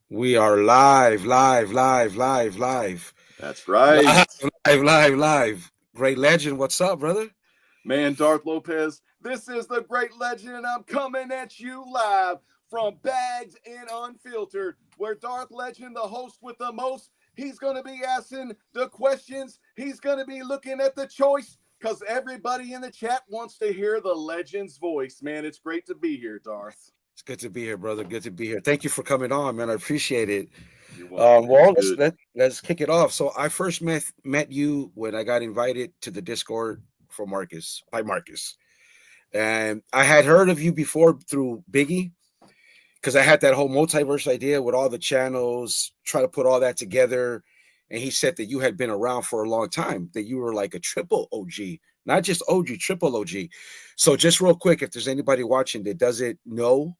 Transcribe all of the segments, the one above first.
We are live, live, live, live, live, That's right. live, live, live, live. Great legend, what's up, brother? Man, Darth Lopez, this is the great legend, and I'm coming at you live from Bags and Unfiltered, where Darth Legend, the host with the most, he's going to be asking the questions. He's going to be looking at the choice because everybody in the chat wants to hear the legend's voice. Man, it's great to be here, Darth. It's good to be here, brother. Good to be here. Thank you for coming on, man. I appreciate it. You're welcome, man. It's Well, let's good. let's kick it off. So I first met you when I got invited to the Discord for Marcus by Marcus, and I had heard of you before through Biggie because I had that whole multiverse idea with all the channels, try to put all that together. And he said that you had been around for a long time, that you were like a triple OG, not just OG, triple OG. So just real quick, if there's anybody watching that doesn't know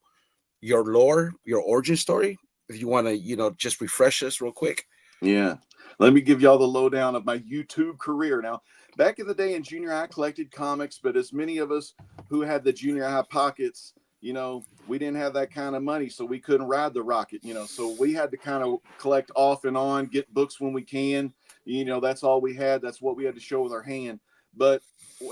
your lore, your origin story, if you want to, just refresh us real quick. Yeah. Let me give y'all the lowdown of my YouTube career. Now, back in the day in junior high, I collected comics, but as many of us who had the junior high pockets, we didn't have that kind of money, so we couldn't ride the rocket, so we had to kind of collect off and on, get books when we can. That's all we had. That's what we had to show with our hand. But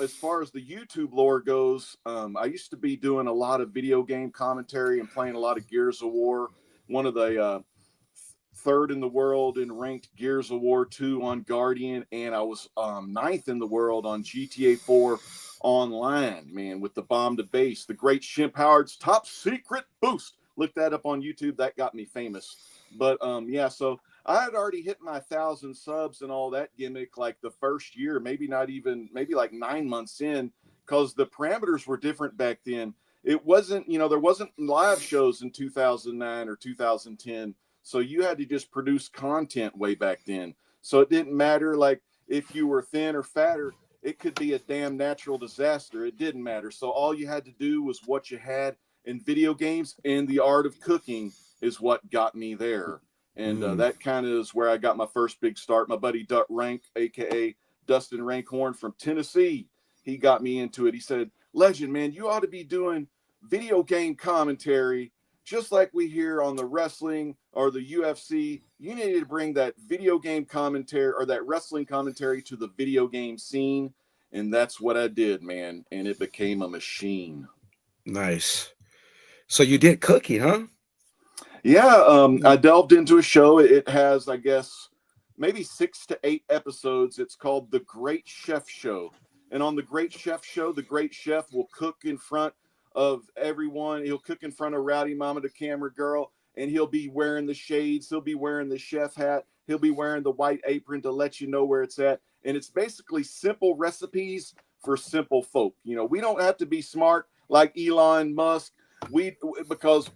as far as the YouTube lore goes, I used to be doing a lot of video game commentary and playing a lot of Gears of War. One of the third in the world in ranked Gears of War 2 on Guardian, and I was ninth in the world on GTA 4 online, man, with the bomb to base, the great Shimp Howard's top secret boost. Look that up on YouTube. That got me famous. But yeah, so I had already hit my 1,000 subs and all that gimmick like the first year, maybe not even, maybe like 9 months in, because the parameters were different back then. It wasn't, there wasn't live shows in 2009 or 2010. So you had to just produce content way back then. So it didn't matter like if you were thin or fatter, it could be a damn natural disaster. It didn't matter. So all you had to do was what you had in video games, and the art of cooking is what got me there. And that kind of is where I got my first big start. My buddy Duck Rank, aka Dustin Rankhorn from Tennessee, he got me into it. He said, "Legend, man, you ought to be doing video game commentary just like we hear on the wrestling or the UFC. You needed to bring that video game commentary or that wrestling commentary to the video game scene." And that's what I did, man. And it became a machine. Nice. So you did cooking, huh? Yeah, I delved into a show. It has, I guess, maybe 6 to 8 episodes. It's called The Great Chef Show. And on The Great Chef Show, the great chef will cook in front of everyone. He'll cook in front of Rowdy Mama, the camera girl, and he'll be wearing the shades. He'll be wearing the chef hat. He'll be wearing the white apron to let you know where it's at. And it's basically simple recipes for simple folk. We don't have to be smart like Elon Musk. Because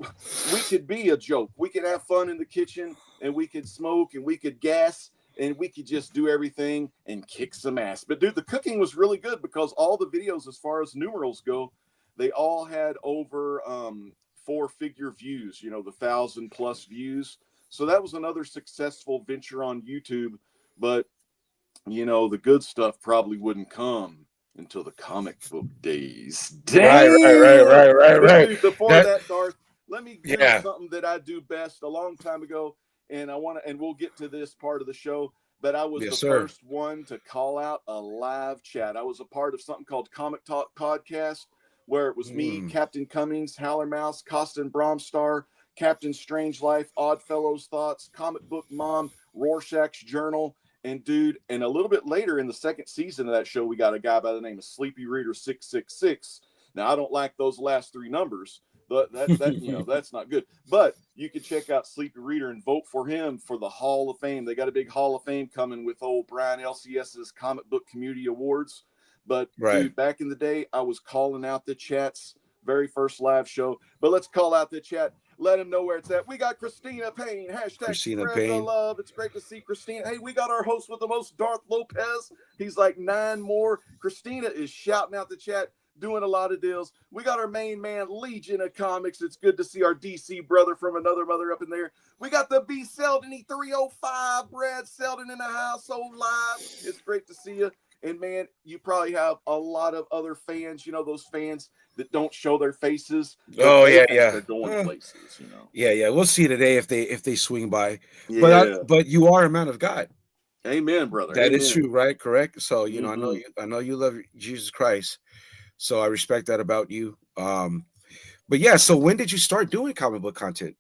we could be a joke. We could have fun in the kitchen, and we could smoke, and we could gas, and we could just do everything and kick some ass. But dude, the cooking was really good because all the videos, as far as numerals go, they all had over 4-figure views, the 1,000+ views. So that was another successful venture on YouTube. But the good stuff probably wouldn't come until the comic book days. Right, right, right, Damn. right, right, But right. dude, before That that, Darth, let me do yeah, something that I do best a long time ago. And and we'll get to this part of the show. But I was yes, the sir. first one to call out a live chat. I was a part of something called Comic Talk Podcast, where it was me, Mm. Captain Cummings, Howler Mouse, Costin Bromstar, Captain Strange Life, Oddfellows Thoughts, Comic Book Mom, Rorschach's Journal. And dude, and a little bit later in the second season of that show, we got a guy by the name of Sleepy Reader 666. Now, I don't like those last 3 numbers. But that's not good. But you can check out Sleepy Reader and vote for him for the Hall of Fame. They got a big Hall of Fame coming with old Brian LCS's Comic Book Community Awards. But Right. dude, back in the day, I was calling out the chats, very first live show. But let's call out the chat. Let them know where it's at. We got Christina Payne. Hashtag Christina spread the Payne. love. It's great to see Christina. Hey, we got our host with the most, Darth Lopez. He's like 9 more. Christina is shouting out the chat, doing a lot of deals. We got our main man, Legion of Comics. It's good to see our DC brother from another mother up in there. We got the B Seldony 305, Brad Seldon in the house, so live. It's great to see you. And man, you probably have a lot of other fans, those fans that don't show their faces, but Oh they yeah, think yeah. they're going places. Yeah, yeah. We'll see today if they swing by. Yeah. But you are a man of God. Amen, brother. That is Amen. true, right? Correct. So Hmm. I know you love Jesus Christ. So I respect that about you. But yeah. So when did you start doing comic book content?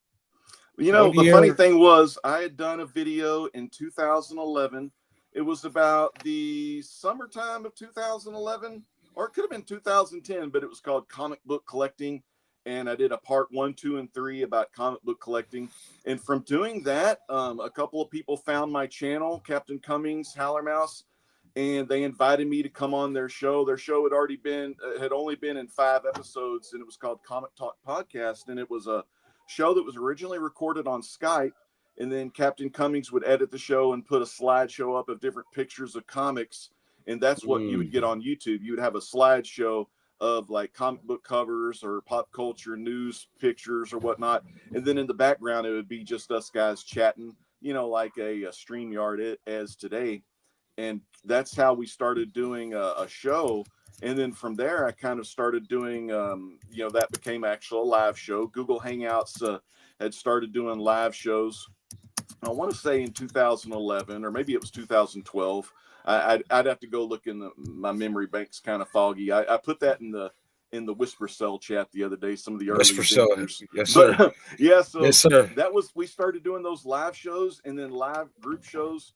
What The funny year? thing was, I had done a video in 2011. It was about the summertime of 2011, or it could have been 2010, but it was called Comic Book Collecting. And I did a part 1, 2, and 3 about comic book collecting. And from doing that, a couple of people found my channel, Captain Cummings, Howler Mouse, and they invited me to come on their show. Their show had only been in 5 episodes, and it was called Comic Talk Podcast. And it was a show that was originally recorded on Skype, and then Captain Cummings would edit the show and put a slideshow up of different pictures of comics, and that's what you would get Mm. on YouTube. You would have a slideshow of like comic book covers or pop culture news pictures or whatnot, and then in the background it would be just us guys chatting, like a StreamYard as today. And that's how we started doing a show. And then from there, I kind of started doing, that became actual live show. Google Hangouts had started doing live shows. I want to say in 2011, or maybe it was 2012. I'd have to go look in my memory bank's kind of foggy. I put that in the Whisper Cell chat the other day, some of the Yes, early for sure. vendors. Yes, sir. But yeah, Yes, so sir. we started doing those live shows, and then live group shows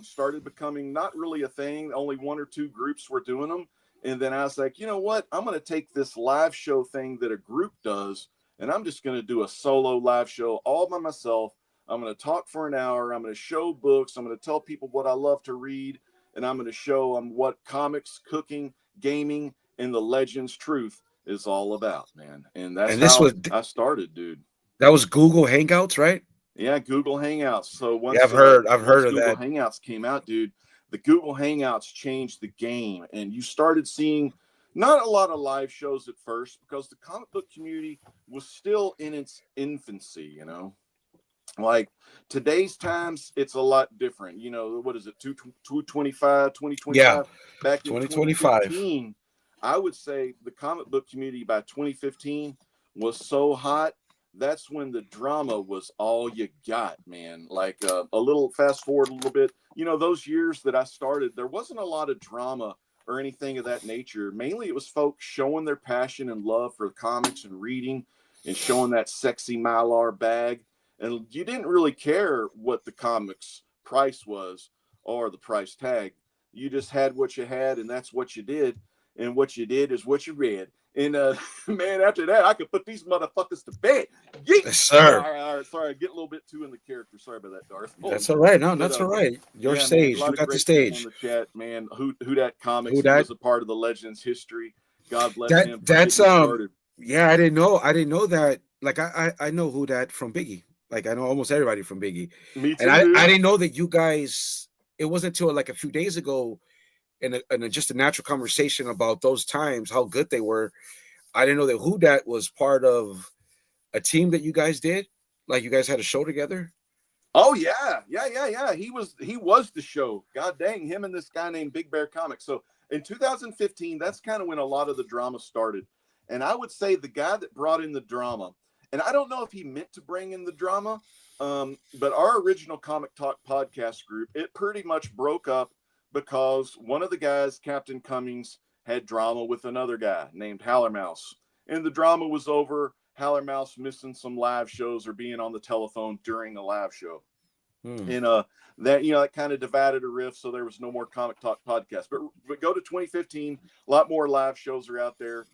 started becoming not really a thing. Only 1 or 2 groups were doing them. And then I was like, you know what? I'm going to take this live show thing that a group does, and I'm just going to do a solo live show all by myself. I'm going to talk for an hour. I'm going to show books. I'm going to tell people what I love to read. And I'm going to show them what comics, cooking, gaming, and the Legends truth is all about, man. And that's And this how was I started, dude. that was Google Hangouts, right? Yeah, Google Hangouts. So Yeah, I've once heard of Google that. Hangouts came out, dude, the Google Hangouts changed the game, and you started seeing not a lot of live shows at first because the comic book community was still in its infancy. Like today's times, it's a lot different. What is it, 225, Yeah, 2025? Back in 2025. 2015, I would say the comic book community by 2015 was so hot. That's when the drama was all you got, man. Like a little fast forward a little bit, those years that I started, there wasn't a lot of drama or anything of that nature. Mainly it was folks showing their passion and love for comics and reading and showing that sexy Mylar bag. And you didn't really care what the comics price was or the price tag. You just had what you had, and that's what you did. And what you did is what you read. And man, after that, I could put these motherfuckers to bed. Yeet! Yes, sir. All right, sorry, I get a little bit too in the character. Sorry about that, Darth. That's all right. No, But that's all right. Your yeah, man, a stage. lot You of got the great people in stage. the chat, man. Who that Who comics? He that? was a part of the Legends history. God bless him for That's getting me started. yeah, I didn't know. I didn't know that. Like I know who that from Biggie. Like I know almost everybody from Biggie. Me And too, dude. I didn't know that you guys it wasn't until like a few days ago in just a natural conversation about those times, how good they were. I didn't know that who that was part of a team that you guys did. Like you guys had a show together. Oh yeah. He was the show. God dang, him and this guy named Big Bear Comics. So in 2015, that's kind of when a lot of the drama started. And I would say the guy that brought in the drama, and I don't know if he meant to bring in the drama, but our original Comic Talk podcast group, it pretty much broke up because one of the guys, Captain Cummings, had drama with another guy named Howler Mouse. And the drama was over Howler Mouse missing some live shows or being on the telephone during a live show. Hmm. And that that kind of divided a rift, so there was no more Comic Talk podcast. But go to 2015, a lot more live shows are out there.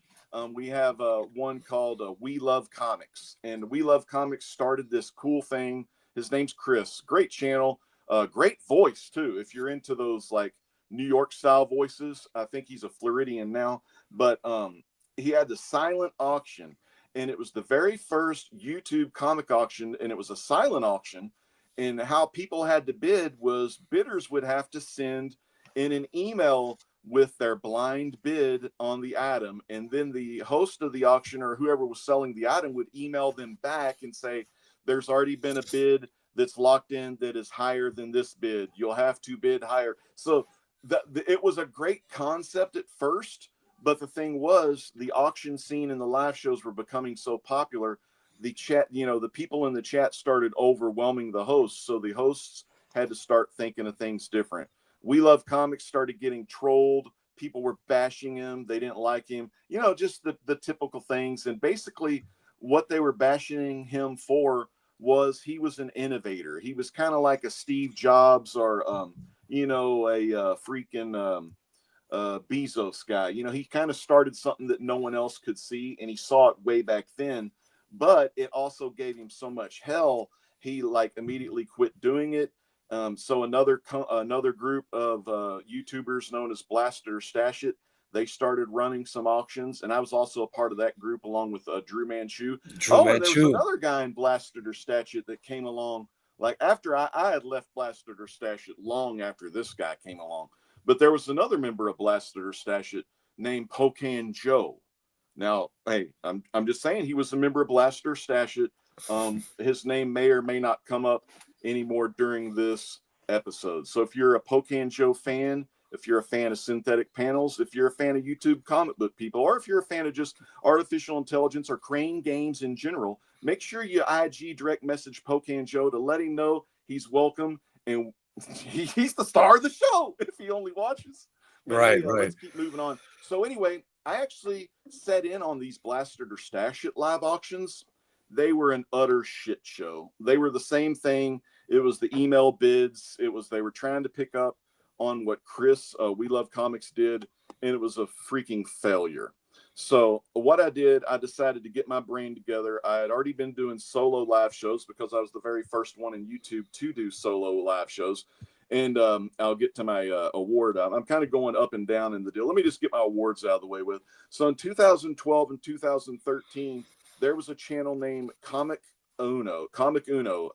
We have one called We Love Comics, and We Love Comics started this cool thing. His name's Chris. Great channel, great voice too. If you're into those like New York style voices, I think he's a Floridian now. But he had the silent auction, and it was the very first YouTube comic auction, and it was a silent auction. And how people had to bid was bidders would have to send in an email with their blind bid on the item. And then the host of the auction or whoever was selling the item would email them back and say, there's already been a bid that's locked in that is higher than this bid. You'll have to bid higher. So it was a great concept at first, but the thing was, the auction scene and the live shows were becoming so popular. The chat, the people in the chat started overwhelming the hosts, so the hosts had to start thinking of things different. We Love Comics started getting trolled. People were bashing him. They didn't like him. Just the typical things. And basically, what they were bashing him for was he was an innovator. He was kind of like a Steve Jobs or a freaking Bezos guy. He kind of started something that no one else could see, and he saw it way back then. But it also gave him so much hell, he like immediately quit doing it. So another group of YouTubers known as Blaster Stash It, they started running some auctions, and I was also a part of that group along with Drew Manchu. And there was another guy in Blaster Stash It that came along like after I had left Blaster Stash It, long after this guy came along. But there was another member of Blaster Stash It named Pocan Joe. Now, hey, I'm just saying he was a member of Blaster Stash It. His name may or may not come up anymore during this episode. So if you're a Pocan Joe fan, if you're a fan of synthetic panels, if you're a fan of YouTube comic book people, or if you're a fan of just artificial intelligence or crane games in general, make sure you IG direct message Pocan Joe to let him know he's welcome, and he's the star of the show if he only watches. But right. Let's keep moving on. So anyway, I actually set in on these Blaster or Stash It live auctions. They were an utter shit show. They were the same thing. It was the email bids. They were trying to pick up on what Chris, We Love Comics did, and it was a freaking failure. So what I did, I decided to get my brain together. I had already been doing solo live shows because I was the very first one in YouTube to do solo live shows. And I'll get to my award. I'm kind of going up and down in the deal. Let me just get my awards out of the way with. So in 2012 and 2013, there was a channel named Comic Uno.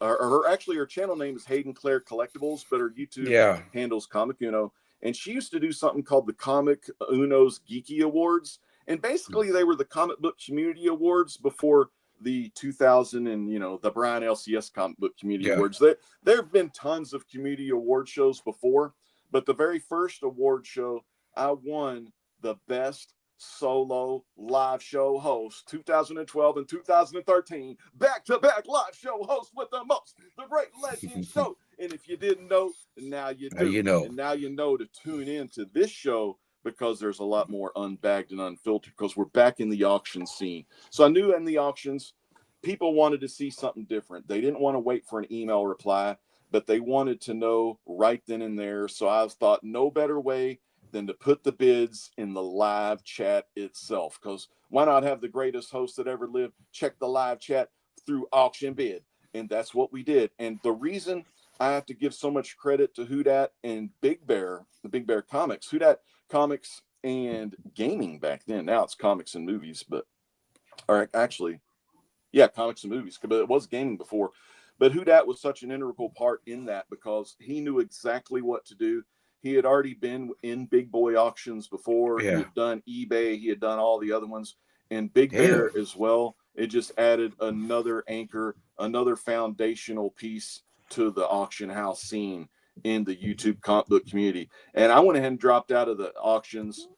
Her channel name is Hayden Claire Collectibles, but her YouTube handles Comic Uno. And she used to do something called the Comic Uno's Geeky Awards. And basically they were the comic book community awards before the 2000 and, the Brian LCS comic book community awards. There have been tons of community award shows before, but the very first award show, I won the best solo live show host 2012 and 2013 back-to-back live show host with the most, the Great Legend Show. And if you didn't know, now you do. And now you know to tune in to this show, because there's a lot more unbagged and unfiltered, because we're back in the auction scene. So I knew in the auctions, people wanted to see something different. They didn't want to wait for an email reply, but they wanted to know right then and there. So I thought no better way than to put the bids in the live chat itself, because why not have the greatest host that ever lived check the live chat through auction bid? And that's what we did. And the reason I have to give so much credit to Whodat and Big Bear, the Big Bear Comics, Whodat Comics and Gaming back then. Now it's comics and movies, comics and movies, but it was gaming before. But Whodat was such an integral part in that, because he knew exactly what to do. He had already been in big boy auctions before. Yeah. He had done eBay. He had done all the other ones. And Big Bear as well. It just added another anchor, another foundational piece to the auction house scene in the YouTube comic book community. And I went ahead and dropped out of the auctions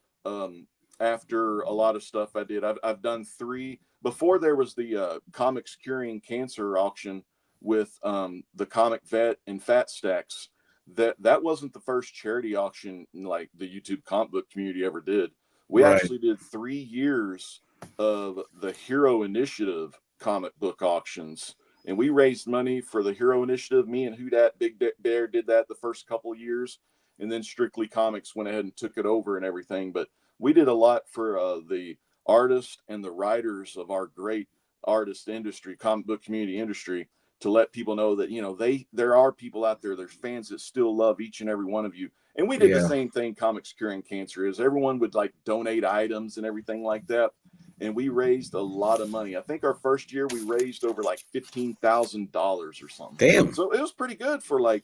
after a lot of stuff I did. I've done 3. Before there was the Comics Curing Cancer auction with the Comic Vet and Fat Stacks. That wasn't the first charity auction like the YouTube comic book community ever did. We actually did 3 years of the Hero Initiative comic book auctions, and we raised money for the Hero Initiative. Me and Whodat Big Bear did that the first couple of years, and then Strictly Comics went ahead and took it over and everything. But we did a lot for the artists and the writers of our great artist industry, comic book community industry, to let people know that, there are people out there, there's fans that still love each and every one of you. And we did the same thing Comics Curing Cancer is. Everyone would donate items and everything like that. And we raised a lot of money. I think our first year we raised over $15,000 or something. Damn. So it was pretty good for a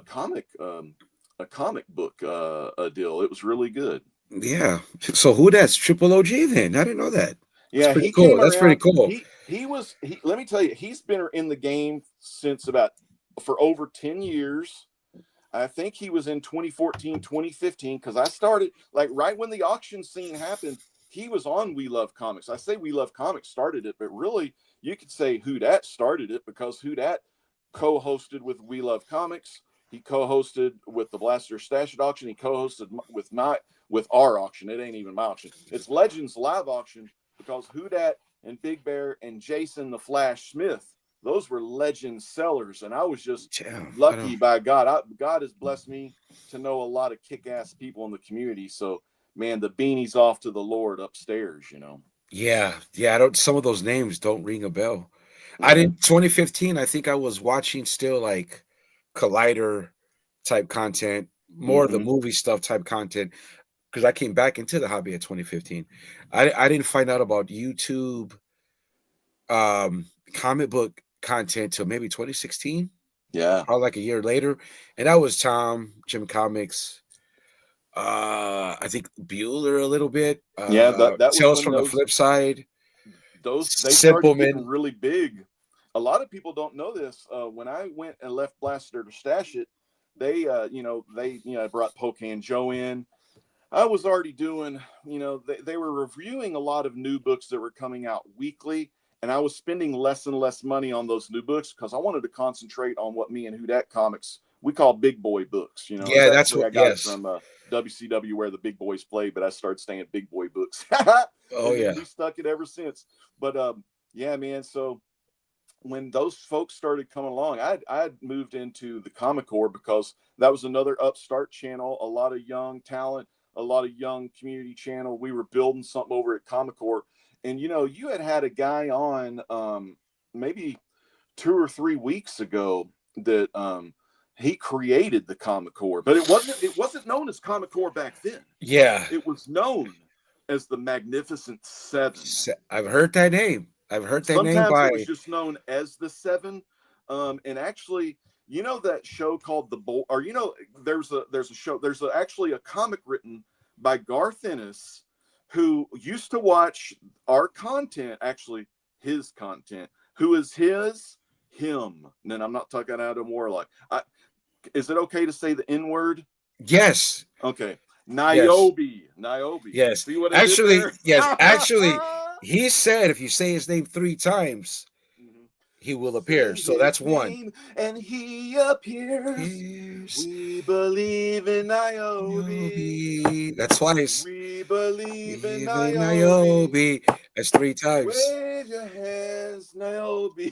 comic book deal. It was really good. Yeah. So Whodat's Triple OG then? I didn't know that. Yeah, he cool. That's pretty cool. Let me tell you, he's been in the game since for over 10 years. I think he was in 2014, 2015, because I started like right when the auction scene happened. He was on We Love Comics. I say We Love Comics started it, but really you could say Who Dat started it, because Who Dat co-hosted with We Love Comics. He co-hosted with the Blaster Stash It auction. He co-hosted with our auction. It ain't even my auction. It's Legends Live auction, because Who Dat and Big Bear and Jason the Flash Smith, those were legend sellers, and I was just lucky by God. God has blessed me to know a lot of kick-ass people in the community. So, man, the beanie's off to the Lord upstairs, you know. Yeah, I don't. Some of those names don't ring a bell. I Mhm. didn't. 2015. I think I was watching still like Collider type content, more of the Mhm. movie stuff type content, because I came back into the hobby at 2015. I didn't find out about YouTube comic book content till maybe 2016, Yeah. probably like a year later. And that was Jim Comics, I think Bueller a little bit, Yeah, that was Tales when from the Flip Side, they started getting Simpleman. really big. A lot of people don't know this. When I went and left Blaster to stash it, they brought Pocan Joe in. I was already doing, they were reviewing a lot of new books that were coming out weekly, and I was spending less and less money on those new books because I wanted to concentrate on what me and Who Dat Comics we call big boy books. It's Yeah, that's actually what. I got it Yes. from WCW, where the big boys play, but I started staying big boy books, Oh and then yeah. we stuck it ever since. But yeah, man. So when those folks started coming along, I'd moved into the Comic Core because that was another upstart channel, a lot of young talent, a lot of young community channel. We were building something over at Comic Core, and you had a guy on maybe 2 or 3 weeks ago that he created the Comic Core, but it wasn't known as Comic Core back then. Yeah. It was known as the Magnificent Seven. I've heard that name. I've heard that name Sometimes it was by. just known as the Seven. And actually, that show called The Boy, or there's a show, actually a comic written by Garth Ennis, who used to watch our content, actually his content, who is him. And then I'm not talking out of Warlock. Is it okay to say the N word? Yes. Okay. Yes. Niobe. Yes. See what I did Actually, there? yes. Actually, he said if you say his name 3 times, he will appear. Say So that's his one. name and he appears. Here's We believe in Niobe. Niobe. That's twice. We believe in Even Niobe. Niobe. That's 3 times. Wave your hands, Niobe.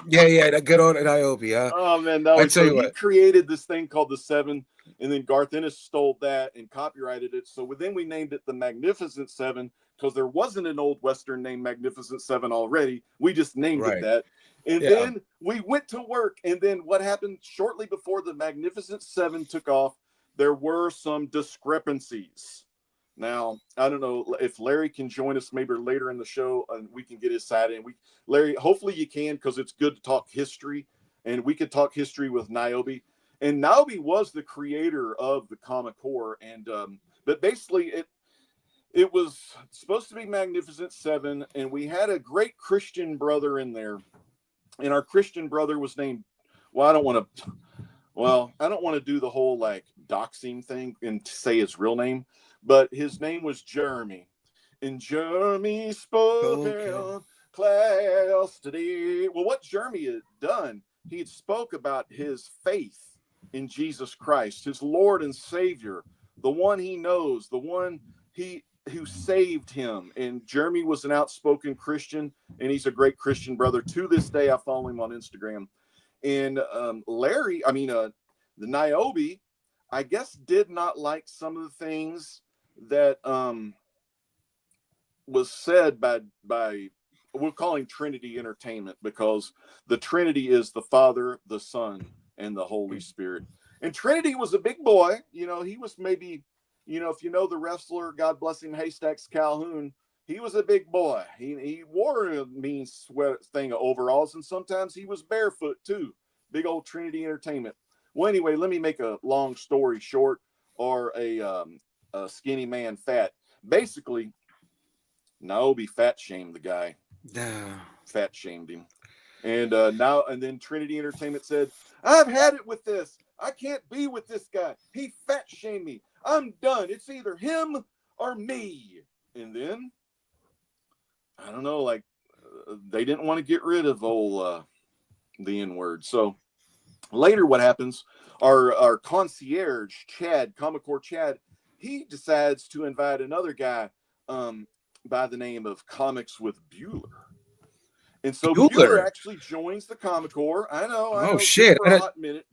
Yeah. That good old Niobe, huh? Oh man, that I was tell so you he what. created this thing called the Seven, and then Garth Ennis stole that and copyrighted it. So then we named it the Magnificent Seven because there wasn't an old Western named Magnificent Seven already. We just named it Right. that. And Yeah. then we went to work. And then what happened shortly before the Magnificent Seven took off, there were some discrepancies. Now, I don't know if Larry can join us maybe later in the show and we can get his side in. Larry, hopefully you can, because it's good to talk history, and we could talk history with Niobe. And Niobe was the creator of the Comic Core, and but basically it was supposed to be Magnificent Seven, and we had a great Christian brother in there, and our Christian brother was named. Well, I don't want to do the whole like doxing thing and say his real name, but his name was Jeremy. And Jeremy spoke in class today. Well, what Jeremy had done, he had spoke about his faith in Jesus Christ, his Lord and Savior, the one he knows, the one who saved him. And Jeremy was an outspoken Christian, and he's a great Christian brother. To this day, I follow him on Instagram. And the Niobe, I guess, did not like some of the things that was said by we're calling Trinity Entertainment, because the Trinity is the Father, the Son, and the Holy Spirit. And Trinity was a big boy. He was maybe, if you know the wrestler, God bless him, Haystacks Calhoun, he was a big boy. He wore a mean sweat thing of overalls, and sometimes he was barefoot too. Big old Trinity Entertainment. Well, anyway, let me make a long story short, or a skinny man fat. Basically, Niobe fat shamed the guy. Fat shamed him. And then Trinity Entertainment said, I've had it with this. I can't be with this guy. He fat shamed me. I'm done. It's either him or me. And then, I don't know, like, they didn't want to get rid of old the N-word. So later what happens, our concierge, Chad, Comic-Core Chad, he decides to invite another guy by the name of Comics with Bueller. And so Bueller actually joins the Comic-Core. I know. Shit!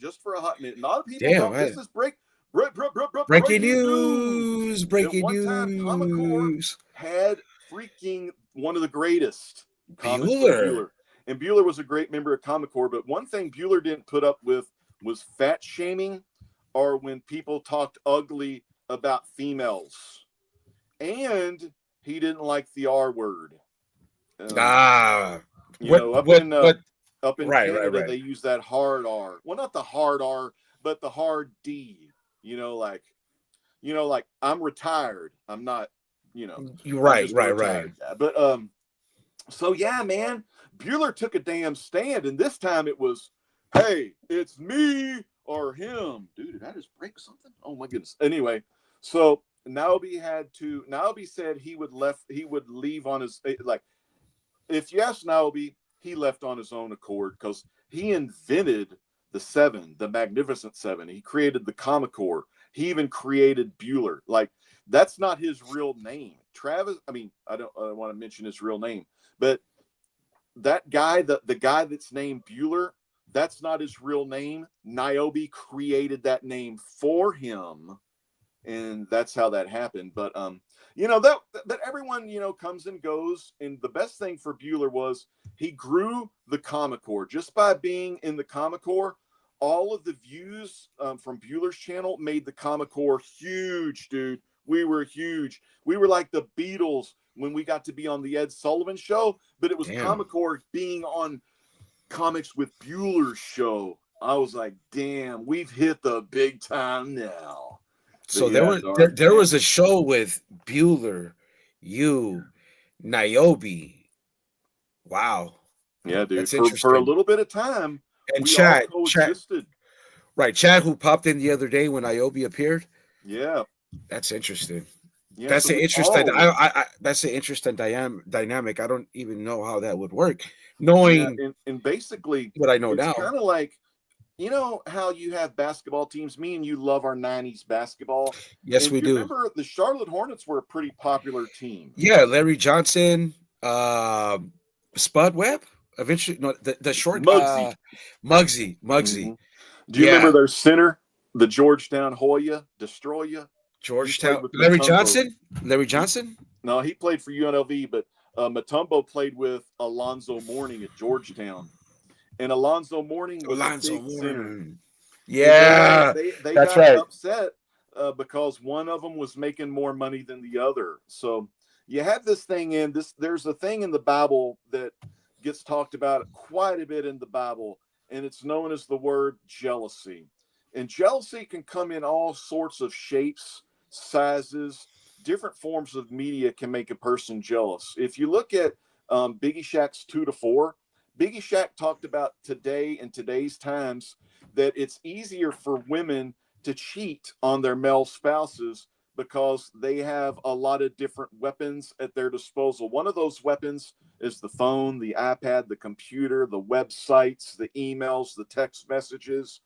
Just for a hot minute. A lot of people Damn, don't. This is breaking news. Breaking news. Time Comic-Core had freaking one of the greatest Comics with Bueller. And Bueller was a great member of Comic-Core, but one thing Bueller didn't put up with was fat shaming, or when people talked ugly about females. And he didn't like the R word. Up in Canada, they use that hard R. Well, not the hard R, but the hard D. Like I'm retired. I'm not. You're right. But so yeah, man, Bueller took a damn stand, and this time it was, hey, it's me or him. Dude, did I just break something? Oh my goodness. Anyway, so Naomi said he would leave on his, like, if you ask Naomi, he left on his own accord because he invented the Magnificent Seven. He created the Comic-Core. He even created Bueller. Like, that's not his real name. Travis, I don't want to mention his real name, but that guy, the guy that's named Bueller, that's not his real name. Niobe created that name for him, and that's how that happened. But that everyone comes and goes, and the best thing for Bueller was he grew the Comic-Core just by being in the Comic-Core. All of the views from Bueller's channel made the Comic-Core huge, dude. We were huge. We were like the Beatles when we got to be on the Ed Sullivan Show, but it was Comic-Core being on Comics with Bueller's show. I was like, damn, we've hit the big time now. So there was a show with Bueller, you, Niobe. Wow. Yeah, dude. For a little bit of time, and Chad, right? Chad, who popped in the other day when Niobe appeared. Yeah, that's interesting. Yeah, that's an interesting. That's an interesting dynamic. I don't even know how that would work. Knowing and basically what I know it's now, kind of like, how you have basketball teams. Me and you love our '90s basketball. Yes, we do. Remember, the Charlotte Hornets were a pretty popular team. Yeah, Larry Johnson, Spud Webb. Eventually, no, the short Muggsy. Mm-hmm. Do you remember their center, the Georgetown Hoya Destroyer? Georgetown. Larry Johnson? No, he played for UNLV, but Mutombo played with Alonzo Mourning at Georgetown. And Alonzo Mourning was a big center. Yeah, they got upset because one of them was making more money than the other. So you have this thing there's a thing in the Bible that gets talked about quite a bit in the Bible, and it's known as the word jealousy. And jealousy can come in all sorts of shapes, sizes. Different forms of media can make a person jealous. If you look at Biggie Shaq's 2 to 4, Biggie Shaq talked about today in today's times that it's easier for women to cheat on their male spouses because they have a lot of different weapons at their disposal. One of those weapons is the phone, the iPad, the computer, the websites, the emails, the text messages,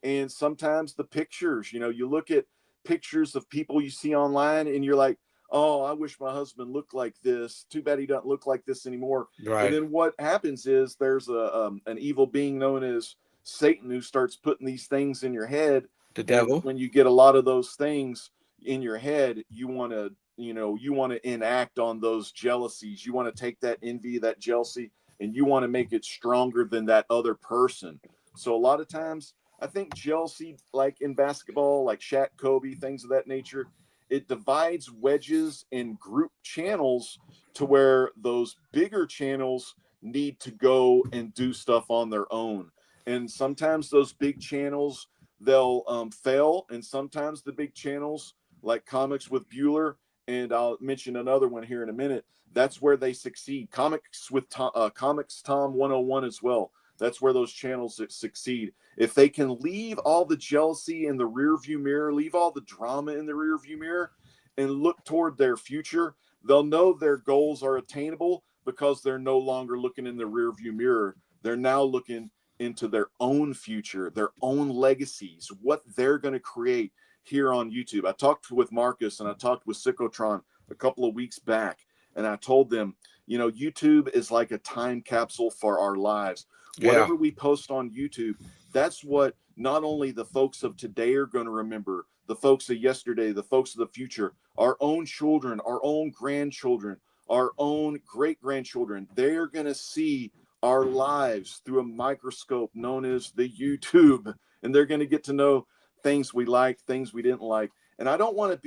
and sometimes the pictures. You look at pictures of people you see online and you're like, oh, I wish my husband looked like this. Too bad he doesn't look like this anymore. Right. And then what happens is there's an evil being known as Satan who starts putting these things in your head. The devil. And when you get a lot of those things in your head, you want to enact on those jealousies. You want to take that envy, that jealousy, and you want to make it stronger than that other person. So a lot of times, I think jealousy, like in basketball, like Shaq, Kobe, things of that nature, it divides wedges in group channels to where those bigger channels need to go and do stuff on their own. And sometimes those big channels, they'll fail. And sometimes the big channels, like Comics with Bueller, and I'll mention another one here in a minute, that's where they succeed. Comics Tom 101 as well. That's where those channels succeed. If they can leave all the jealousy in the rear view mirror, leave all the drama in the rear view mirror, and look toward their future, they'll know their goals are attainable because they're no longer looking in the rear view mirror. They're now looking into their own future, their own legacies, what they're going to create here on YouTube. I talked with Marcus and I talked with Cyclotron a couple of weeks back, and I told them, you know, YouTube is like a time capsule for our lives. Yeah. Whatever we post on YouTube, that's what not only the folks of today are going to remember, the folks of yesterday, the folks of the future, our own children, our own grandchildren, our own great-grandchildren. They're going to see our lives through a microscope known as the YouTube, and they're going to get to know things we liked, things we didn't like. And I don't want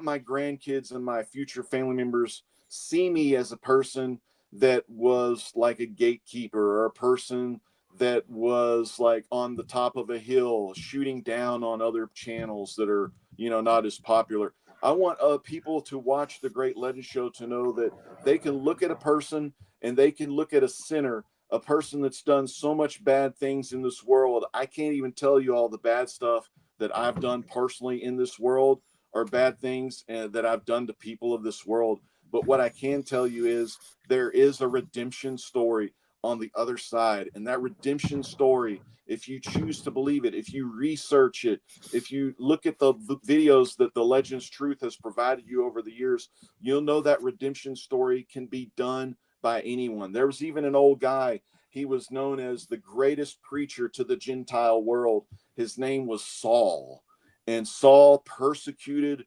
my grandkids and my future family members see me as a person that was like a gatekeeper, or a person that was like on the top of a hill shooting down on other channels that are, you know, not as popular. I want people to watch the Great Legend Show to know that they can look at a person and they can look at a sinner, a person that's done so much bad things in this world. I can't even tell you all the bad stuff that I've done personally in this world, or bad things that I've done to people of this world. But what I can tell you is there is a redemption story on the other side. And that redemption story, if you choose to believe it, if you research it, if you look at the videos that the Legends Truth has provided you over the years, you'll know that redemption story can be done by anyone. There was even an old guy. He was known as the greatest preacher to the Gentile world. His name was Saul. And Saul persecuted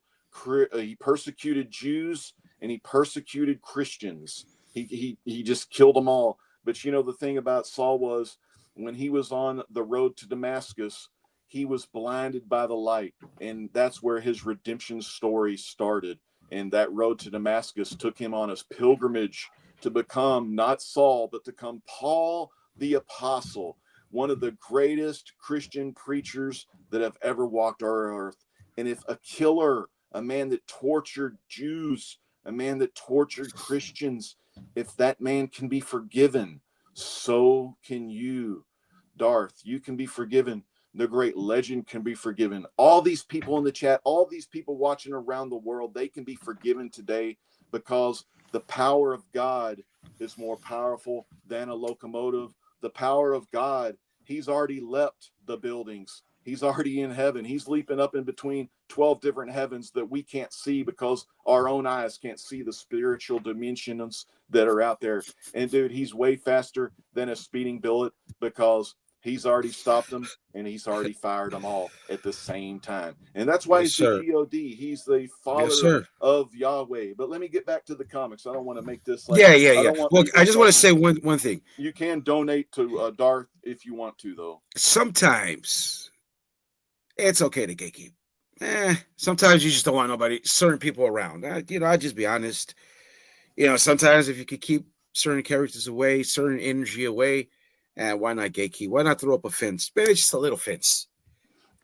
Jews, and he persecuted Christians. He just killed them all. But you know, the thing about Saul was, when he was on the road to Damascus, he was blinded by the light. And that's where his redemption story started. And that road to Damascus took him on his pilgrimage to become not Saul, but to become Paul the Apostle, one of the greatest Christian preachers that have ever walked our earth. And if a killer, a man that tortured Jews, a man that tortured Christians, if that man can be forgiven, so can you. Darth, you can be forgiven. The Great Legend can be forgiven. All these people in the chat, all these people watching around the world, they can be forgiven today, because the power of God is more powerful than a locomotive. The power of God, he's already leapt the buildings. He's already in heaven. He's leaping up in between 12 different heavens that we can't see, because our own eyes can't see the spiritual dimensions that are out there. And dude, he's way faster than a speeding bullet, because he's already stopped them and he's already fired them all at the same time. And that's why he's the G-O-D. He's the father of Yahweh. But let me get back to the comics. I don't want to make this like... Yeah. Well, I just want to say one thing. You can donate to Darth if you want to, though. Sometimes it's okay to gatekeep. Sometimes you just don't want certain people around. I'll just be honest. Sometimes if you could keep certain characters away, certain energy away, and why not gatekeep? Why not throw up a fence? Maybe just a little fence.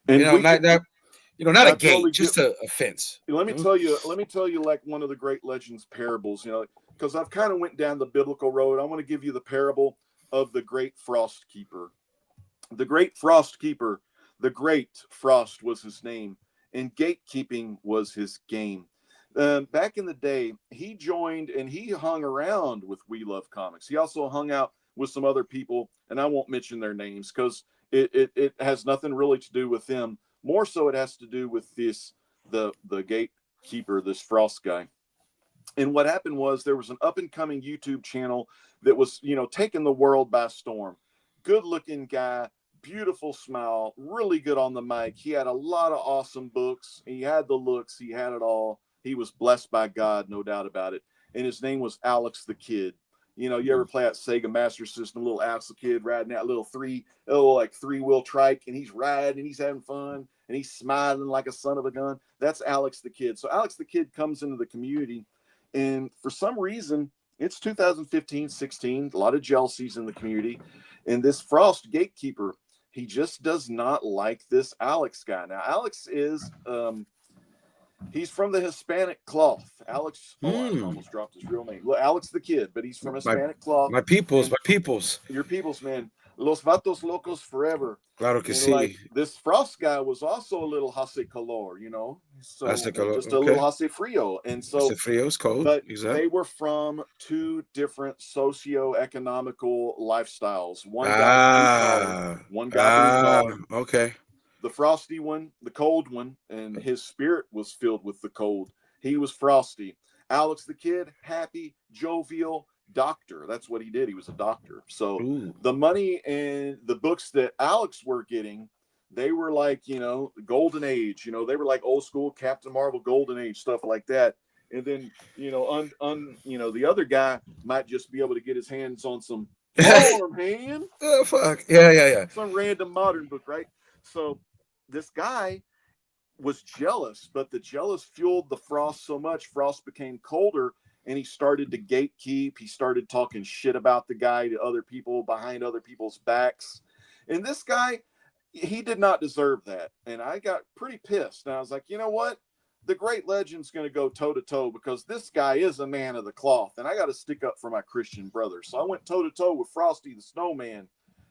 And not a gate, just a fence. Let me tell you like one of the Great Legends parables, because I've kind of went down the biblical road. I want to give you the parable of the Great Frost Keeper. The Great Frost Keeper, the Great Frost was his name, and gatekeeping was his game. Back in the day, he joined and he hung around with We Love Comics. He also hung out with some other people, and I won't mention their names because it has nothing really to do with them. More so, it has to do with the gatekeeper, this Frost guy. And what happened was there was an up-and-coming YouTube channel that was, taking the world by storm. Good-looking guy, beautiful smile, really good on the mic. He had a lot of awesome books. He had the looks. He had it all. He was blessed by God, no doubt about it. And his name was Alex the Kid. You ever play that Sega Master System, little Alex the Kid riding that little three-wheel trike, and he's riding and he's having fun and he's smiling like a son of a gun. That's Alex the Kid. So Alex the Kid comes into the community, and for some reason, it's 2015, 16, a lot of jealousies in the community. And this Frost gatekeeper, he just does not like this Alex guy. Now, Alex is, He's from the Hispanic cloth. Alex, oh, I Hmm. almost dropped his real name. Well, Alex the Kid, but he's from My Hispanic cloth. my peoples, And my peoples. your people's, man. Los Vatos Locos forever. Claro que And like sí. this Frost guy was also a little hace calor, Hace so calor. just a little Okay. hace frio. And Hace so, frío is cold. but Exact. they were from two different socio-economical lifestyles. One guy blue collar, Ah. one guy blue Ah. collar. Okay. The frosty one, the cold one, and his spirit was filled with the cold. He was frosty. Alex the Kid, happy, jovial, doctor. That's what he did. He was a doctor. So Ooh. the money and the books that Alex were getting, they were like, golden age. They were like old school Captain Marvel, golden age stuff like that. And then, the other guy might just be able to get his hands on some farmhand, Oh fuck. Yeah. Yeah. Yeah. some random modern book, right? So this guy was jealous, but the jealous fueled the Frost so much. Frost became colder, and he started to gatekeep. He started talking shit about the guy to other people behind other people's backs. And this guy, he did not deserve that. And I got pretty pissed. And I was like, you know what? The great legend's going to go toe to toe because this guy is a man of the cloth, and I got to stick up for my Christian brother. So I went toe to toe with Frosty the Snowman.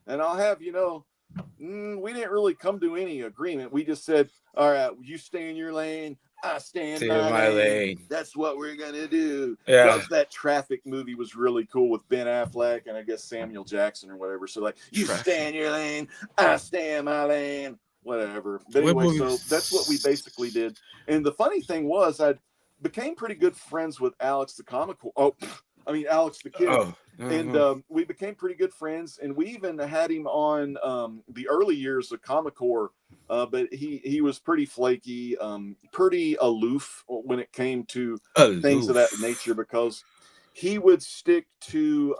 And I'll have we didn't really come to any agreement. We just said, all right, you stay in your lane, I stay in To my my lane. lane. That's what we're gonna do. Yeah. Plus, that Traffic movie was really cool with Ben Affleck and I guess Samuel Jackson or whatever. So like, you stay in your lane, I stay in my lane, whatever. But What anyway, movie? so that's what we basically did. And the funny thing was, I became pretty good friends with Alex the Alex the Kid. Oh. And we became pretty good friends, and we even had him on the early years of Comic Core, but he was pretty flaky, pretty aloof when it came to things of that nature, because he would stick to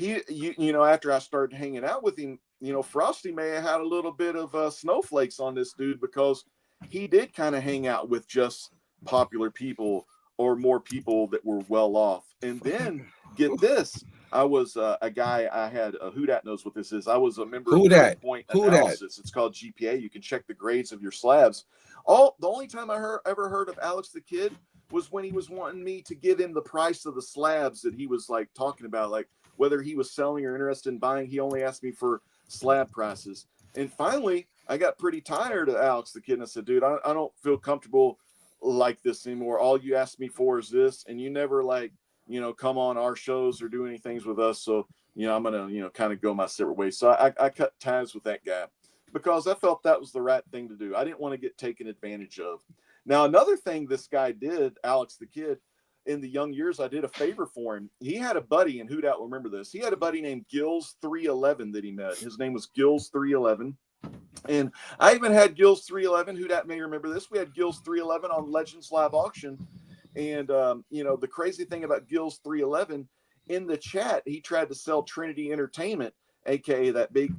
after I started hanging out with him, Frosty may have had a little bit of snowflakes on this dude, because he did kind of hang out with just popular people or more people that were well off. And then get this, I was a guy, I had who dat knows what this is. I was a member of grade point analysis. It's called GPA. You can check the grades of your slabs. The only time I ever heard of Alex the Kid was when he was wanting me to give him the price of the slabs that he was like talking about, like whether he was selling or interested in buying. He only asked me for slab prices. And finally, I got pretty tired of Alex the Kid, and I said, dude, I don't feel comfortable like this anymore. All you ask me for is this, and you never come on our shows or do any things with us. So, I'm going to, kind of go my separate ways. So I cut ties with that guy because I felt that was the right thing to do. I didn't want to get taken advantage of. Now, another thing this guy did, Alex the Kid, in the young years, I did a favor for him. He had a buddy, and who doubt will remember this. He had a buddy named Gills 311 that he met. His name was Gills 311. And I even had Gills 311, who that may remember this. We had Gills 311 on Legends Live Auction. And, the crazy thing about Gills 311, in the chat, he tried to sell Trinity Entertainment, aka that big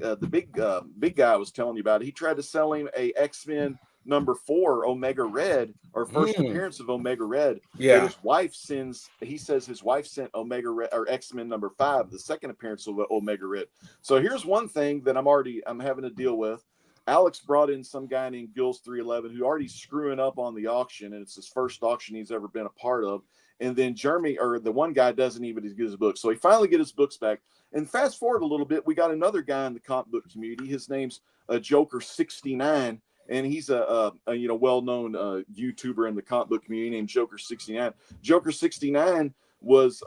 guy I was telling you about. He tried to sell him a X-Men number 4 Omega Red, or first appearance of Omega Red. Yeah. That his wife sends. He says his wife sent Omega Red, or X-Men number 5, the second appearance of Omega Red. So here's one thing that I'm having to deal with. Alex brought in some guy named Gills 311 who already screwing up on the auction, and it's his first auction he's ever been a part of. And then Jeremy, or the one guy, doesn't even get his books. So he finally get his books back. And fast forward a little bit, we got another guy in the comic book community. His name's Joker 69, and he's a well-known YouTuber in the comic book community named Joker 69. Joker 69 was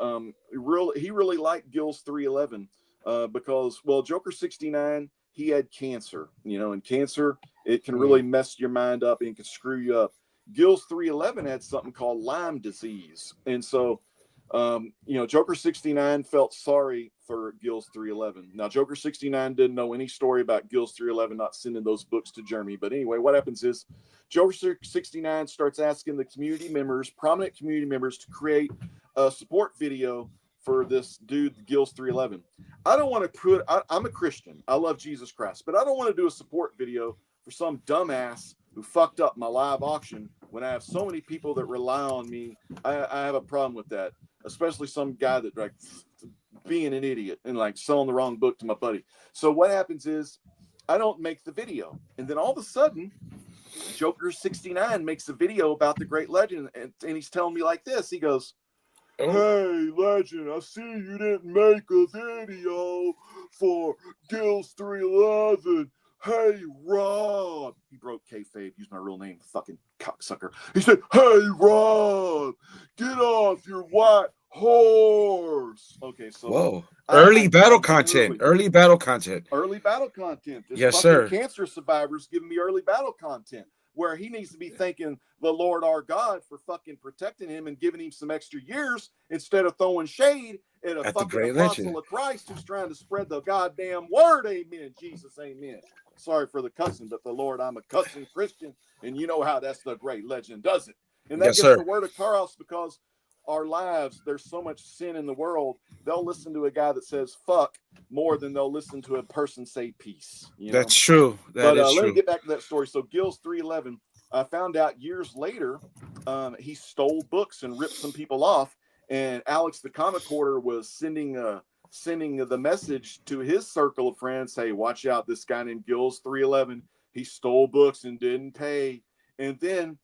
he really liked Gills 311 because, well, Joker 69, he had cancer, and cancer, it can really mess your mind up and can screw you up. Gills 311 had something called Lyme disease. And so, Joker 69 felt sorry for Gills 311. Now, Joker 69 didn't know any story about Gills 311 not sending those books to Jeremy. But anyway, what happens is Joker 69 starts asking the prominent community members, to create a support video for this dude, Gills 311. I don't want to I'm a Christian. I love Jesus Christ, but I don't want to do a support video for some dumbass who fucked up my live auction when I have so many people that rely on me. I have a problem with that, especially some guy that like being an idiot and like selling the wrong book to my buddy. So what happens is I don't make the video. And then all of a sudden Joker 69 makes a video about the Great Legend, and he's telling me like this. He goes, "Hey, Legend, I see you didn't make a video for Gills 311. Hey, Rob." He broke kayfabe, used my real name, fucking cocksucker. He said, "Hey, Rob, get off your white horse." Okay, so whoa, early battle content. This Yes, fucking sir. cancer survivor's giving me early battle content, where he needs to be thanking the Lord our God for fucking protecting him and giving him some extra years instead of throwing shade at a fucking Great apostle Legend of Christ who's trying to spread the goddamn word. Amen. Jesus, amen. Sorry for the cussing, but the Lord, I'm a cussing Christian, and you know how that's the Great Legend does it. And that Yes, gets sir. the word of Karos, because our lives, there's so much sin in the world. They'll listen to a guy that says fuck more than they'll listen to a person say peace. You know? That's true. That is Let true. me get back to that story. So Gills 311, I found out years later, he stole books and ripped some people off. And Alex, the comic hoarder, was sending the message to his circle of friends. Hey, watch out, this guy named Gills 311. He stole books and didn't pay. And then,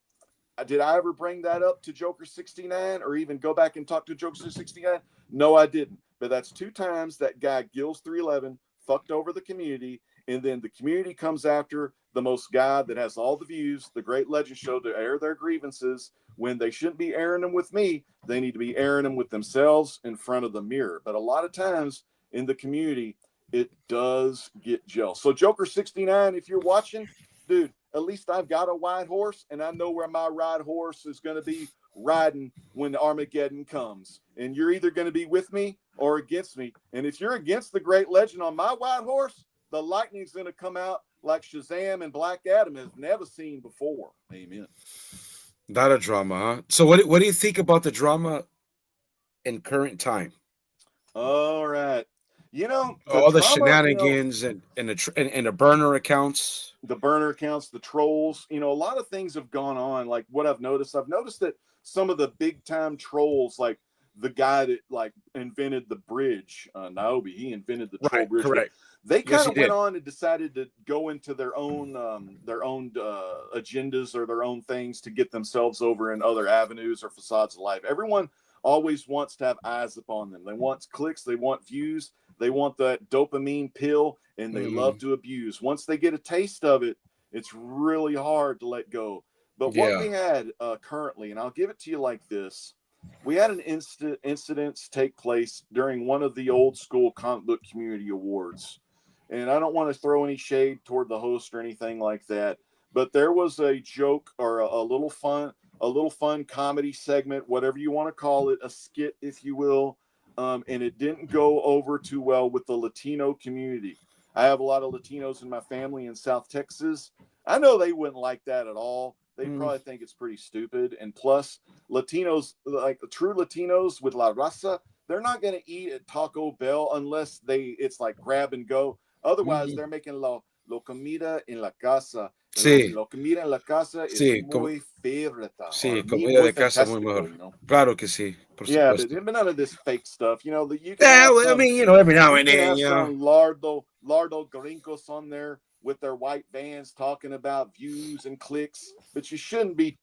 did I ever bring that up to Joker 69 or even go back and talk to Joker 69? No, I didn't. But that's 2 times that guy, Gills 311, fucked over the community. And then the community comes after the most guy that has all the views, the Great Legend Show, to air their grievances when they shouldn't be airing them with me. They need to be airing them with themselves in front of the mirror. But a lot of times in the community, it does get jealous. So Joker 69, if you're watching, dude, at least I've got a white horse, and I know where my ride horse is going to be riding when Armageddon comes. And you're either going to be with me or against me. And if you're against the Great Legend on my white horse, the lightning's going to come out like Shazam and Black Adam has never seen before. Amen. Not a drama, huh? So what do you think about the drama in current time? All right. You know, All the drama, shenanigans and the burner accounts. the burner accounts, the trolls, a lot of things have gone on. Like what I've noticed that some of the big time trolls, like the guy that like invented the bridge, Niobe, he invented the troll bridge. Correct. They kind of went on and decided to go into their own agendas or their own things to get themselves over in other avenues or facades of life. Everyone always wants to have eyes upon them. They want clicks, they want views, they want that dopamine pill, and they love to abuse. Once they get a taste of it, it's really hard to let go. But what we had currently, and I'll give it to you like this. We had an incident take place during one of the old school comic book community awards. And I don't want to throw any shade toward the host or anything like that, but there was a joke or a little fun comedy segment, whatever you want to call it, a skit, if you will. And it didn't go over too well with the Latino community. I have a lot of Latinos in my family in South Texas. I know they wouldn't like that at all. They probably think it's pretty stupid. And plus, Latinos, like the true Latinos with La Raza, they're not going to eat at Taco Bell unless it's like grab and go. Otherwise, they're making lo comida en la casa. Sí. Lo comida en la casa es muy favorita. Sí, comida de casa muy mejor. Claro que sí. Por yeah, supuesto. but none of this fake stuff. You can every now and then, some lardo gringos on there with their white vans talking about views and clicks, but you shouldn't be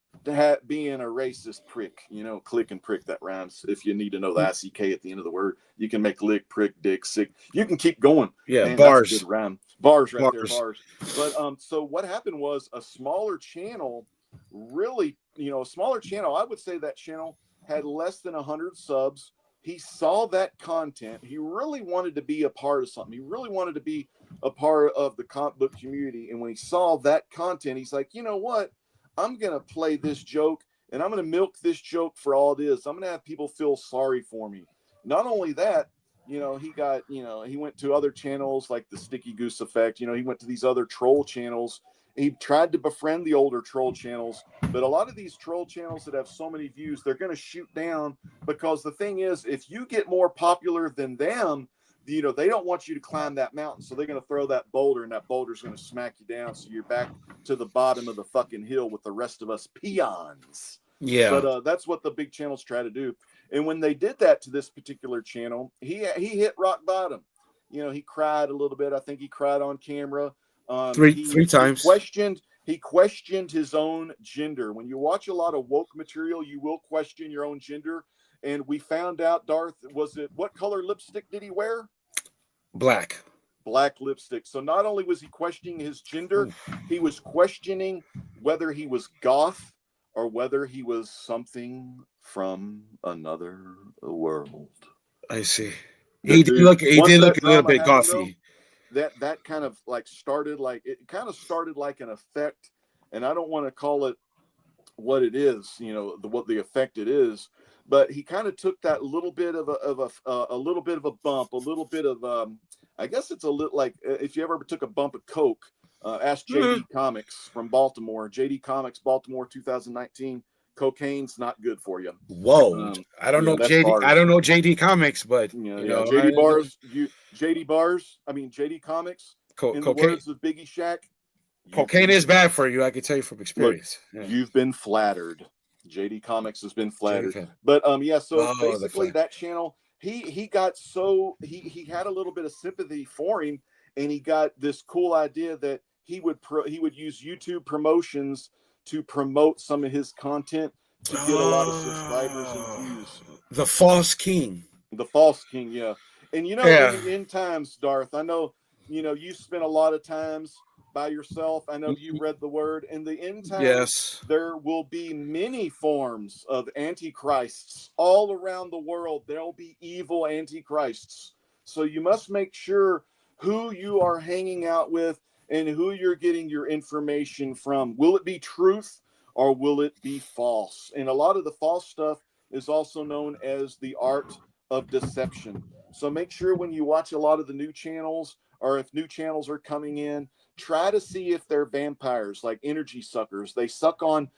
being a racist prick. Click and prick, that rhymes. If you need to know the ICK at the end of the word, you can make lick, prick, dick, sick. You can keep going. Yeah, man, bars. That's a good rhyme. Bars right there, bars. But so what happened was a smaller channel, really, a smaller channel. I would say that channel had less than 100 subs. He saw that content. He really wanted to be a part of something. He really wanted to be a part of the comic book community. And when he saw that content, he's like, you know what? I'm going to play this joke, and I'm going to milk this joke for all it is. I'm going to have people feel sorry for me. Not only that, he went to other channels like the Sticky Goose Effect. He went to these other troll channels. He tried to befriend the older troll channels, but a lot of these troll channels that have so many views, they're going to shoot down, because the thing is, if you get more popular than them, they don't want you to climb that mountain. So they're going to throw that boulder, and that boulder's going to smack you down. So you're back to the bottom of the fucking hill with the rest of us peons. Yeah. But that's what the big channels try to do. And when they did that to this particular channel, he hit rock bottom. He cried a little bit. I think he cried on camera. Three times. He questioned his own gender. When you watch a lot of woke material, you will question your own gender. And we found out, Darth, what color lipstick did he wear? Black. Black lipstick. So not only was he questioning his gender, he was questioning whether he was goth or whether he was something from another world. I see. The He did dude, once did look that a little drama bit happened, though, gothy. that kind of like started like an effect, and I don't want to call it what it is, what the effect it is, but he kind of took that little bit of a little bit of a bump, a little bit of I guess it's a little like if you ever took a bump of coke. Ask JD Comics from Baltimore. JD Comics, Baltimore, 2019. Cocaine's not good for you. Whoa. I don't know That's JD. I bars. don't know JD Comics, but JD Comics. In the cocaine. words of Biggie Shack, Cocaine is bad for you. I can tell you from experience. Look, you've been flattered. JD Comics has been flattered. JD. But so basically that channel, he got he had a little bit of sympathy for him, and he got this cool idea that he would use YouTube promotions to promote some of his content to get a lot of subscribers and views. The false king. The false king, yeah. And in the end times, Darth, I know, you spent a lot of times by yourself. I know you read the word. In the end times, there will be many forms of antichrists all around the world. There'll be evil antichrists. So you must make sure who you are hanging out with and who you're getting your information from. Will it be truth or will it be false? And a lot of the false stuff is also known as the art of deception. So make sure when you watch a lot of the new channels, or if new channels are coming in, try to see if they're vampires, like energy suckers. They suck on,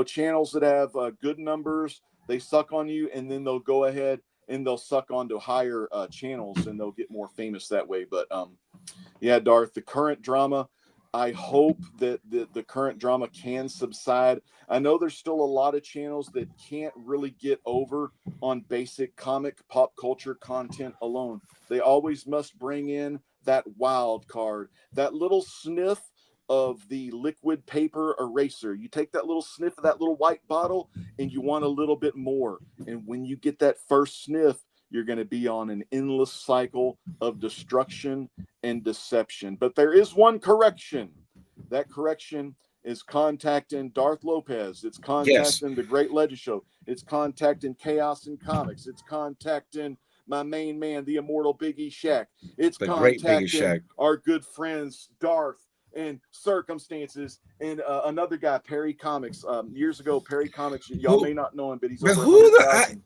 channels that have good numbers. They suck on you, and then they'll go ahead and they'll suck onto higher channels, and they'll get more famous that way. But yeah, Darth, the current drama, I hope that the current drama can subside. I know there's still a lot of channels that can't really get over on basic comic pop culture content alone. They always must bring in that wild card, that little sniff of the liquid paper eraser. You take that little sniff of that little white bottle and you want a little bit more. And when you get that first sniff, you're going to be on an endless cycle of destruction and deception. But there is one correction. That correction is contacting Darth Lopez. It's contacting the Great Legend Show. It's contacting Chaos in Comics. It's contacting my main man, the immortal Biggie Shack. It's the contacting our good friends, Darth and Circumstances, and another guy, Perry Comics. Years ago, Perry Comics, y'all may not know him, but he's over 100,000.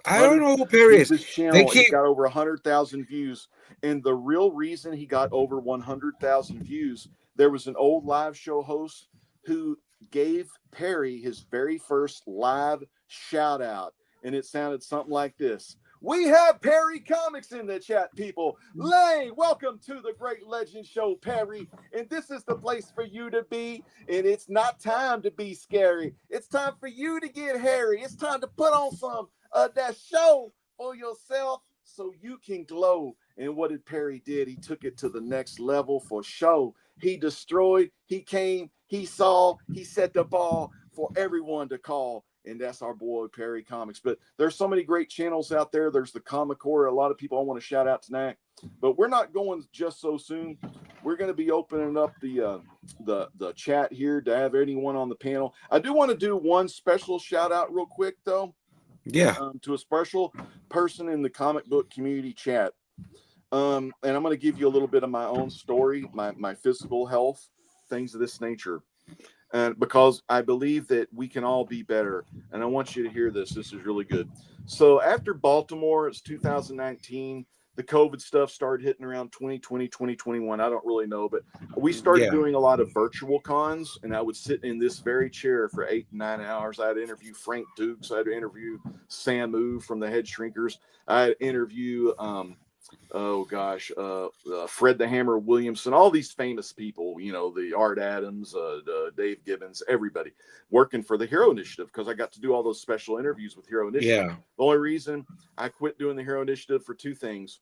I don't know who Perry is. His channel, he got over 100,000 views. And the real reason he got over 100,000 views, there was an old live show host who gave Perry his very first live shout out. And it sounded something like this. We have Perry Comics in the chat, people. Lane, welcome to the Great Legend Show, Perry. And this is the place for you to be. And it's not time to be scary. It's time for you to get hairy. It's time to put on some that show for yourself so you can glow. And what did Perry did? He took it to the next level for show. He destroyed, he came, he saw, he set the ball for everyone to call. And that's our boy Perry Comics. But there's so many great channels out there. There's the Comic Core. A lot of people I want to shout out tonight. But we're not going just so soon. We're going to be opening up the chat here to have anyone on the panel. I do want to do one special shout out real quick though. Yeah. To a special person in the comic book community chat. And I'm going to give you a little bit of my own story, my physical health, things of this nature. And because I believe that we can all be better. And I want you to hear this. This is really good. So after Baltimore, it's 2019. The COVID stuff started hitting around 2020, 2021. I don't really know, but we started doing a lot of virtual cons, and I would sit in this very chair for 8 to 9 hours. I'd interview Frank Dukes. I'd interview Samu from the Head Shrinkers. I'd interview, Fred the Hammer Williamson, all these famous people, the Art Adams, Dave Gibbons, everybody working for the Hero Initiative, because I got to do all those special interviews with Hero Initiative. Yeah. The only reason I quit doing the Hero Initiative for two things: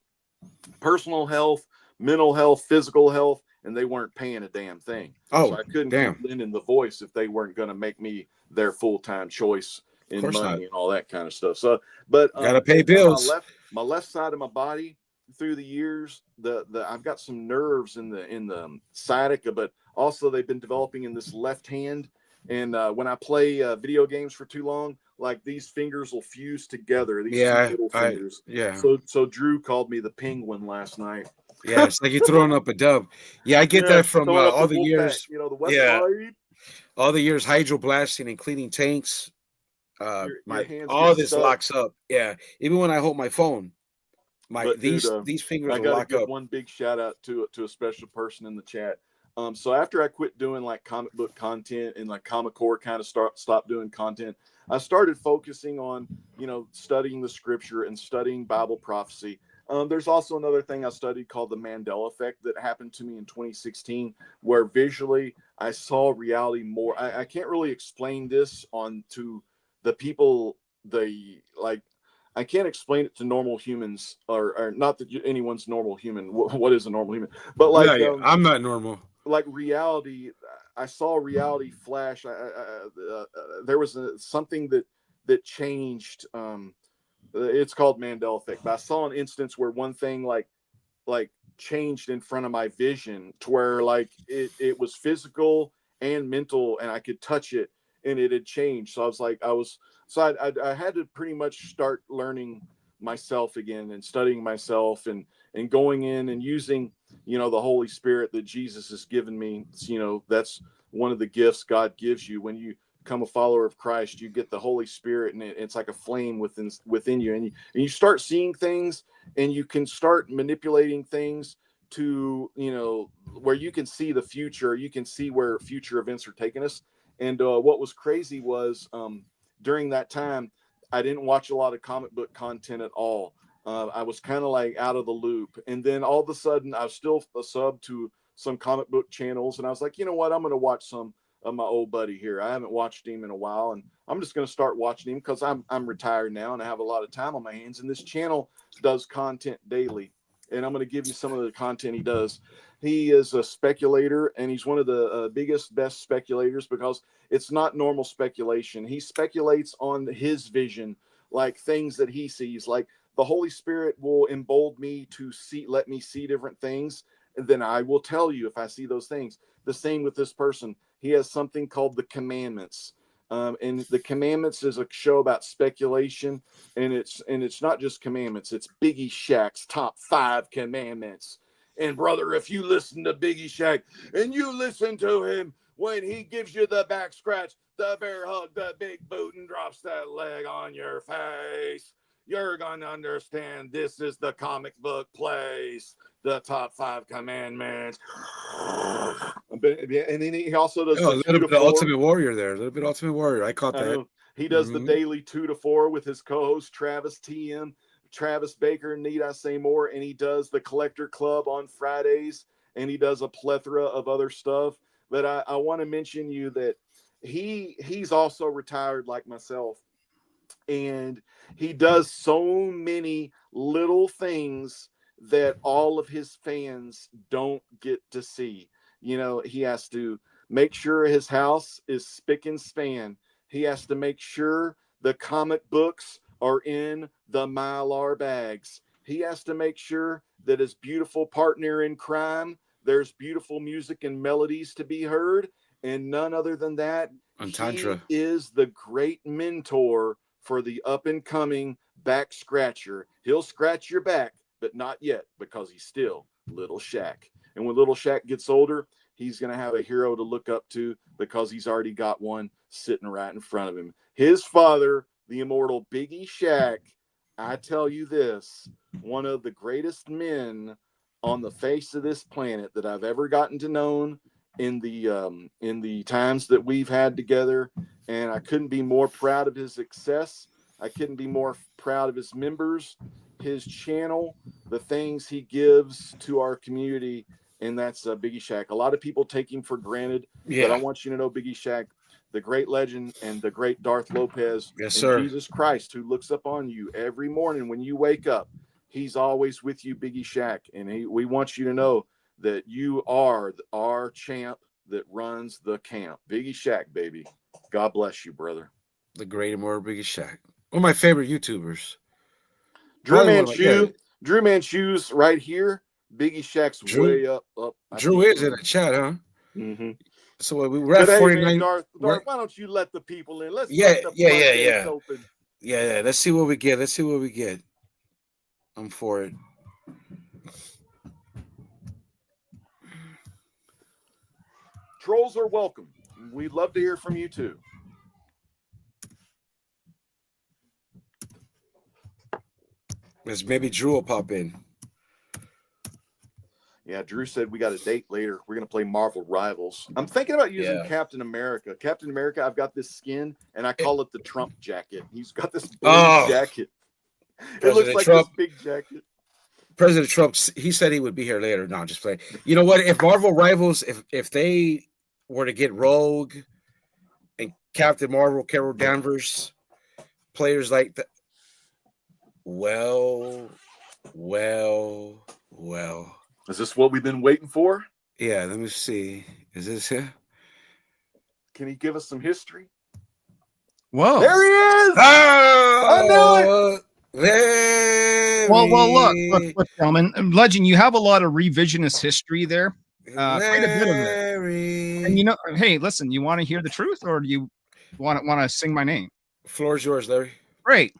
personal health, mental health, physical health, and they weren't paying a damn thing. So Oh, I couldn't keep damn. lending the voice if they weren't going to make me their full-time choice Of in course not. money and all that kind of stuff. So, but Gotta pay taking on bills. my left side of my body through the years, the I've got some nerves in the sciatica, but also they've been developing in this left hand. And when I play video games for too long, like these fingers will fuse together, these two Yeah, middle fingers. yeah. So Drew called me the penguin last night. Yeah, it's like you're throwing up a dub. Yeah, I get Yeah, that from throwing up the all the wolf pack, years. the West Yeah, Side. all the years hydroblasting and cleaning tanks. Your My hands all get this stuck. locks up. Yeah, even when I hold my phone, But dude, these fingers I will got to lock give up. one big shout out to a special person in the chat. So after I quit doing like comic book content and like Comic Core kind of stopped doing content, I started focusing on studying the scripture and studying Bible prophecy. There's also another thing I studied called the Mandela effect that happened to me in 2016, where visually I saw reality more. I can't really explain this on to the people. I can't explain it to normal humans, or not that anyone's normal human. What is a normal human? But Yeah, yeah. I'm not normal. like reality, I saw reality flash. There was something that changed. It's called Mandela effect. But I saw an instance where one thing like changed in front of my vision, to where like it was physical and mental, and I could touch it, and it had changed. So I had to pretty much start learning myself again and studying myself and going in and using the Holy Spirit that Jesus has given me. That's one of the gifts God gives you when you become a follower of Christ. You get the Holy Spirit, and it's like a flame within you, and you start seeing things, and you can start manipulating things to where you can see the future. You can see where future events are taking us. And what was crazy was during that time, I didn't watch a lot of comic book content at all. I was kind of like out of the loop. And then all of a sudden, I was still a sub to some comic book channels. And I was like, you know what? I'm going to watch some of my old buddy here. I haven't watched him in a while. And I'm just going to start watching him because I'm retired now and I have a lot of time on my hands. And this channel does content daily. And I'm going to give you some of the content he does. He is a speculator, and he's one of the biggest, best speculators, because it's not normal speculation. He speculates on his vision, like things that he sees. Like the Holy Spirit will embolden me to let me see different things. And then I will tell you if I see those things. The same with this person. He has something called the Commandments. And the Commandments is a show about speculation, and it's not just commandments. It's Biggie Shack's top 5 commandments. And brother, if you listen to Biggie Shack and you listen to him when he gives you the back scratch, the bear hug, the big boot, and drops that leg on your face, you're gonna understand this is the comic book place. The top 5 commandments. And then he also does Oh, the a 2 little to bit of 4. Ultimate Warrior there. A little bit of Ultimate Warrior. I caught I that. know he does the Mm-hmm. daily 2 to 4 with his co-host Travis TM, Travis Baker, need I say more? And he does the Collector Club on Fridays, and he does a plethora of other stuff. But I want to mention you that he's also retired like myself, and he does so many little things that all of his fans don't get to see. He has to make sure his house is spick and span. He has to make sure the comic books are in the Mylar bags. He has to make sure that his beautiful partner in crime, there's beautiful music and melodies to be heard. And none other than that, On he Tantra. is the great mentor for the up and coming back scratcher. He'll scratch your back, but not yet, because he's still Little Shaq. And when Little Shaq gets older, he's going to have a hero to look up to, because he's already got one sitting right in front of him. His father, the immortal Biggie Shaq, I tell you this, one of the greatest men on the face of this planet that I've ever gotten to know in the times that we've had together. And I couldn't be more proud of his success. I couldn't be more proud of his members, his channel, the things he gives to our community. And that's Biggie Shaq. A lot of people take him for granted, but I Yeah. want you to know Biggie Shaq, the great legend and the great Darth Lopez, Yes, and sir. Jesus Christ, who looks up on you every morning when you wake up. He's always with you, Biggie Shaq. And we want you to know that you are our champ that runs the camp. Biggie Shaq, baby. God bless you, brother. The great immortal Biggie Shaq. One of my favorite YouTubers. Drew Probably one of my- Manchu. Drew Manchu's right here. Biggie Shaq's Drew- way up. Drew is in the chat, huh? Mm-hmm. So we're at But hey, 49. man, Darth, why don't you let the people in? Let's Yeah, let the yeah, floodgates yeah. open. Yeah. Let's see what we get. I'm for it. Trolls are welcome. We'd love to hear from you too. Because maybe Drew will pop in. Yeah, Drew said we got a date later. We're going to play Marvel Rivals. I'm thinking about using Captain America. Captain America, I've got this skin, and I call it the Trump jacket. He's got this blue jacket. It looks like Trump, this big jacket. President Trump, he said he would be here later. No, I'm just playing. You know what? If Marvel Rivals, if they were to get Rogue and Captain Marvel, Carol Danvers, players like that, well. Is this what we've been waiting for? Yeah, let me see. Is this here? Can he give us some history? Whoa. There he is! Oh, I knew it! Well, look, gentlemen. Legend, you have a lot of revisionist history there. Quite a bit of it. And you know, hey, listen, you want to hear the truth or do you want to sing my name? Floor is yours, Larry. Great.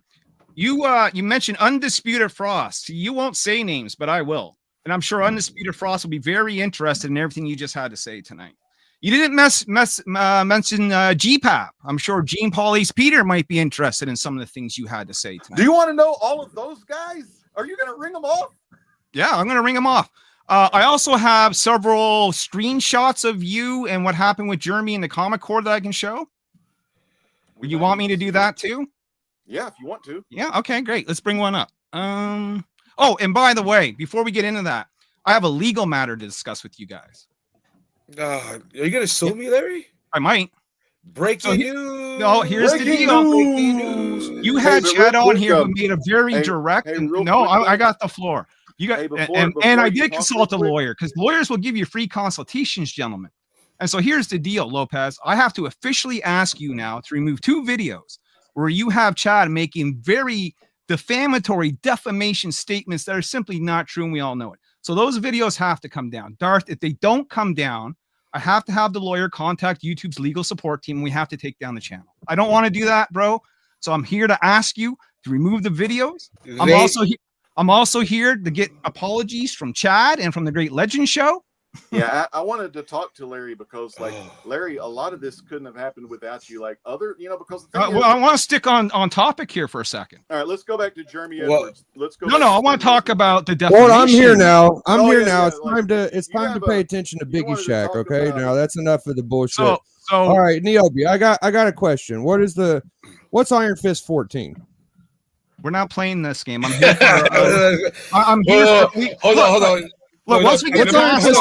You mentioned Undisputed Frost. You won't say names, but I will. And I'm sure Undisputed Frost will be very interested in everything you just had to say tonight. You didn't mention GPAP. I'm sure Gene Paul's Peter might be interested in some of the things you had to say tonight. Do you want to know all of those guys? Are you going to ring them off? Yeah, I'm going to ring them off. I also have several screenshots of you and what happened with Jeremy in the comic core that I can show. Would you want me to do that too? Yeah, if you want to. Yeah, okay, great. Let's bring one up. Oh, and by the way, before we get into that, I have a legal matter to discuss with you guys. Are you going to sue me, Larry? I might. Breaking news. No, here's the deal. You had Chad on here who made a very direct. I got the floor. You got, and I did consult a lawyer because lawyers will give you free consultations, gentlemen. And so here's the deal, Lopez. I have to officially ask you now to remove 2 videos where you have Chad making very defamatory defamation statements that are simply not true, and we all know it. So those videos have to come down. Darth, if they don't come down, I have to have the lawyer contact YouTube's legal support team, and we have to take down the channel. I don't want to do that, bro. So I'm here to ask you to remove the videos. I'm also here to get apologies from Chad and from the Great Legend Show. Yeah, I wanted to talk to Larry because, like, Larry, a lot of this couldn't have happened without you. Like, because the thing I want to stick on topic here for a second. All right, let's go back to Jeremy Edwards. Let's go. No, I want to talk about the definition. Well, I'm here now. Yeah, It's time to pay attention to Biggie Shaq. Okay, now that's enough of the bullshit. So all right, Neobi, I got a question. What's Iron Fist 14? We're not playing this game. I'm here for. I'm here. Hold on. Look, once we get past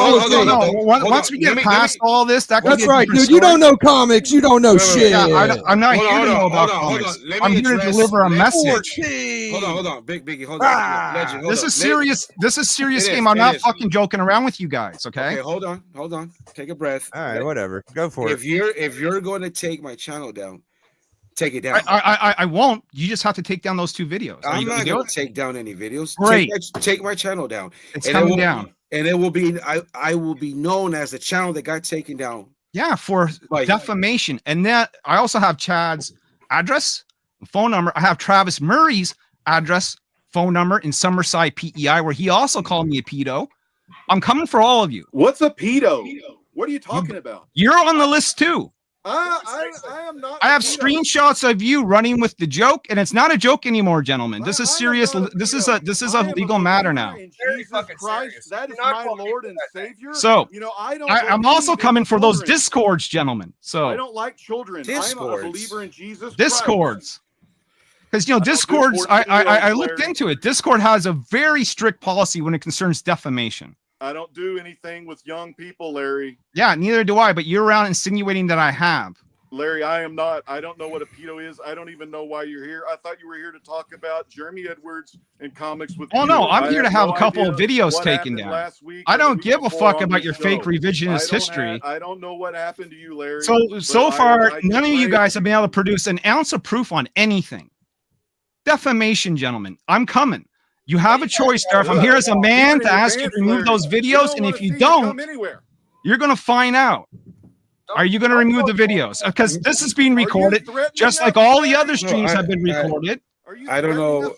all this, that that's right, dude. You don't know comics. You don't know shit. Yeah, I'm not here to know about comics. I'm here to deliver a message. Hold on, Biggie. Hold on. Legend, this is serious. This is serious game. I'm not fucking joking around with you guys. Okay. Hold on. Take a breath. All right, whatever. Go for it. If you're going to take my channel down, take it down. I won't. You just have to take down those 2 videos. I'm not going to take down any videos. Great. Take my channel down. It's coming down. And it will be I will be known as the channel that got taken down. Yeah, for defamation. And that I also have Chad's address, phone number. I have Travis Murray's address, phone number in Summerside, PEI, where he also called me a pedo. I'm coming for all of you. What's a pedo? What are you talking about? You're on the list too. I am not. I have screenshots of you running with the joke, and it's not a joke anymore, gentlemen. This is serious. This is a legal matter now. Jesus Christ, that is my Lord and Savior. So I'm also coming for those children. discords, gentlemen. So I don't like children. I'm a believer in Jesus. Discords. Because Discords, I looked into it. Discord has a very strict policy when it concerns defamation. I don't do anything with young people, Larry. Yeah, neither do I, but you're around insinuating that I have. Larry, I am not. I don't know what a pedo is. I don't even know why you're here. I thought you were here to talk about Jeremy Edwards and comics with. Oh no, I'm here to have a couple of videos taken down. Last week I don't give a fuck about your fake revisionist history. I don't know what happened to you, Larry. So far, none of you guys have been able to produce an ounce of proof on anything. Defamation, gentlemen. I'm coming. You have a choice, Darth. I'm here as a man to ask you to remove those videos, and if you don't, you're going to find out. Are you going to remove the videos? Because this is being recorded, just like all the other streams have been recorded. I don't know.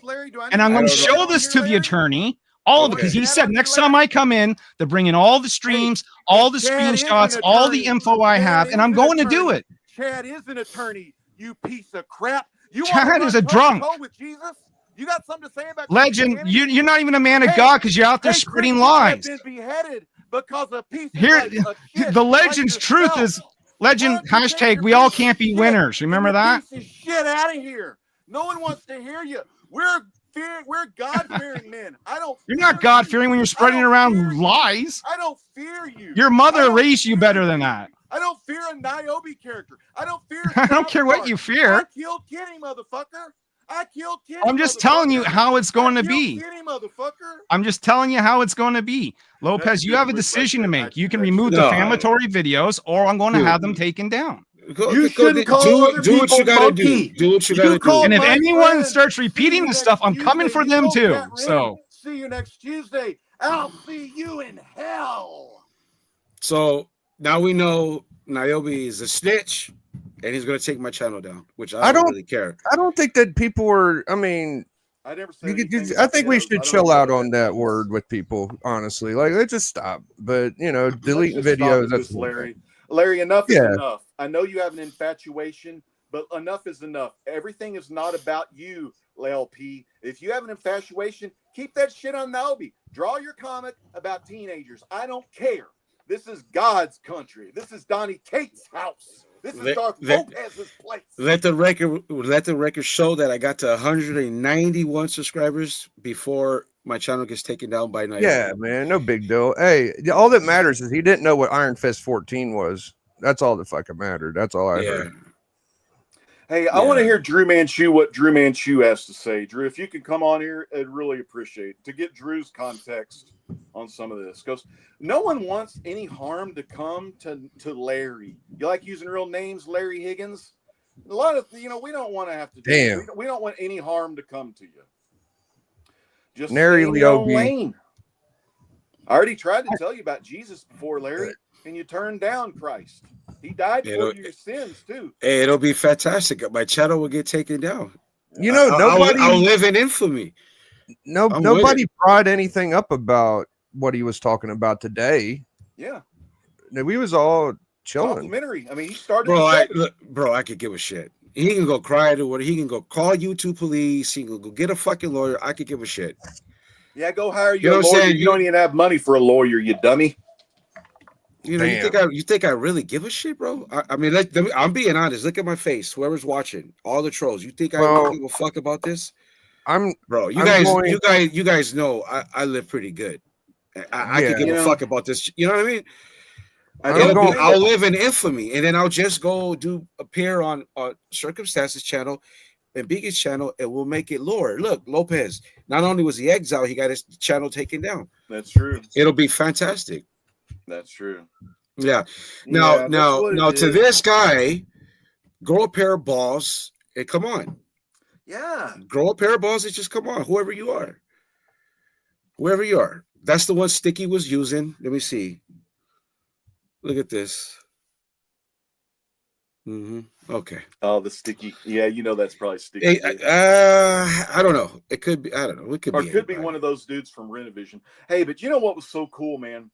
And I'm going to show this to the attorney, all of it, because he said next time I come in, to bring in all the streams, all the screenshots, all the info I have, and I'm going to do it. Chad is an attorney, you piece of crap. Chad is a drunk. With Jesus? You got something to say about Legend, you're not even a man of God because you're out there spreading lies. Because a piece here, the legend's truth is legend hashtag. We all can't be winners. Remember that? Shit out of here. No one wants to hear you. We're God-fearing men. I don't. You're not God-fearing when you're spreading around lies. I don't fear you. Your mother raised you better than that. I don't fear a Niobe character. I don't fear. I don't care what you fear. I killed Kenny, motherfucker. I killed Kenny. I'm just telling you how it's going to be. Kenny, motherfucker. I'm just telling you how it's going to be. Lopez, you have a decision to make. You can remove the defamatory videos, or I'm going to have them taken down. You shouldn't call other do what you gotta monkey. do. Do what you gotta do. And if anyone starts repeating this stuff, I'm coming for them too. So see you next Tuesday. I'll see you in hell. So now we know Niobe is a snitch, and he's going to take my channel down, which I don't really care. I don't think that people were. I mean, I never said I think we should chill out on that word with people. Honestly, like let's just stop. But deleting videos. That's Larry. Larry, enough is enough. I know you have an infatuation, but enough is enough. Everything is not about you, LP. If you have an infatuation, keep that shit on Niobe. Draw your comic about teenagers. I don't care. This is God's country. This is Donnie Cates' house. This is Darth Lopez's place. Let the record show that I got to 191 subscribers before my channel gets taken down by Niobe. Yeah, man, no big deal. Hey, all that matters is he didn't know what Iron Fist 14 was. That's all that fucking mattered. That's all I heard. Hey, I want to hear Drew Manchu, what Drew Manchu has to say. Drew, if you could come on here, I'd really appreciate it, to get Drew's context on some of this. Because no one wants any harm to come to Larry. You like using real names, Larry Higgins? A lot of, we don't want to have to do it. We don't want any harm to come to you. Just Larry Lane. I already tried to tell you about Jesus before, Larry, and you turned down Christ. He died for your sins too. Hey, it'll be fantastic. My channel will get taken down. Nobody. I'll live in infamy. Nobody brought anything up about what he was talking about today. Yeah, we was all chilling. Complimentary. I mean, he started. Bro, I could give a shit. He can go cry to what he can go call YouTube police. He can go get a fucking lawyer. I could give a shit. Yeah, go hire a lawyer. You don't even have money for a lawyer, you dummy. You think I really give a shit, bro? I mean, I'm being honest. Look at my face. Whoever's watching, all the trolls. You think I don't give a fuck about this? You guys know I live pretty good. I could give a fuck about this. You know what I mean? I'll live in infamy, and then I'll just go appear on Circumstances channel and Biggie's channel, and we'll make it lore. Look, Lopez. Not only was he exiled, he got his channel taken down. That's true. It'll be fantastic. That's true. Yeah. Now, to this guy, grow a pair of balls and come on. Yeah. Grow a pair of balls and just come on. Whoever you are. That's the one Sticky was using. Let me see. Look at this. Okay. Oh, the Sticky. Yeah, that's probably Sticky. Hey, I don't know. It could be. I don't know. It could be one of those dudes from Renovision. Hey, but you know what was so cool, man?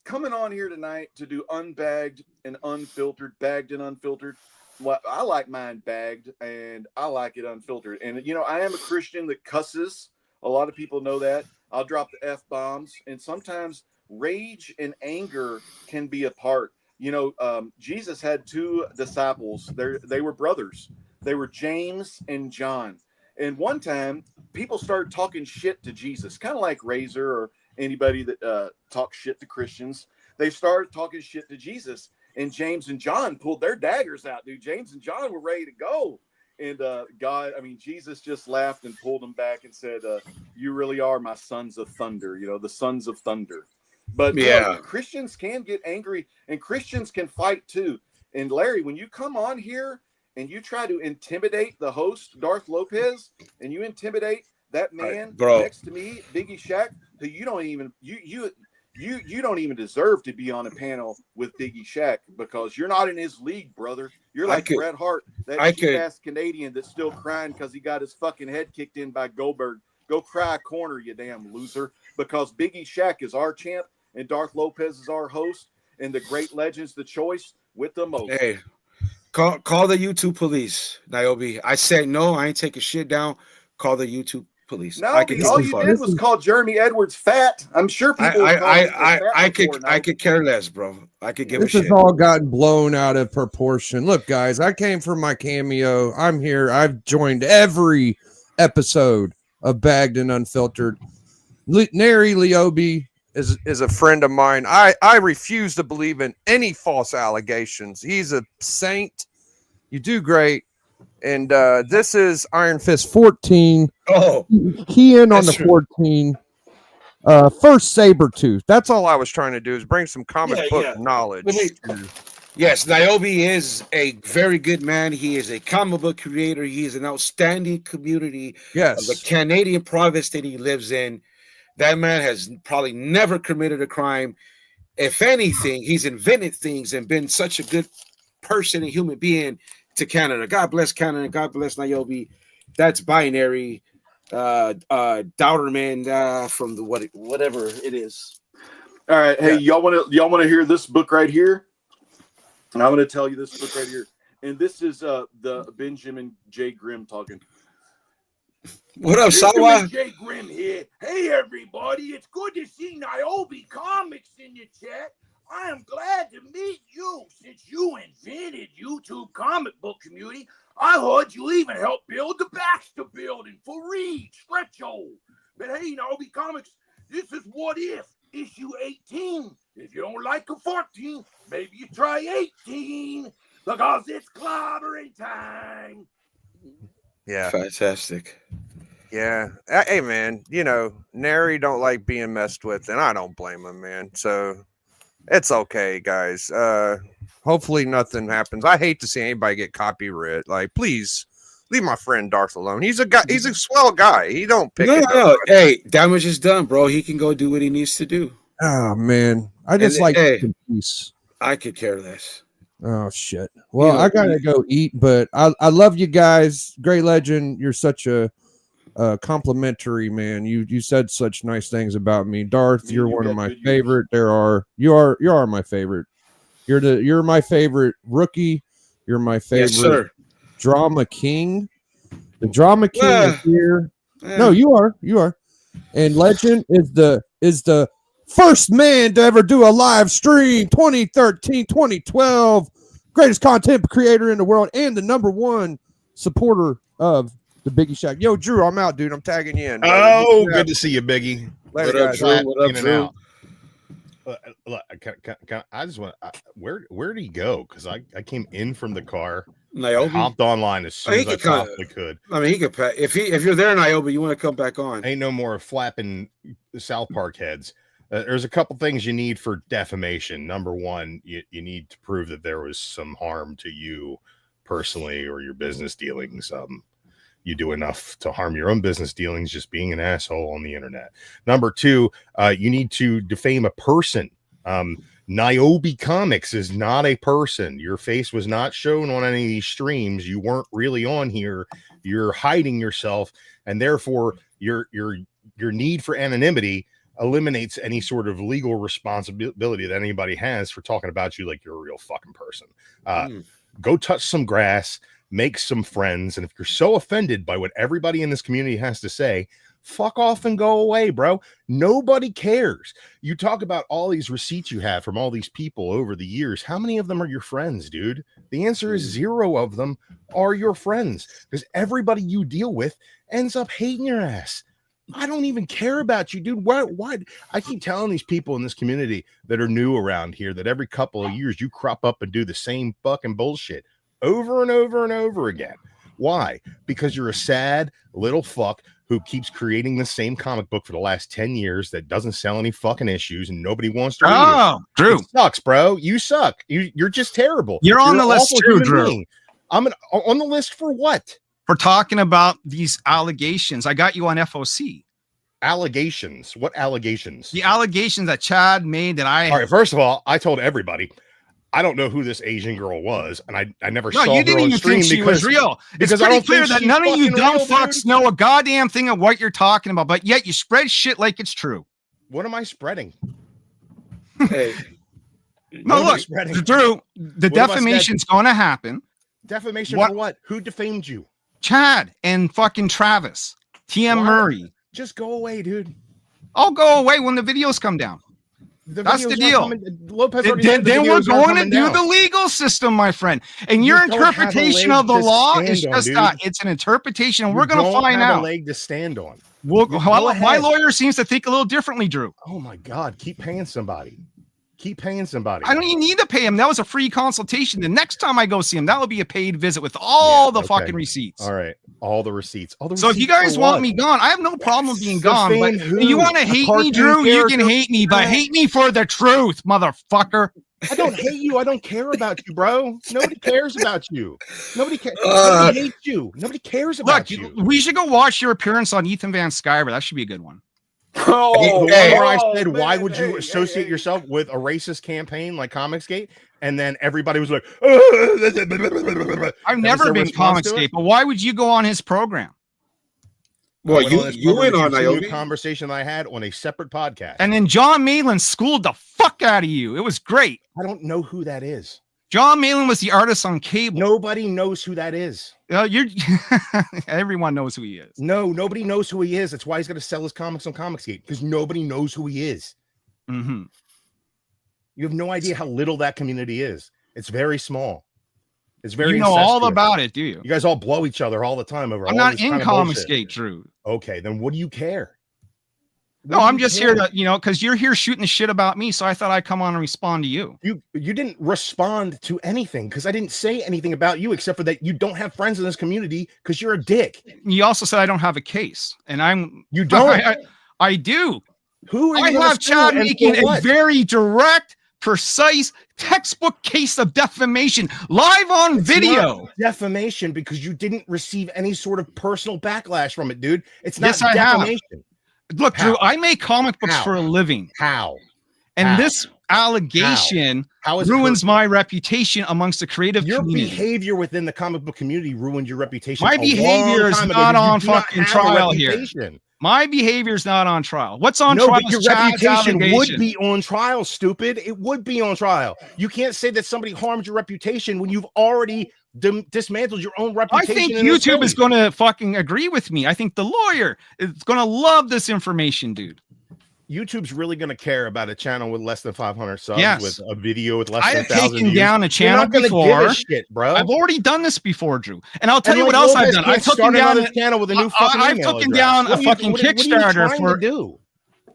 Coming on here tonight to do unbagged and unfiltered, bagged and unfiltered. Well, I like mine bagged and I like it unfiltered. And I am a Christian that cusses. A lot of people know that. I'll drop the F-bombs, and sometimes rage and anger can be a part. Jesus had two disciples. They were brothers. They were James and John. And one time, people started talking shit to Jesus, kind of like Razor or anybody that talks shit to Christians. they started talking shit to Jesus, and James and John pulled their daggers out, dude. James and John were ready to go. And Jesus just laughed and pulled them back and said, you really are my sons of thunder, the sons of thunder. But Christians can get angry, and Christians can fight too. And Larry, when you come on here and you try to intimidate the host, Darth Lopez, and you intimidate that man next to me, Biggie Shack, who you don't even deserve to be on a panel with Biggie Shack, because you're not in his league, brother. You're like Bret Hart, that cheap-ass Canadian that's still crying because he got his fucking head kicked in by Goldberg. Go cry a corner, you damn loser, because Biggie Shack is our champ and Darth Lopez is our host, and the great legends, the choice with the most. Hey, call the YouTube police, Niobe. I said no, I ain't taking shit down. Call the YouTube police. No, all you did was call Jeremy Edwards fat. I'm sure people. I could care less, bro. I could give a shit. This has all gotten blown out of proportion. Look, guys, I came from my cameo. I'm here. I've joined every episode of Bagged and Unfiltered. Neri Leobi is a friend of mine. I refuse to believe in any false allegations. He's a saint. You do great. And this is Iron Fist 14. Oh, key in on the true. 14. First Sabretooth. That's all I was trying to do, is bring some comic book knowledge. Yes, Niobe is a very good man. He is a comic book creator. He is an outstanding community of the Canadian province that he lives in. That man has probably never committed a crime. If anything, he's invented things and been such a good person and human being to Canada. God bless Canada. God bless Niobe. That's binary. Doubterman from the whatever it is. All right. Hey, y'all want to hear this book right here? And I'm going to tell you this book right here. And this is the Benjamin J. Grimm talking. What up, Sawa? J. Grimm here. Hey, everybody. It's good to see Niobe Comics in the chat. I am glad to meet you. Since you invented YouTube comic book community, I heard you even helped build the Baxter building for Reed Stretcho. But hey, Niobe Comics, this is What If, issue 18. If you don't like a 14, maybe you try 18, because it's clobbering time. Yeah. Fantastic. Yeah. Hey, man, Neri don't like being messed with, and I don't blame him, man. So it's okay, guys. Hopefully nothing happens. I hate to see anybody get copyright. Like, please leave my friend Darth alone. He's a guy. He's a swell guy. He don't pick. No. Hey, damage is done, bro. He can go do what he needs to do. Oh man, I just peace. I could care less. Oh shit. Well, I gotta go eat, but I love you guys. Great legend. You're such a complimentary man. You said such nice things about me, Darth. You're one of my favorite. You are my favorite. You're my favorite rookie. You're my favorite drama king. The drama king is here. No, you are. And Legend is the first man to ever do a live stream. 2013, 2012, greatest content creator in the world, and the #1 supporter of the Biggie Shack. Yo, Drew, I'm out, dude. I'm tagging you in. Oh, good to see you, Biggie. Later, guys. What up, Drew? Look, I just want. Where did he go? Because I came in from the car. Niobe hopped online as soon as I possibly could. I mean, he could. If you're there, Niobe, you want to come back on? Ain't no more flapping South Park heads. There's a couple things you need for defamation. Number one, you need to prove that there was some harm to you personally or your business dealings. You do enough to harm your own business dealings just being an asshole on the internet. Number two, you need to defame a person. Niobe Comics is not a person. Your face was not shown on any of these streams. You weren't really on here. You're hiding yourself, and therefore your need for anonymity eliminates any sort of legal responsibility that anybody has for talking about you like you're a real fucking person. Go touch some grass, make some friends, and if you're so offended by what everybody in this community has to say, fuck off and go away, bro. Nobody cares. You talk about all these receipts you have from all these people over the years. How many of them are your friends, dude? The answer is 0 of them are your friends, because everybody you deal with ends up hating your ass. I don't even care about you, dude. Why? I keep telling these people in this community that are new around here that every couple of years you crop up and do the same fucking bullshit over and over and over again. Why? Because you're a sad little fuck who keeps creating the same comic book for the last 10 years that doesn't sell any fucking issues and nobody wants to read it. Drew. It sucks, bro. You suck. You're just terrible. You're on the list too, Drew. I'm on the list for what? For talking about these allegations. I got you on FOC. Allegations? What allegations? The allegations that Chad made that I... All right, first of all, I told everybody, I don't know who this Asian girl was, and I never saw her on stream. No, you didn't even think she was real. It's pretty clear that none of you dumb fucks know a goddamn thing of what you're talking about, but yet you spread shit like it's true. What am I spreading? Hey. No, look, Drew, the defamation's going to happen. Defamation for what? Who defamed you? Chad and fucking Travis. TM Murray. Just go away, dude. I'll go away when the videos come down. That's the deal. Then we're going to do the legal system, my friend. And your interpretation of the law is just that. It's an interpretation, and we're going to find out. A leg to stand on. My lawyer seems to think a little differently, Drew. Oh my God! Keep paying somebody. Keep paying somebody. I don't even need to pay him. That was a free consultation. The next time I go see him, that will be a paid visit with all the fucking receipts. All right. All the receipts. So if you guys want me gone, I have no problem being gone. But you want to hate me, Drew? You can hate me, but hate me for the truth, motherfucker. I don't hate you. I don't care about you, bro. Nobody cares about you. Nobody cares. Nobody hates you. Nobody cares about you. We should go watch your appearance on Ethan Van Sciver. That should be a good one. Where I said, why would you associate yourself with a racist campaign like Comicsgate? And then everybody was like, I've never been Comicsgate, but why would you go on his program? Well, you went on a conversation I had on a separate podcast. And then John Malin schooled the fuck out of you. It was great. I don't know who that is. John Malin was the artist on cable. Nobody knows who that is. Everyone knows who he is. No, nobody knows who he is. That's why he's going to sell his comics on Comicsgate, because nobody knows who he is. Mm-hmm. You have no idea how little that community is. It's very small. It's very. You know all about it, do you? You guys all blow each other all the time over. I'm not in Comicsgate, Drew. Okay, then what do you care? No, I'm just here to, because you're here shooting the shit about me, so I thought I'd come on and respond to you. You didn't respond to anything because I didn't say anything about you except for that you don't have friends in this community because you're a dick. You also said I don't have a case, and you don't. I do. Who are I you have Chad making a very direct, precise textbook case of defamation live on video. Defamation because you didn't receive any sort of personal backlash from it, dude. It's not defamation. Have. Look, Drew, I make comic books for a living. How? And this allegation ruins my reputation amongst the creative community. Your behavior within the comic book community ruined your reputation. My behavior is not on fucking trial here. My behavior is not on trial. What's on trial? But your reputation would be on trial, stupid. It would be on trial. You can't say that somebody harmed your reputation when you've already dismantled your own reputation. I think YouTube is going to fucking agree with me. I think the lawyer is going to love this information, dude. YouTube's really going to care about a channel with less than 500 subs with a video with less than 1,000 views. I have taken down a channel before. Shit, bro. I've already done this before, Drew. And I'll tell you what else I've done. I took down a channel with a new fucking I've taken down a fucking Kickstarter for.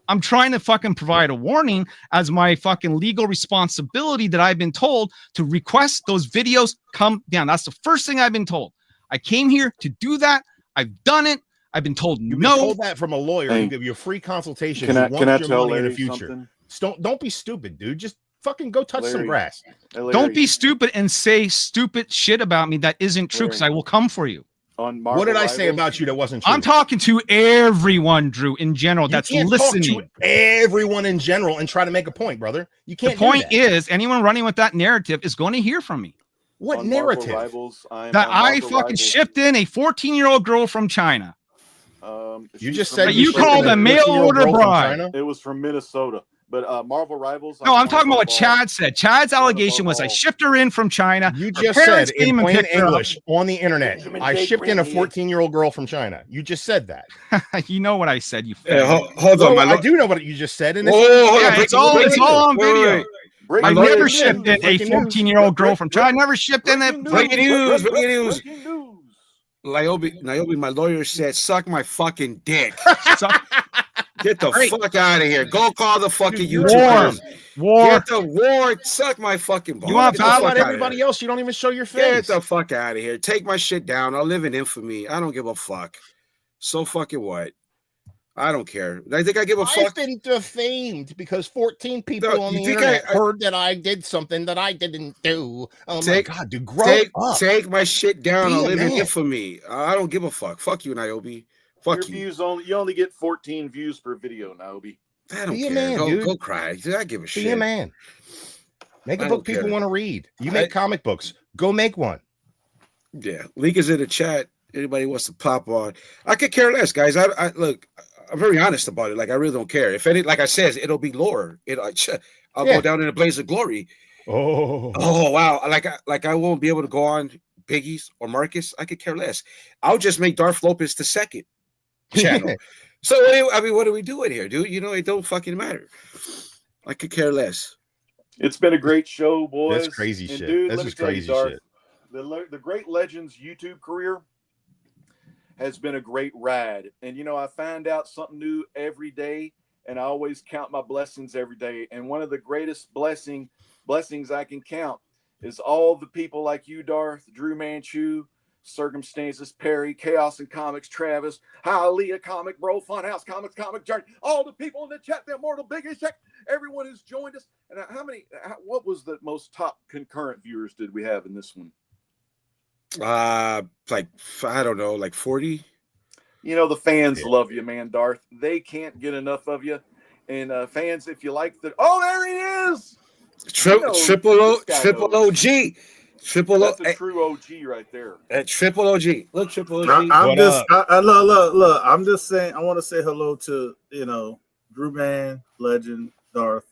I'm trying to fucking provide a warning as my fucking legal responsibility that I've been told to request those videos come down. That's the first thing I've been told. I came here to do that. I've done it. I've been told You've no. Been told that from a lawyer who give you a free consultation. Can I tell Larry in the future? Don't be stupid, dude. Just fucking go touch some grass. Don't be stupid and say stupid shit about me that isn't true, because I will come for you. What did I say about you that wasn't true? I'm talking to everyone, Drew, in general. That's listening. Talk to everyone in general and try to make a point, brother. You can't. The point is, anyone running with that narrative is going to hear from me. What narrative? That I fucking shipped in a 14-year-old girl from China. You just said you called a mail order bride. It was from Minnesota. But Marvel Rivals. No, I'm talking about what Chad said. Chad's allegation was I shipped her in from China. You just said in plain English on the internet, I shipped in a 14-year-old girl from China. You just said that. You know what I said. You. Hold on, I do know what you just said. And it's all on video. I never shipped in a 14-year-old girl from China. I never shipped in that. Breaking news. Niobe, my lawyer said, suck my fucking dick. Suck- Get the fuck out of here. Go call the fucking War. YouTubers. War. Get the war. Suck my fucking balls. You want Get the How power? fuck about outta everybody here. else? You don't even show your Get face. the fuck out of here. Take my shit down. I'll live in infamy. I don't give a fuck. So fucking what? I don't care. I think I give a I've fuck. been defamed because 14 people No, on you the think internet I- heard that I did something that I didn't do. Oh Take- my god, dude, grow up. Take my shit down. Be I'll a live in man. infamy. I don't give a fuck. Fuck you, Niobe. Fuck Your you. views only you only get 14 views per video, Niobe. I don't Be a care. man, go, dude. go cry. I give a Be shit. a man. Make a I book don't people care. want to read. You make comic books. Go make one. Yeah, link is in the chat. Anybody wants to pop on? I could care less, guys. I look. I'm very honest about it. Like I really don't care. If any, like I said, it'll be lore. I'll Yeah. go down in a blaze of glory. Oh, Oh wow! Like I won't be able to go on Biggie's or Marcus. I could care less. I'll just make Darth Lopez the second channel. So what are we doing here, dude? You know, it don't fucking matter. I could care less. It's been a great show, boys. That's crazy And shit. Dude, This let me is tell you, crazy Darth, shit. The Great Legends YouTube career has been a great ride. And, you know, I find out something new every day, and I always count my blessings every day. And one of the greatest blessings I can count is all the people like you, Darth, Drew Manchu, Circumstances, Perry, Chaos and Comics, Travis, Hialeah, Comic Bro, Funhouse Comics, Comic Journey, all the people in the chat, the Immortal Biggest Check, everyone who's joined us. And what was the most top concurrent viewers did we have in this one? Like I don't know, like 40. You know, the fans love you, man, Darth. They can't get enough of you. And fans, if you like the there he is. Triple OG. Triple O. That's a true OG right there. Triple OG. Look, Triple OG. I'm just look. I'm just saying. I want to say hello to Drew Man, Legend, Darth.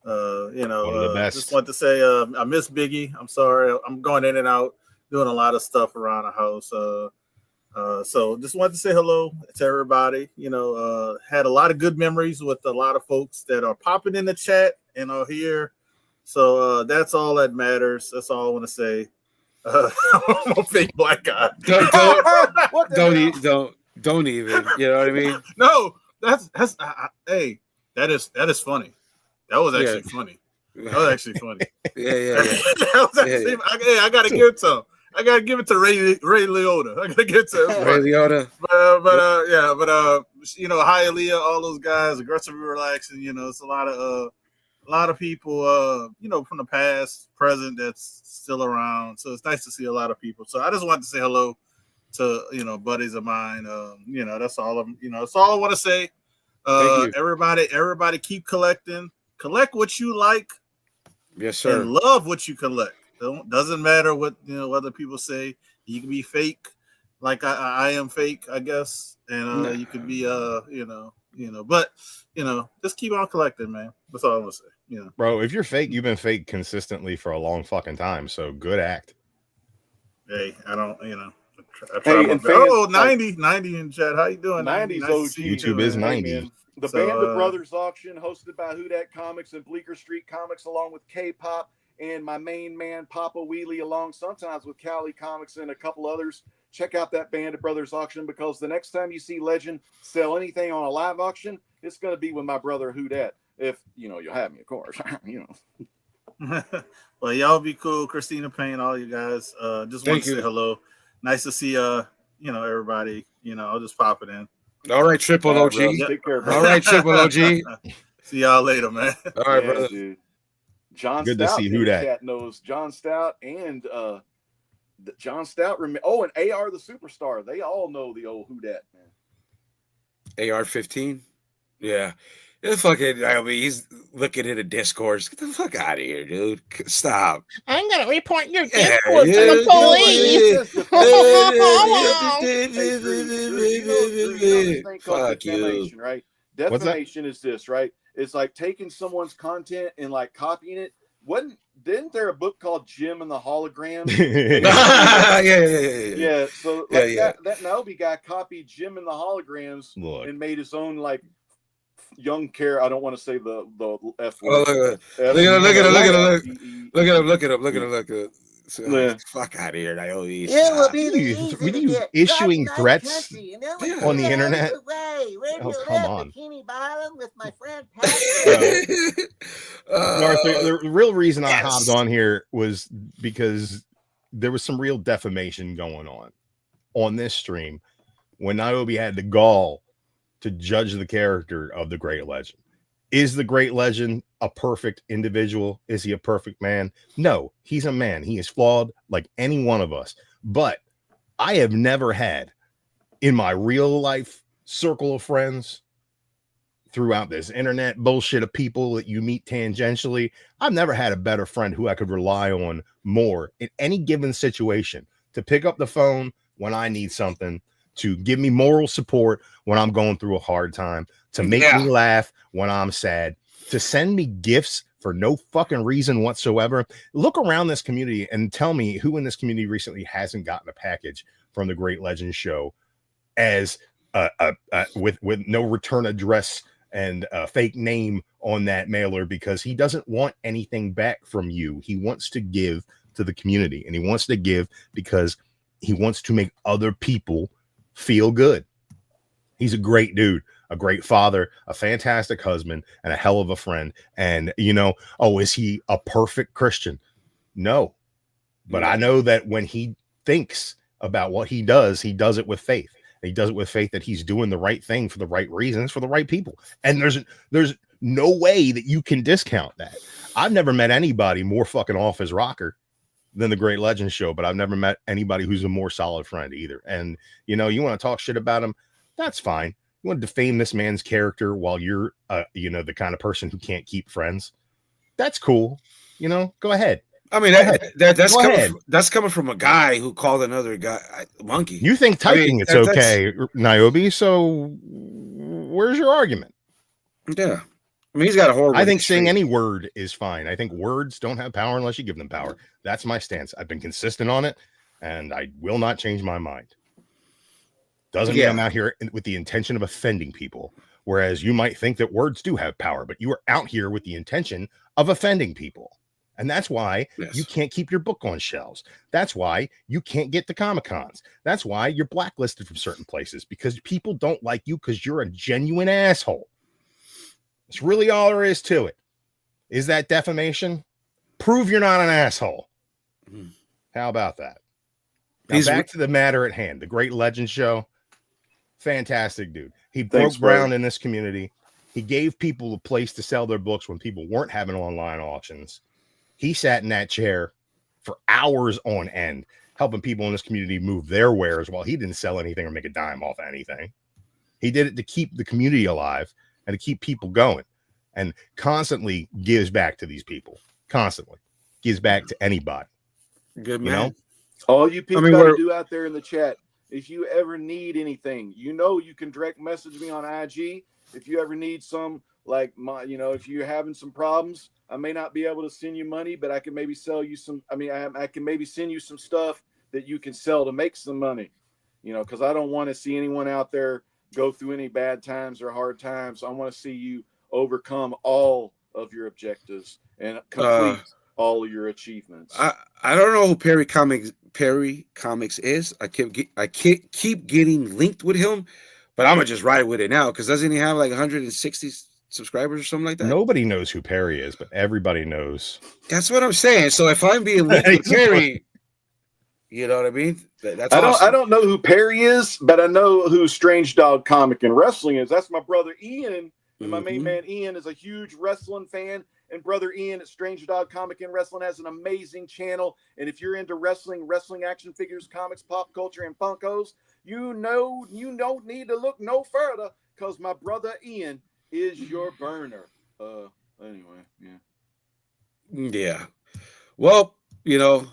One of the best. Just want to say I miss Biggie. I'm sorry. I'm going in and out, doing a lot of stuff around the house. So just wanted to say hello to everybody. Had a lot of good memories with a lot of folks that are popping in the chat and are here. So that's all that matters. That's all I want to say. I'm a fake black guy. Don't even. You know what I mean? No, that's hey, that is funny. That was actually funny. That was actually funny. Yeah. That was actually, I gotta give it to him. I gotta give it to Ray Liotta. I gotta give it to him. Ray Liotta. But Hialeah, all those guys, aggressively relaxing. It's a lot of people, from the past, present, that's still around. So it's nice to see a lot of people. So I just wanted to say hello to buddies of mine. That's all that's all I want to say. Everybody keep collecting. Collect what you like. Yes, sir. And love what you collect. Doesn't matter what other people say. You can be fake, like I am fake, I guess, and you could be but just keep on collecting, man. That's all I'm gonna say. Bro, if you're fake, you've been fake consistently for a long fucking time. So good act. Hey, I don't, I Hey, my and best. 90 in chat. How you doing? 90's Nice to OG. see you, YouTube man. is 90. Man. The So, Bandit Brothers auction hosted by Who Dat Comics and Bleecker Street Comics, along with K-Pop and my main man Papa Wheelie, along sometimes with Cali Comics and a couple others. Check out that Bandit Brothers auction, because the next time you see Legend sell anything on a live auction, it's going to be with my brother Who Dat. If you'll have me, of course. Well, y'all be cool. Christina Payne, all you guys. Just want to say hello. Nice to see everybody. I'll just pop it in. All right, Triple OG. Take care, bro. All right, Triple OG. See y'all later, man. All right, brother. Dude. John Good Stout to see Who Dat. Cat knows John Stout and John Stout. And AR the Superstar. They all know the old Who Dat, man. AR-15. Yeah. He's looking at the discourse. Get the fuck out of here, dude. Stop. I'm gonna report your Yeah, Discord to the police. Fuck you. Defamation, right? What's that? Defamation is this, right? It's like taking someone's content and like copying it. Didn't there a book called Jim and the Hologram? Yeah. So like that Naomi guy copied Jim and the Holograms and made his own like young care. I don't want to say the F word. Look at him. Fuck out of here, Naomi. It will be What the are you- easy what are to you get issuing God's threats country, and then we Yeah. get on the out of internet? the way. Where do Oh, you come live? on. Bikini Bottom with my friend Pat. Darth, the real reason I hopped yes. on here was because there was some real defamation going on this stream when Niobe had the gall to judge the character of the Great Legend. Is the Great Legend a perfect individual? Is he a perfect man? No, he's a man. He is flawed like any one of us. But I have never had in my real life circle of friends throughout this internet bullshit of people that you meet tangentially, I've never had a better friend who I could rely on more in any given situation to pick up the phone when I need something, to give me moral support when I'm going through a hard time, to make me laugh when I'm sad, to send me gifts for no fucking reason whatsoever. Look around this community and tell me who in this community recently hasn't gotten a package from the Great Legend Show as with no return address and a fake name on that mailer, because he doesn't want anything back from you. He wants to give to the community, and he wants to give because he wants to make other people feel good. He's a great dude, a great father, a fantastic husband, and a hell of a friend. And, you know, oh, is he a perfect Christian? No. But I know that when he thinks about what he does it with faith. He does it with faith that he's doing the right thing for the right reasons for the right people. And there's no way that you can discount that. I've never met anybody more fucking off his rocker than the Great Legend Show, but I've never met anybody who's a more solid friend either. And, you know, you want to talk shit about him, that's fine. You want to defame this man's character while you're, you know, the kind of person who can't keep friends. That's cool. You know, go ahead. I mean, that's coming from a guy who called another guy a monkey. You think typing it's okay, Niobe? So where's your argument? Yeah, I mean, he's got a horrible. I think saying any word is fine. I think words don't have power unless you give them power. That's my stance. I've been consistent on it, and I will not change my mind. Doesn't mean I'm out here with the intention of offending people. Whereas you might think that words do have power, but you are out here with the intention of offending people. And that's why you can't keep your book on shelves. That's why you can't get to Comic-Cons. That's why you're blacklisted from certain places, because people don't like you because you're a genuine asshole. It's really all there is to it. Is that defamation? Prove you're not an asshole. How about that? Now back to the matter at hand. The Great Legend Show. Fantastic dude. He broke ground in this community. He gave people a place to sell their books when people weren't having online auctions. He sat in that chair for hours on end, helping people in this community move their wares while he didn't sell anything or make a dime off anything. He did it to keep the community alive and to keep people going, and constantly gives back to these people. Constantly gives back to anybody. Good man. You know? All you people got to do out there in the chat, if you ever need anything, you know, you can direct message me on IG. If you ever need some, like my, you know, if you're having some problems, I may not be able to send you money, but I can maybe sell you some. I mean, I can maybe send you some stuff that you can sell to make some money, you know, because I don't want to see anyone out there go through any bad times or hard times. I want to see you overcome all of your objectives and complete all of your achievements. I don't know who Perry Comics is. I keep getting linked with him, but I'm gonna just ride with it now, because doesn't he have like 160 subscribers or something like that? Nobody knows who Perry is, but everybody knows. That's what I'm saying. So if I'm being linked with Perry, you know what I mean? That's I don't know who Perry is, but I know who Strange Dog Comic and Wrestling is. That's my brother Ian. And my main man Ian is a huge wrestling fan. And brother Ian at Strange Dog Comic and Wrestling has an amazing channel. And if you're into wrestling action figures, comics, pop culture, and Funkos, you know you don't need to look no further, because my brother Ian is your burner. Anyway, yeah. Well, you know,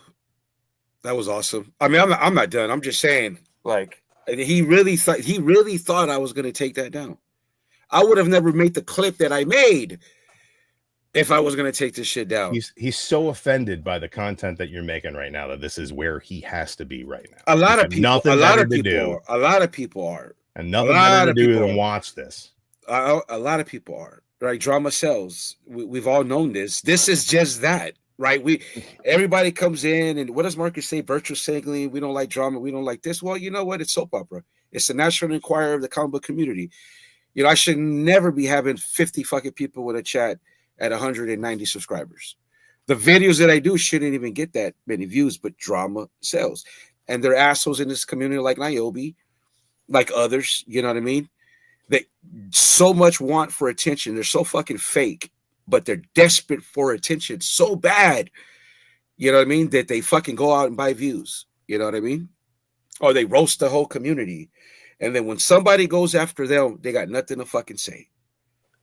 that was awesome. I mean, I'm not done. I'm just saying, like, he really thought I was gonna take that down. I would have never made the clip that I made if I was going to take this shit down. He's so offended by the content that you're making right now that this is where he has to be right now. A lot of people are. And nothing better to do than watch this. A lot of people are. Right? Drama sells. We've all known this. This is just that. right? Everybody comes in, and what does Marcus say? Virtual signaling. We don't like drama. We don't like this. Well, you know what? It's soap opera. It's the National Enquirer of the comic book community. You know, I should never be having 50 fucking people with a chat at 190 subscribers. The videos that I do shouldn't even get that many views, but drama sells. And they're assholes in this community like Niobe, like others, you know what I mean? They so much want for attention. They're so fucking fake, but they're desperate for attention so bad, you know what I mean, that they fucking go out and buy views, you know what I mean? Or they roast the whole community. And then when somebody goes after them, they got nothing to fucking say.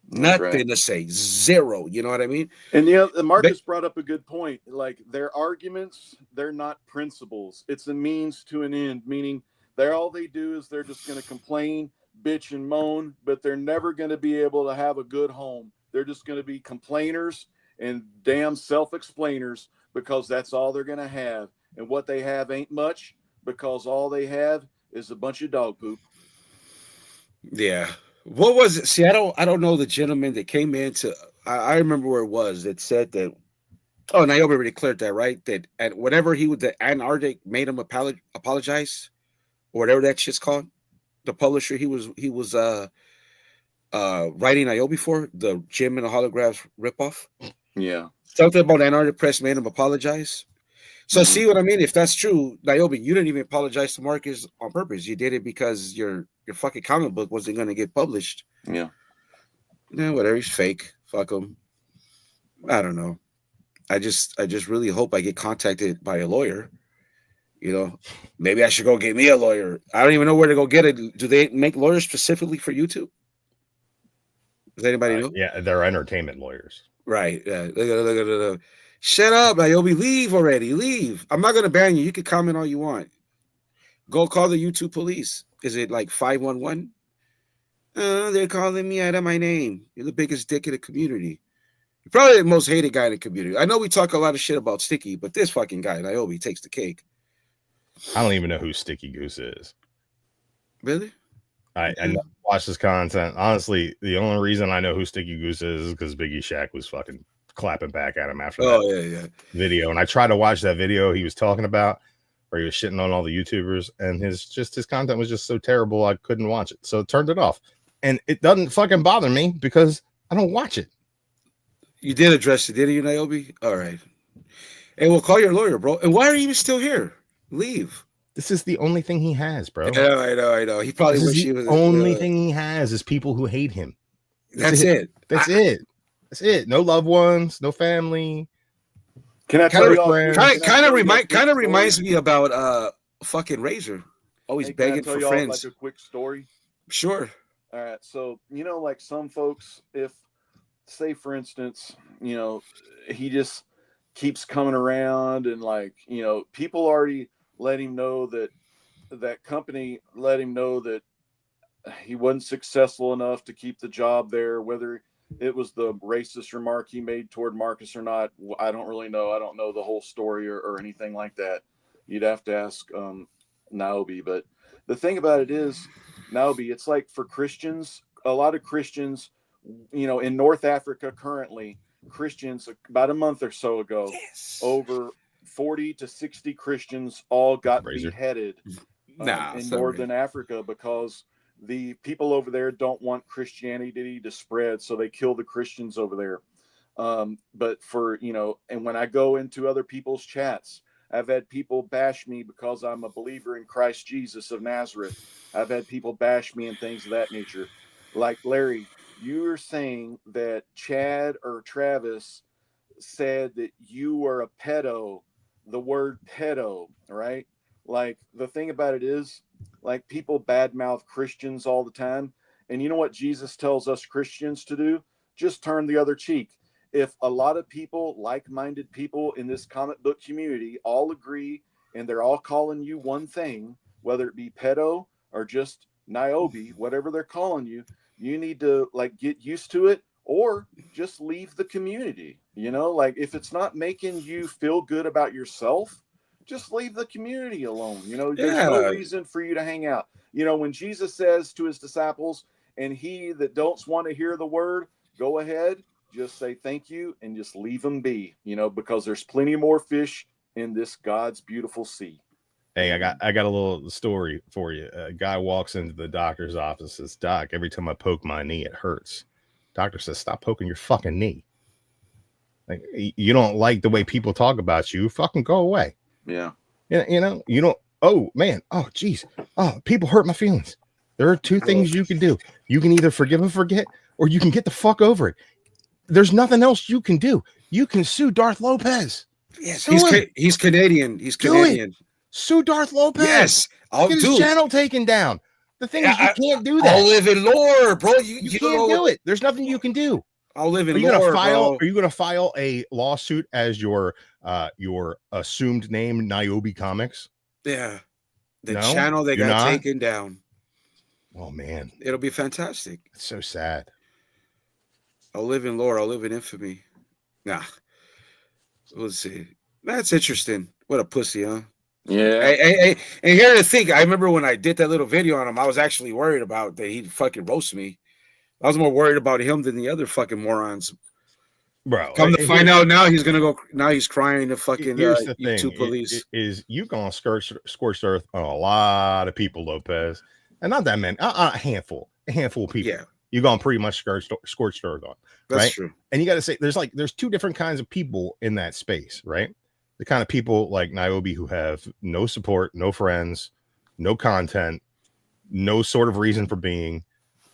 Nothing to say. Zero. You know what I mean? And Marcus brought up a good point. Like, their arguments, they're not principles. It's a means to an end, meaning all they do is they're just going to complain, bitch, and moan, but they're never going to be able to have a good home. They're just going to be complainers and damn self-explainers, because that's all they're going to have. And what they have ain't much, because all they have is a bunch of dog poop. Yeah. What was it? See, I don't know the gentleman that came in to. I remember where it was that said that. Oh, Niobe already cleared that, right? That at whatever the Antarctic made him apologize, or whatever that shit's called. The publisher he was writing Niobe for, the Jim and the Holographs ripoff. Yeah. Something about Antarctic Press made him apologize. So see what I mean? If that's true, Niobe, you didn't even apologize to Marcus on purpose. You did it because your fucking comic book wasn't going to get published. Yeah. Yeah, whatever. He's fake. Fuck him. I don't know. I just really hope I get contacted by a lawyer. You know, maybe I should go get me a lawyer. I don't even know where to go get it. Do they make lawyers specifically for YouTube? Does anybody know? Yeah, they're entertainment lawyers. Right. Yeah. Look. Shut up, Niobe. Leave already. Leave. I'm not going to ban you. You can comment all you want. Go call the YouTube police. Is it like 511? They're calling me out of my name. You're the biggest dick in the community. You're probably the most hated guy in the community. I know we talk a lot of shit about Sticky, but this fucking guy, Niobe, takes the cake. I don't even know who Sticky Goose is. Really? I never watch this content. Honestly, the only reason I know who Sticky Goose is because Biggie Shaq was fucking clapping back at him after that video. And I tried to watch that video he was talking about where he was shitting on all the YouTubers, and his content was just so terrible I couldn't watch it. So I turned it off. And it doesn't fucking bother me because I don't watch it. You did address it, didn't you, Niobe? All right. Hey, we'll call your lawyer, bro. And why are you even still here? Leave. This is the only thing he has, bro. Yeah, I know. He probably wish he was the only thing he has is people who hate him. That's it. That's it. No loved ones, no family. Can I tell you? Kind of reminds me about fucking Razor. Always begging for friends. Like a quick story. Sure. All right. So, like some folks, if say for instance, he just keeps coming around and people already let him know that company let him know that he wasn't successful enough to keep the job there, whether it was the racist remark he made toward Marcus or not. I don't really know. I don't know the whole story or anything like that. You'd have to ask Niobe. But the thing about it is, Niobe, it's like for Christians, a lot of Christians, in North Africa currently, Christians about a month or so ago, over 40 to 60 Christians all got beheaded in Northern Africa because the people over there don't want Christianity to spread, so they kill the Christians over there. But and when I go into other people's chats, I've had people bash me because I'm a believer in Christ Jesus of Nazareth. I've had people bash me and things of that nature. Like, Larry, you were saying that Chad or Travis said that you were a pedo, the word pedo, right? Like, the thing about it is, like, people badmouth Christians all the time. And you know what Jesus tells us Christians to do? Just turn the other cheek. If a lot of people, like-minded people in this comic book community all agree and they're all calling you one thing, whether it be pedo or just Niobe, whatever they're calling you, you need to get used to it or just leave the community. If it's not making you feel good about yourself, just leave the community alone. There's no reason for you to hang out. When Jesus says to his disciples, and he that don't want to hear the word, go ahead, just say thank you and just leave them be, because there's plenty more fish in this God's beautiful sea. Hey, I got a little story for you. A guy walks into the doctor's office and says, "Doc, every time I poke my knee, it hurts." Doctor says, "Stop poking your fucking knee. Like, you don't like the way people talk about you. Fucking go away." Yeah. You don't. Oh man. Oh geez. Oh, people hurt my feelings. There are two things you can do. You can either forgive and forget, or you can get the fuck over it. There's nothing else you can do. You can sue Darth Lopez. Yes, he's Canadian. He's Canadian. Sue Darth Lopez. Yes, I'll get his channel taken down. The thing is, you can't do that. I'll live in lore, bro. You can't do it. There's nothing you can do. I'll live in lore, bro. Are you going to file a lawsuit as your assumed name, Niobe Comics? Yeah, the channel they got taken down. Oh man, it'll be fantastic. It's so sad. I'll live in lore. I'll live in infamy. Nah, let's see. That's interesting. What a pussy, huh? Yeah. Hey, and here's the thing. I remember when I did that little video on him, I was actually worried about that he'd fucking roast me. I was more worried about him than the other fucking morons. Bro, come to find out now he's gonna go. Now he's crying to fucking YouTube police. Is you gonna scorched earth on a lot of people, Lopez, and not that many, a handful of people. Yeah, you're gonna pretty much scorched earth on. That's right? true. And you got to say there's two different kinds of people in that space, right? The kind of people like Niobe who have no support, no friends, no content, no sort of reason for being,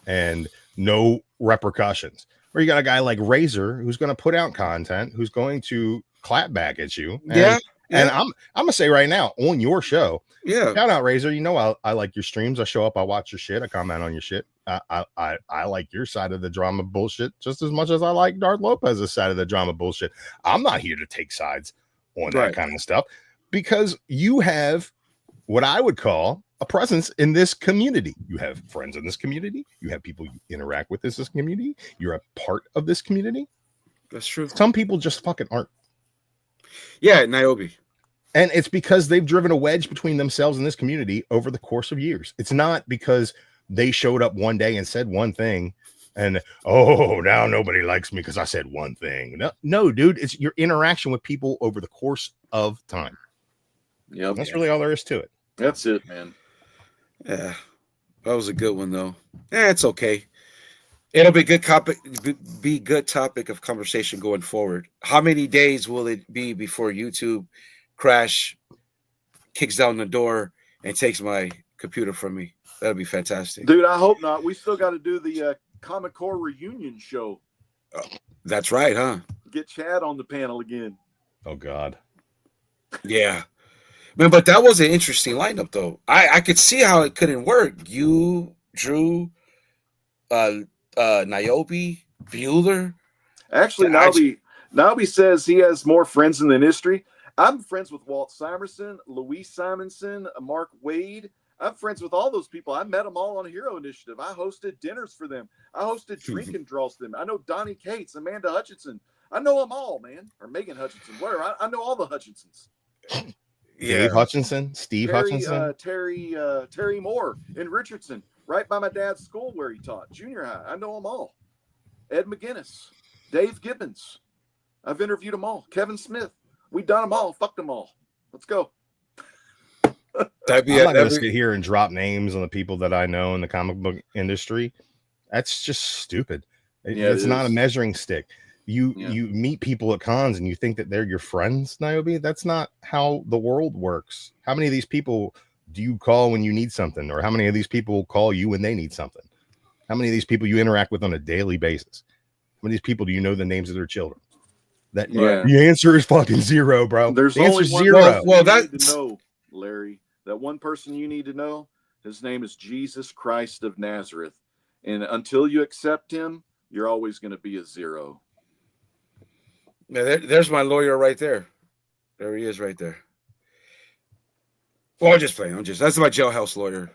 and no repercussions. Or you got a guy like Razor who's going to put out content, who's going to clap back at you. And, and I'm gonna say right now on your show, shout out Razor. I like your streams. I show up, I watch your shit, I comment on your shit. I like your side of the drama bullshit just as much as I like Darth Lopez's side of the drama bullshit. I'm not here to take sides on that kind of stuff, because you have what I would call a presence in this community. You have friends in this community. You have people you interact with in this community. You're a part of this community. That's true. Some people just fucking aren't. Yeah, Niobe. And it's because they've driven a wedge between themselves and this community over the course of years. It's not because they showed up one day and said one thing and, oh, now nobody likes me because I said one thing. No, dude, it's your interaction with people over the course of time. Yeah, that's really all there is to it. That's it, man. Yeah, that was a good one though. It's okay. It'll be good topic of conversation going forward. How many days will it be before YouTube crash, kicks down the door, and takes my computer from me? That'd be fantastic, dude. I hope not. We still got to do the Comic Core reunion show. That's right, huh? Get Chad on the panel again. Oh God. Yeah. Man, but that was an interesting lineup, though. I could see how it couldn't work. You, Drew, Niobe, Bueller. Actually, Niobe says he has more friends in the industry. I'm friends with Walt Simerson, Louise Simonson, Mark Wade. I'm friends with all those people. I met them all on Hero Initiative. I hosted dinners for them. I hosted drink and draws for them. I know Donnie Cates, Amanda Hutchinson. I know them all, man. Or Megan Hutchinson, whatever. I know all the Hutchinsons. Dave Hutchinson, Steve Hutchinson, Terry Moore in Richardson, right by my dad's school where he taught junior high. I know them all. Ed McGinnis, Dave Gibbons. I've interviewed them all. Kevin Smith. We've done them all. Fucked them all. Let's go. I'm not going to sit here and drop names on the people that I know in the comic book industry. That's just stupid. It's not a measuring stick. You meet people at cons and you think that they're your friends, Niobe. That's not how the world works. How many of these people do you call when you need something? Or how many of these people call you when they need something? How many of these people you interact with on a daily basis? How many of these people do you know the names of their children? The answer is fucking zero, bro. There's the only one zero. Well, that's you need to know, Larry. That one person you need to know, his name is Jesus Christ of Nazareth. And until you accept him, you're always going to be a zero. Yeah, there's my lawyer right there. There he is right there. Well, I'm just playing. That's my jailhouse lawyer.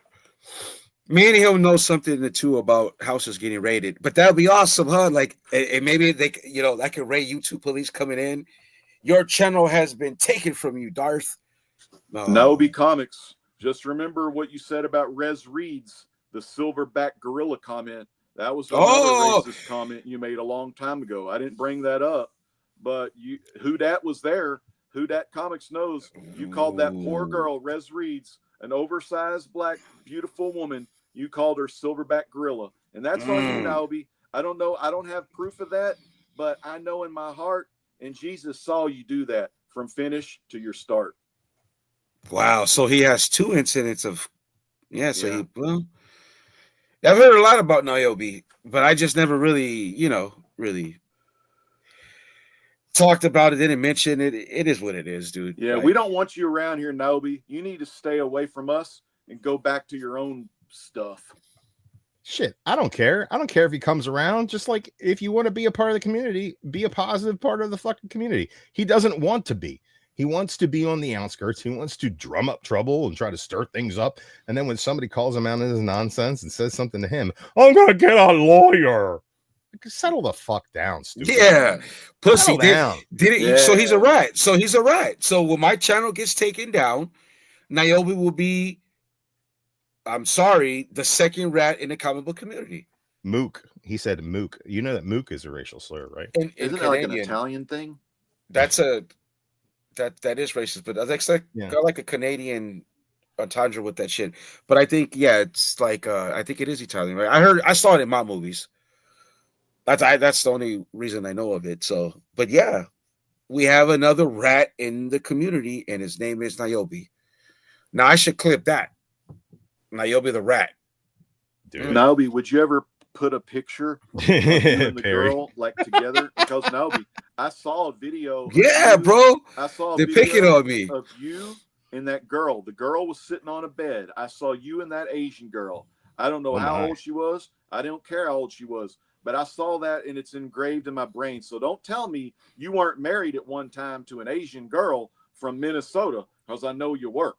Me and him know something too about houses getting raided, but that'd be awesome, huh? Like, and maybe they, that could raid YouTube police coming in. Your channel has been taken from you, Darth. Niobe Comics. Just remember what you said about Rez Reed's, the silverback gorilla comment. That was another racist comment you made a long time ago. I didn't bring that up, but who dat was there. Who Dat Comics knows. You called that poor girl, Rez Reeds, an oversized black, beautiful woman. You called her silverback gorilla, and that's on you, Naomi. I don't know. I don't have proof of that, but I know in my heart, and Jesus saw you do that from finish to your start. Wow. So he has 2 incidents of, I've heard a lot about Niobe, but I just never really, really talked about it, didn't mention it. It is what it is, dude. Yeah, we don't want you around here, Niobe. You need to stay away from us and go back to your own stuff. Shit, I don't care. I don't care if he comes around. Just like if you want to be a part of the community, be a positive part of the fucking community. He doesn't want to be. He wants to be on the outskirts. He wants to drum up trouble and try to stir things up. And then when somebody calls him out on his nonsense and says something to him, I'm going to get a lawyer. Settle the fuck down, stupid. Yeah. Pussy. Down. Did it? Yeah. So he's a rat. So when my channel gets taken down, Niobe will be, I'm sorry, the second rat in the comic book community. Mook. He said mook. You know that mook is a racial slur, right? Isn't that like an Italian thing? That's that is racist, but that's like got like a Canadian entendre with that shit. But I think it's like I think it is Italian, right? I saw it in my movies. That's the only reason I know of it. So, but yeah, we have another rat in the community, and his name is Niobe. Now I should clip that. Niobe the rat. Dude. Niobe, would you ever put a picture of you and the girl like together? Because Niobe, I saw a video. Yeah, bro. I saw a They're video picking on me of you and that girl. The girl was sitting on a bed. I saw you and that Asian girl. I don't know how old she was. I don't care how old she was. But I saw that, and it's engraved in my brain. So don't tell me you weren't married at one time to an Asian girl from Minnesota, because I know you were.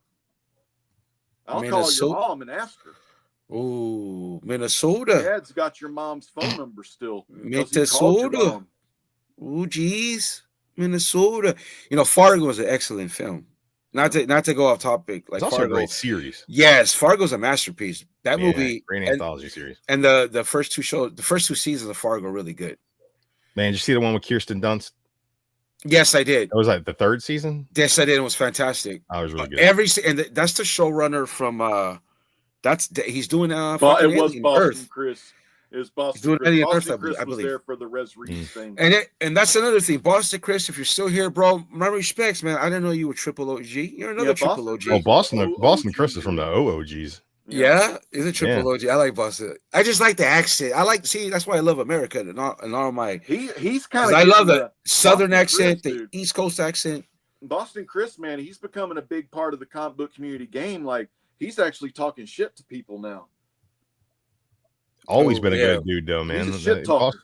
I'll call your mom and ask her. Ooh, Minnesota. Dad's got your mom's phone number still. Minnesota. Ooh, geez. Minnesota. Fargo was an excellent film. Not to go off topic, like it's also Fargo. a great series. Yes, Fargo's a masterpiece. That movie, great anthology series. And the first 2 seasons of Fargo are really good. Man, did you see the one with Kirsten Dunst? Yes, I did. That was like the 3rd season. Yes, I did. It was fantastic. I was really good. And that's the showrunner from. He's doing. It was Boston Earth. Chris. It was Boston. He's doing Chris. Boston Chris I believe. Was there for the Res Reeds thing. And that's another thing, Boston Chris. If you're still here, bro, my respects, man. I didn't know you were triple OG. You're another triple OG. Oh, Boston Chris is from the OOGs. Yeah, is it triple OG? I like Boston. I just like the accent. That's why I love America and all my. He's kind of. I love the Southern Boston accent, Chris, the East Coast accent. Boston Chris, man, he's becoming a big part of the comic book community game. Like he's actually talking shit to people now. Always been a good dude, though, man. He's a shit talker.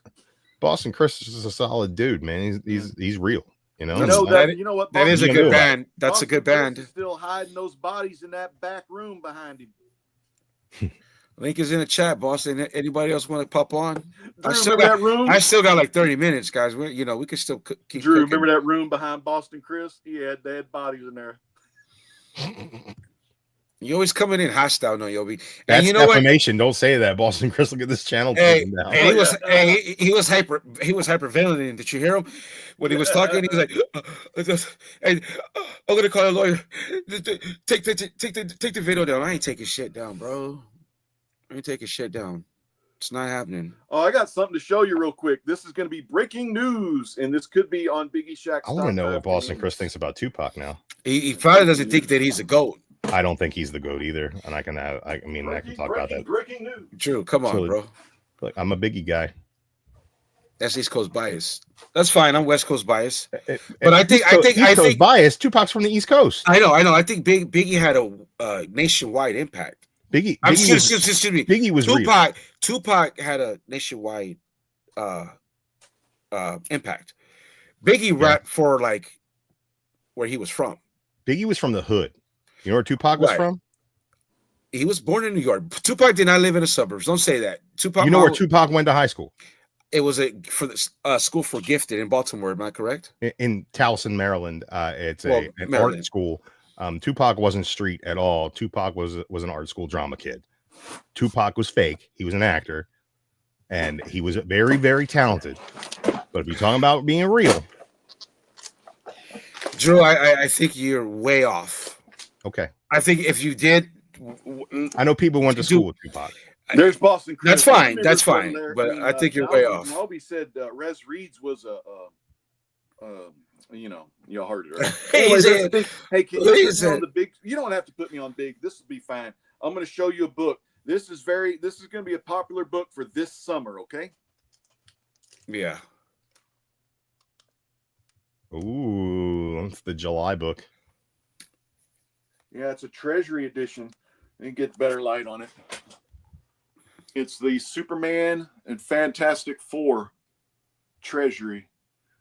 Boston Chris is a solid dude, man. He's real. You know what? That is a good band. That's a good band. Still hiding those bodies in that back room behind him. Link is in the chat, Boston. Anybody else want to pop on? Drew, I still got like 30 minutes, guys. We can still keep. Drew, cooking. remember that room behind Boston Chris? He had dead bodies in there. You always coming in hostile, no, Yobi. That's defamation. Don't say that, Boston Chris. Look at this channel. He was hyperventilating. Did you hear him when he was talking? He was like, "Hey, I'm gonna call a lawyer. Take the video down. I ain't taking shit down, bro. I ain't taking shit down. It's not happening." Oh, I got something to show you real quick. This is going to be breaking news, and this could be on Biggie Shack's. I want to know what Boston Chris thinks about Tupac now. He probably doesn't think that he's a GOAT. I don't think he's the GOAT either, and I can talk about that. Breaking news. Drew, come on, bro. Like, I'm a Biggie guy. That's East Coast bias. That's fine. I'm West Coast bias, but I think East Coast bias. Tupac's from the East Coast. I know. I think Biggie had a nationwide impact. Biggie was Tupac had a nationwide impact. Biggie rapped for like where he was from. Biggie was from the hood. You know where Tupac was from? He was born in New York. Tupac did not live in the suburbs. Don't say that. Tupac. You know where Tupac went to high school? It was for the school for gifted in Baltimore. Am I correct? In Towson, Maryland. It's an art school. Tupac wasn't street at all. Tupac was an art school drama kid. Tupac was fake. He was an actor. and he was very, very talented. But if you're talking about being real, Drew, I think you're way off. okay. I think if you did, I know people went to school with Tupac. There's Boston Chris. That's fine. There's That's from fine. there. But I think you're way off. Nobby said Rez Reeds was you know, you heard it, right? Hey, Anyway, said, hey, can you put me said, on the big? You don't have to put me on big. This will be fine. I'm going to show you a book. This is going to be a popular book for this summer. Okay. Yeah. Ooh, that's the July book. Yeah, it's a Treasury edition. You get better light on it. It's the Superman and Fantastic Four Treasury,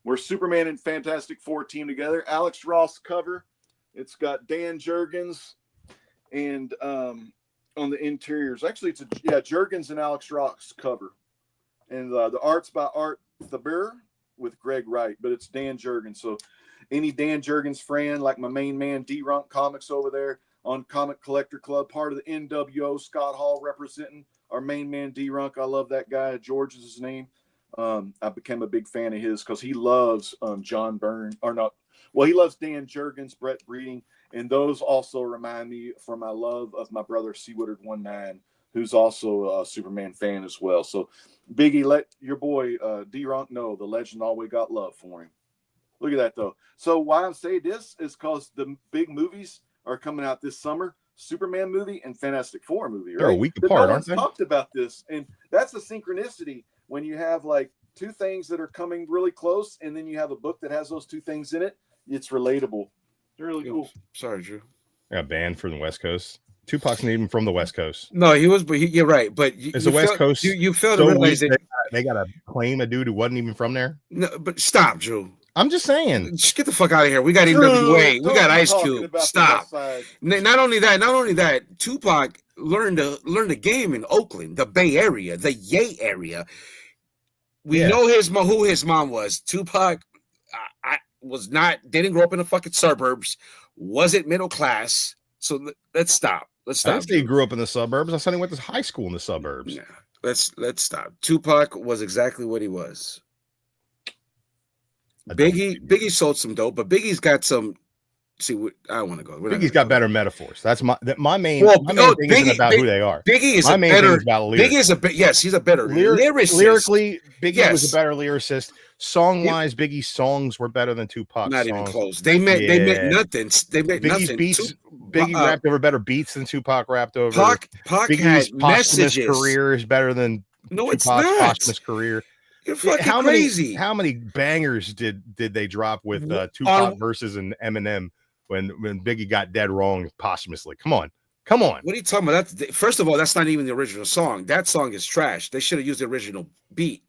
where Superman and Fantastic Four team together. Alex Ross cover. It's got Dan Jurgens and on the interiors. Actually, it's Jurgens and Alex Ross cover. And the art's by Art Thaber with Greg Wright, but it's Dan Jurgens. So any Dan Jurgens friend, like my main man D-Runk Comics over there on Comic Collector Club, part of the NWO, Scott Hall representing our main man D-Runk. I love that guy. George is his name. I became a big fan of his because he loves John Byrne, or not. Well, he loves Dan Jurgens, Brett Breeding, and those also remind me from my love of my brother C. Woodard 19, who's also a Superman fan as well. So, Biggie, let your boy D-Ronk know the legend always got love for him. Look at that, though. So why I'm saying this is because the big movies are coming out this summer. Superman movie and Fantastic Four movie, right? They're a week apart, aren't they? Talked about this, and that's a synchronicity when you have like two things that are coming really close, and then you have a book that has those two things in it. It's relatable. It's really cool. Sorry, Drew. I got banned from the West Coast. Tupac's not even from the West Coast. No, he was, but you're right. But it's the West Coast. You failed to realize that they got to claim a dude who wasn't even from there. No, but stop, Drew. I'm just saying. Just get the fuck out of here. We got NWA. We got Ice Cube. Stop. Not only that. Tupac learned the game in Oakland, the Bay Area, the Yay area. We know who his mom was. Tupac didn't grow up in the fucking suburbs, wasn't middle class. So let's stop. I didn't say he grew up in the suburbs. I said he went to high school in the suburbs. Yeah, let's stop. Tupac was exactly what he was. Biggie sold some dope, but Biggie's got some. See, I don't want to go. Biggie's got better metaphors. That's my main. My main thing isn't about who they are. Biggie is my main thing is about lyrics. Biggie is he's a better lyricist. Lyrically, Biggie was a better lyricist. Song wise, Biggie's songs were better than Tupac's. Not songs. even close. They meant nothing. They meant Biggie's nothing. beats. Biggie rapped over better beats than Tupac rapped over. Pac Biggie's had posthumous messages. career is better than Tupac's posthumous career. You're fucking crazy. How many bangers did they drop with Tupac versus an Eminem when Biggie got dead wrong posthumously? Come on. What are you talking about? First of all, that's not even the original song. That song is trash. They should have used the original beat.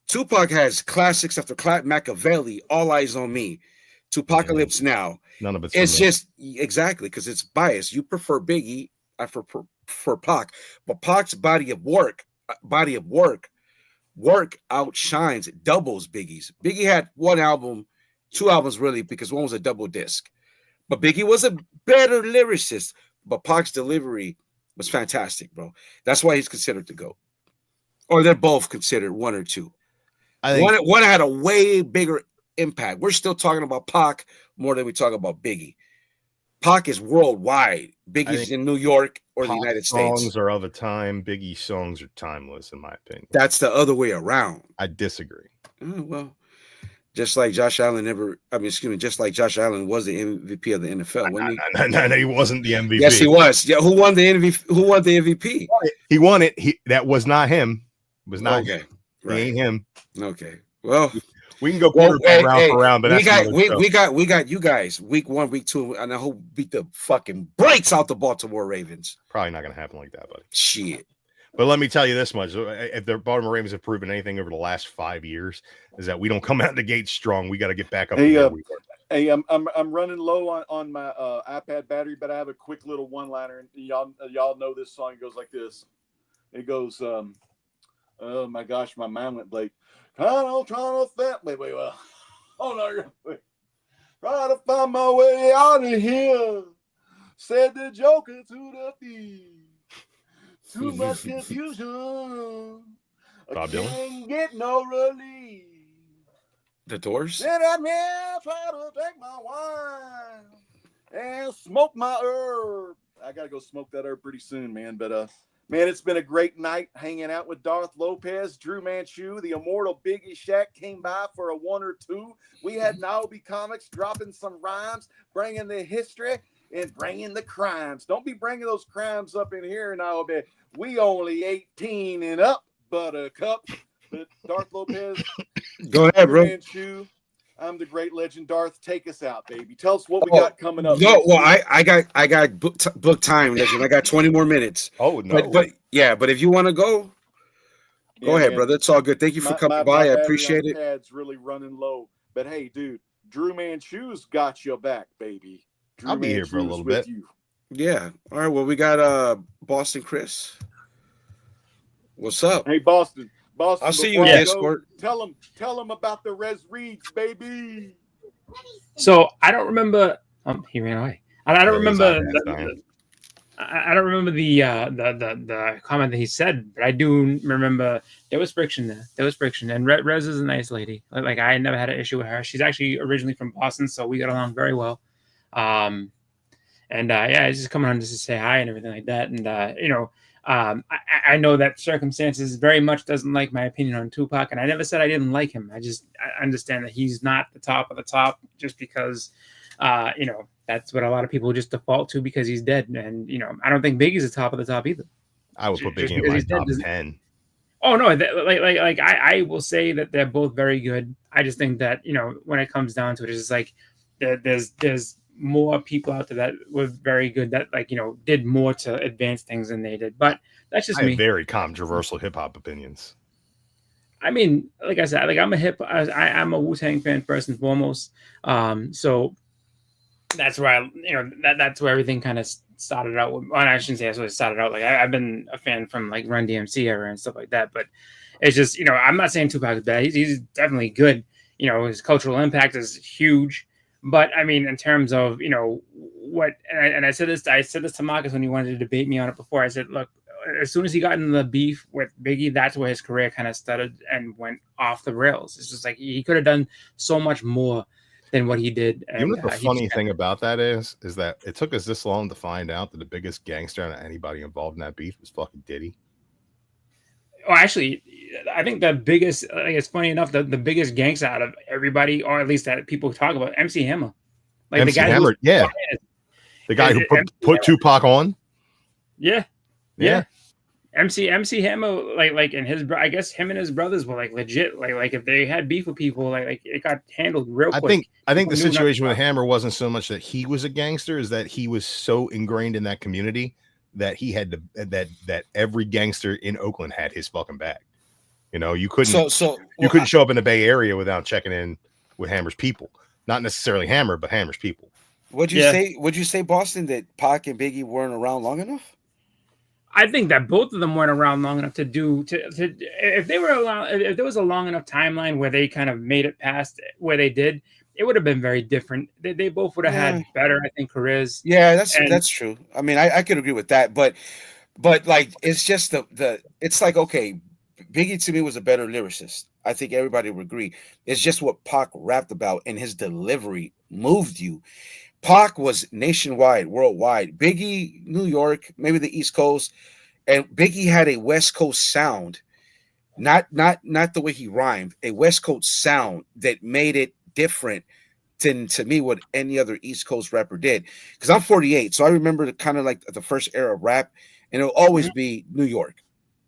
Tupac has classics after Machiavelli, All Eyes on Me, Tupacalypse Now. None of it's just exactly because it's biased. You prefer Biggie, I prefer Pac, but Pac's body of work outshines, doubles Biggie's. Biggie had one album, two albums really, because one was a double disc. But Biggie was a better lyricist, but Pac's delivery was fantastic, bro. That's why he's considered the GOAT. Or they're both considered one or two. I think one had a way bigger impact. We're still talking about Pac more than we talk about Biggie. Pac is worldwide. Biggie's in New York or the United States. Songs are of a time. Biggie's songs are timeless, in my opinion. That's the other way around. I disagree. Well, just like Josh Allen just like Josh Allen was the MVP of the NFL. No, he wasn't the MVP. Yes, he was. Yeah, who won the MVP? He won it. That was not him. It was not okay. Him. Right. He ain't him. Okay. Well, we can go quarterback round for round, but we got you guys week 1, week 2, and I hope beat the fucking brakes out the Baltimore Ravens. Probably not going to happen like that, buddy. Shit. But let me tell you this much: if the Baltimore Ravens have proven anything over the last 5 years, is that we don't come out the gate strong. We got to get back up. Hey, I'm running low on my iPad battery, but I have a quick little one-liner, and y'all know this song. It goes like this. It goes, oh my gosh, my mind went blank. Hold on, wait. Try to find my way out of here, said the Joker to the thief. Too much confusion. Bob Dylan? Can't get no relief. The Doors. Then I may try to take my wine and smoke my herb. I gotta go smoke that herb pretty soon, man. But man, it's been a great night hanging out with Darth Lopez, Drew Manchu, the immortal Biggie Shack came by for a 1 or 2. We had Naomi Comics dropping some rhymes, bringing the history and bringing the crimes. Don't be bringing those crimes up in here, Naomi. We only 18 and up, Buttercup. But Darth Lopez, Go ahead, Drew bro. Manchu, I'm the great legend. Darth, take us out, baby. Tell us what we got coming up. No, well, I got book time, legend. I got 20 more minutes. Oh no, but if you want to go ahead, man. brother. It's all good. Thank you for coming by. I appreciate it. Pad's really running low, but hey, dude, Drew Manchu's got your back, baby. Drew I'll be here for a Manchu's little with bit. You. Yeah. All right. Well, we got Boston Chris. What's up? Hey, Boston. I'll see you before in I go, Discord. Tell them about the Res Reeds, baby. So I don't remember. He ran away. I don't remember. I don't remember the comment that he said, but I do remember there was friction there. There was friction, and Rez is a nice lady. Like I never had an issue with her. She's actually originally from Boston, so we got along very well. Yeah, he's just coming on just to say hi and everything like that. And I know that circumstances very much doesn't like my opinion on Tupac, and I never said I didn't like him. I understand that he's not the top of the top just because, that's what a lot of people just default to because he's dead. And, I don't think Biggie's the top of the top either. I would put Biggie in my top 10. Oh, no, I will say that they're both very good. I just think that, when it comes down to it, it's just like there's more people out there that were very good that did more to advance things than they did. But that's just I me. have very controversial hip hop opinions. I mean, like I said, I'm a Wu-Tang fan first and foremost. So that's where that's where everything kind of started out with. Well, I shouldn't say that's what it started out. Like I've been a fan from like Run DMC era and stuff like that. But it's just, I'm not saying Tupac is bad. He's definitely good. His cultural impact is huge. But I mean, in terms of what, and I said this to Marcus when he wanted to debate me on it before. I said, look, as soon as he got into the beef with Biggie, that's where his career kind of started and went off the rails. It's just like he could have done so much more than what he did. And, what the funny thing about that is that it took us this long to find out that the biggest gangster out of anybody involved in that beef was fucking Diddy. Oh, actually, I think the biggest, it's funny enough, the biggest gangster out of everybody, or at least that people talk about, MC Hammer. Like MC the guy Hammer, yeah. The guy who put Tupac on. Yeah. MC Hammer, like, and his, I guess him and his brothers were like legit. Like if they had beef with people, like it got handled real quick. I think the situation with Hammer wasn't so much that he was a gangster, is that he was so ingrained in that community that he had to, that every gangster in Oakland had his fucking back. You couldn't couldn't show up in the Bay Area without checking in with Hammer's people. Not necessarily Hammer, but Hammer's people. Would you say, Boston, that Pac and Biggie weren't around long enough? I think that both of them weren't around long enough to if they were around, if there was a long enough timeline where they kind of made it past where they did, it would have been very different. They both would have had better, I think, careers. Yeah, that's true. I mean, I could agree with that, but like it's just it's like, okay, Biggie to me was a better lyricist. I think everybody would agree. It's just what Pac rapped about, and his delivery moved you. Pac was nationwide, worldwide. Biggie, New York, maybe the East Coast, and Biggie had a West Coast sound, not the way he rhymed, a West Coast sound that made it different than, to me, what any other East Coast rapper did. Because I'm 48, so I remember kind of like the first era of rap, and it'll always be New York,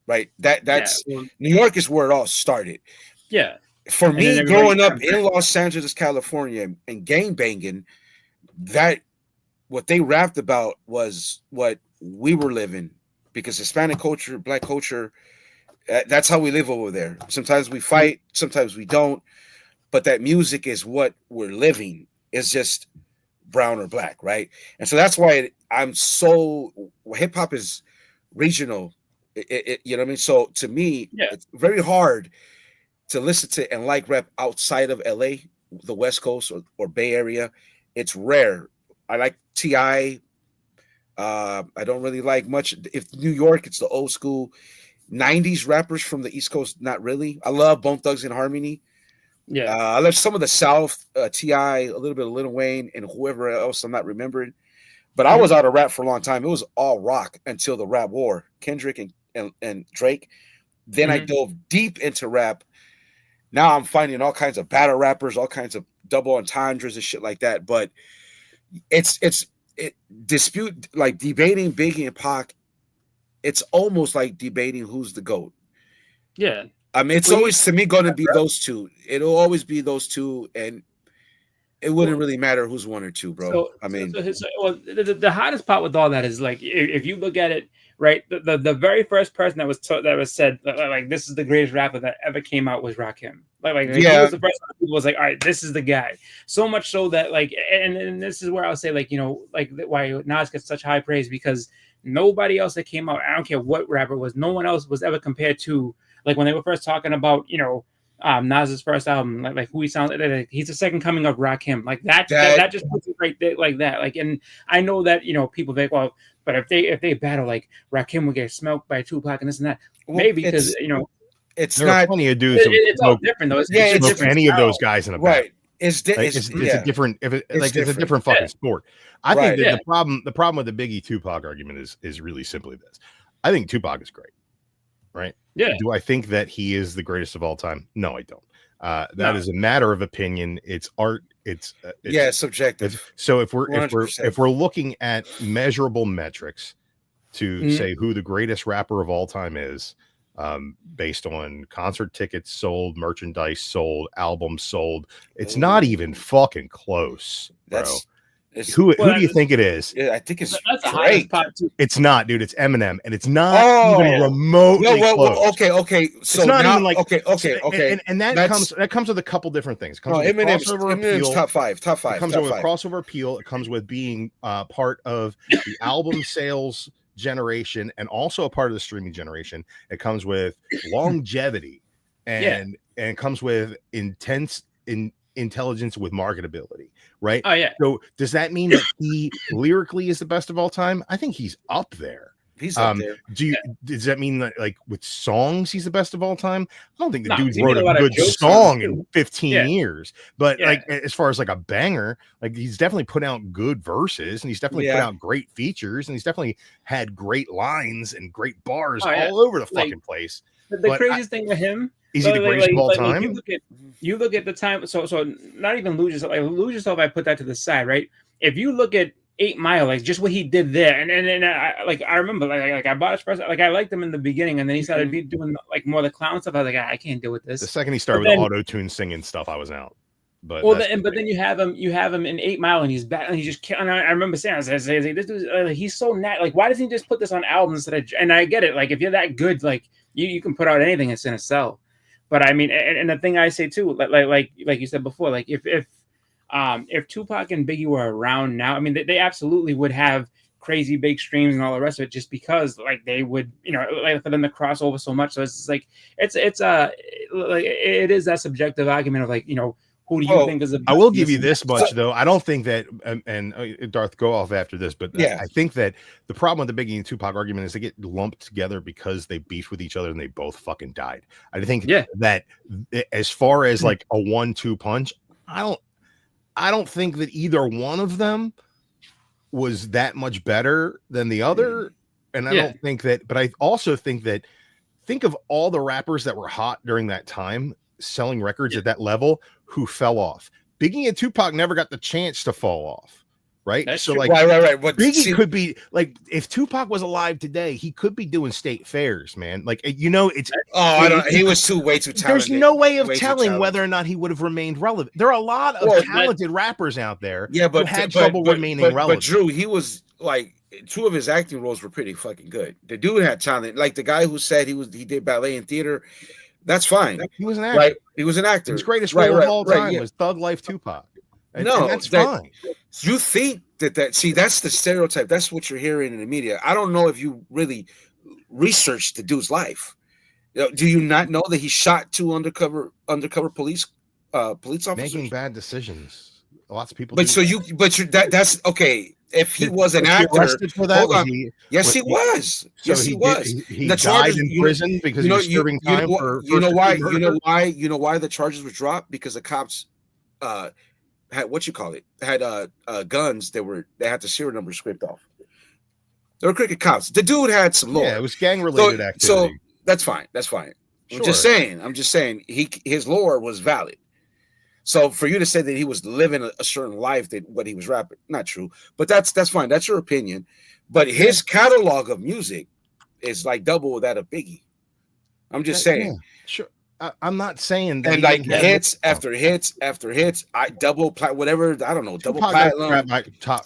right? That's New York is where it all started. Yeah. For me, growing up in Los Angeles, California, and gangbanging, that what they rapped about was what we were living, because Hispanic culture, Black culture, that's how we live over there. Sometimes we fight, sometimes we don't, but that music is what we're living. It's just brown or black, right? And so that's why hip hop is regional. You know what I mean? So to me, it's very hard to listen to and like rap outside of LA, the West Coast or Bay Area. It's rare. I like T.I. I don't really like much. If New York, it's the old school. 90s rappers from the East Coast, not really. I love Bone Thugs and Harmony. Yeah. I love some of the South, T.I., a little bit of Lil Wayne, and whoever else I'm not remembering. But I was out of rap for a long time. It was all rock until the rap war, Kendrick and Drake. Then I dove deep into rap. Now I'm finding all kinds of battle rappers, all kinds of double entendres and shit like that. But it's dispute, like debating Biggie and Pac. It's almost like debating who's the GOAT. Yeah. I mean, it's always to me going to be those two. It'll always be those two, and it wouldn't really matter who's one or two, bro. The hottest part with all that is like if you look at it, right, the very first person that was said like this is the greatest rapper that ever came out was Rakim. Like he was the first one who was like, all right, this is the guy. So much so that like, and this is where I'll say like, you know, like why Nas gets such high praise, because nobody else that came out, I don't care what rapper was, no one else was ever compared to, like when they were first talking about, you know, Nas's first album, like who he sounds like, he's the second coming of Rakim, like that just puts it right there like that. Like, and I know that, you know, people think, well, but if they battle, like Rakim would get smoked by Tupac and this and that, maybe because, you know, it's there not are plenty of dudes. It's all different though. It's different. Any of those guys in a battle. Right. It's a different. It's a different fucking sport. I think that the problem with the Biggie Tupac argument is really simply this. I think Tupac is great. Right. Yeah. Do I think that he is the greatest of all time? No, I don't. That is a matter of opinion. It's art. It's subjective. So if we're looking at measurable metrics to say who the greatest rapper of all time is, based on concert tickets sold, merchandise sold, albums sold, it's not even fucking close, bro. Who do you think it is? Yeah, I think it's that's Drake. It's not, dude. It's Eminem, and it's not even remotely close. Okay. So it's not now, even like okay. And that comes with a couple different things. It comes with Eminem's top five. It comes with crossover appeal. It comes with being part of the album sales generation and also a part of the streaming generation. It comes with longevity and it comes with intense intelligence with marketability, right? Oh yeah. So does that mean that he lyrically is the best of all time? I think he's up there. He's up there. Does that mean that like with songs he's the best of all time? I don't think the dude wrote a good song in 15 years. But like as far as like a banger, like he's definitely put out good verses and he's definitely put out great features and he's definitely had great lines and great bars all over the fucking place. The craziest thing with him, is he the greatest of all time? You look at the time. So not even Lose Yourself. Like, Lose Yourself, I put that to the side, right? If you look at 8 Mile, like just what he did there, and I remember like I bought his first, like I liked him in the beginning, and then he started doing like more of the clown stuff. I was like, I can't deal with this. The second he started with auto-tune singing stuff, I was out. But then you have him in 8 Mile, and he's back, and he just can't. I remember saying, I was like, this dude, he's so like, why doesn't he just put this on albums and I get it, like if you're that good, like you can put out anything that's gonna sell. But I mean, and the thing I say too, like you said before, like if Tupac and Biggie were around now, I mean, they absolutely would have crazy big streams and all the rest of it, just because like they would, you know, like for them to cross over so much. So it's just like it is that subjective argument of like, you know, who do you think is the best? I will give you this much though. I don't think that, and Darth, go off after this, but I think that the problem with the Biggie and Tupac argument is they get lumped together because they beefed with each other and they both fucking died. I think that as far as like a 1-2 punch, I don't think that either one of them was that much better than the other. And I don't think that, but I also think of all the rappers that were hot during that time selling records at that level who fell off. Biggie and Tupac never got the chance to fall off. Right. That's so true. like right. Biggie could be like, if Tupac was alive today, he could be doing state fairs, man. Like, you know, it's he was way too talented. There's no way of telling whether or not he would have remained relevant. There are a lot of talented rappers out there who had trouble remaining relevant. But Drew, he was like, 2 of his acting roles were pretty fucking good. The dude had talent. Like the guy who said he did ballet and theater. That's fine. He was an actor. Right? He was an actor. His greatest role of all time was Thug Life Tupac. And that's fine. You think that see, that's the stereotype. That's what you're hearing in the media. I don't know if you really researched the dude's life. Do you not know that he shot 2 undercover police officers making bad decisions? Lots of people. But that's okay. if he was an Was he actor. arrested for that? Hold on. Yes, he was. Yes, he was. He The died charges in prison because he was serving time for you know why? first-degree You know murder? why? You know why the charges were dropped? Because the cops had guns. They had the serial number scraped off. They were crooked cops. The dude had some lore. Yeah, it was gang-related activity. So that's fine. That's fine. Sure. I'm just saying his lore was valid. So for you to say that he was living a certain life that what he was rapping, not true. But that's fine. That's your opinion. But his catalog of music is like double that of Biggie. I'm just saying. Yeah, sure. I'm not saying that. And like hits after hits after hits, whatever, I don't know, double platinum.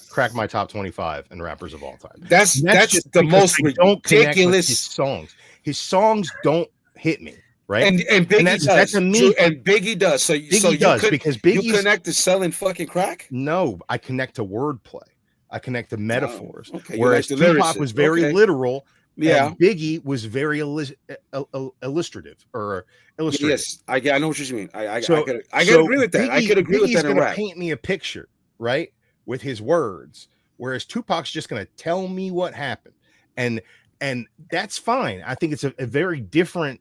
Crack my top 25 and rappers of all time. That's just the because most I don't connect with ridiculous his songs. His songs don't hit me, right? And Biggie does. That's a me. And Biggie does. So Biggie does because Biggie's, you connect to selling fucking crack? No, I connect to wordplay. I connect to metaphors. Okay. Whereas Tupac was very literal. Yeah. And Biggie was very illustrative or illustrative. Yes, I know what you mean. I So could agree with that. I could agree with that in gonna rap. paint me a picture, right, with his words, whereas Tupac's just going to tell me what happened, and that's fine. I think it's a very different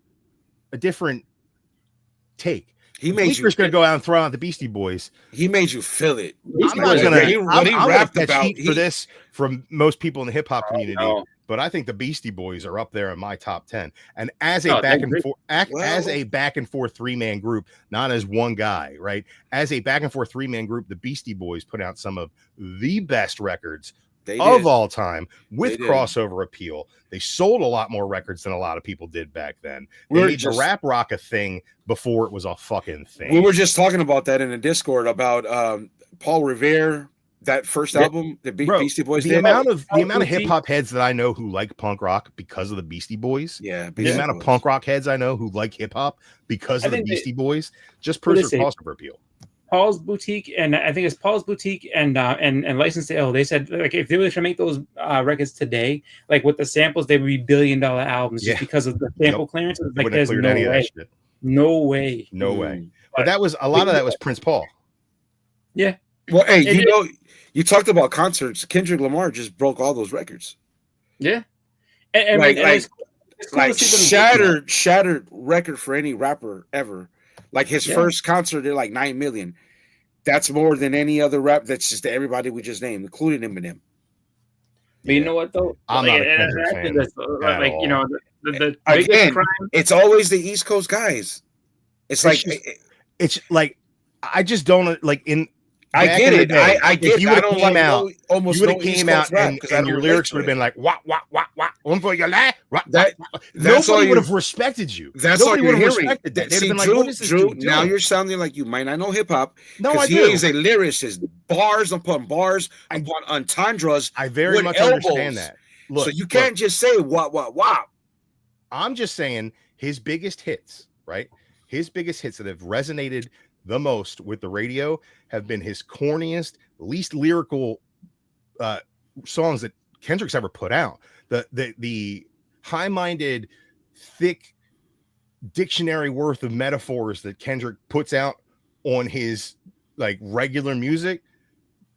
take. He made you going to go out and throw out the Beastie Boys. He made you feel it. I'm not going to. I'm rapped catch about heat for this from most people in the hip hop community. But I think the Beastie Boys are up there in my top 10. And as a back and forth three-man group, not as one guy, right? As a back and forth three-man group, the Beastie Boys put out some of the best records of all time with crossover appeal. They sold a lot more records than a lot of people did back then. They made the rap rock a thing before it was a fucking thing. We were just talking about that in the Discord about Paul Revere. That first album, the Beastie Boys. The amount of hip hop heads that I know who like punk rock because of the Beastie Boys. Yeah, the amount of punk rock heads I know who like hip hop because of the Beastie Boys just proves their crossover appeal. Paul's Boutique and I think it's Paul's Boutique and License to Ill. They said like if they were to make those records today, like with the samples, they would be $1 billion albums just because of the sample clearance. Like there's no way. No way. No way. But that was a lot of that was Prince Paul. Yeah. Well, hey, you talked about concerts. Kendrick Lamar just broke all those records. Yeah, and shattered record for any rapper ever. Like his first concert did like 9 million. That's more than any other rap. That's just everybody we just named, including Eminem. But you know what though? I'm not a Kendrick fan. Like you know, the again, it's always the East Coast guys. It's like I just don't like in. I get it. I get it. You would have came out. Almost you would have came out, and your lyrics would have been like, "What? One for your life." Nobody would have respected you. That's all you're hearing. They'd have been like, "What is this dude doing?" Now you're sounding like you might not know hip hop. No, I do. He is a lyricist. Bars upon bars upon entendres. I very much understand that. Look, so you can't just say what. I'm just saying his biggest hits, right? His biggest hits that have resonated the most with the radio have been his corniest, least lyrical songs that Kendrick's ever put out. The high-minded, thick dictionary worth of metaphors that Kendrick puts out on his like regular music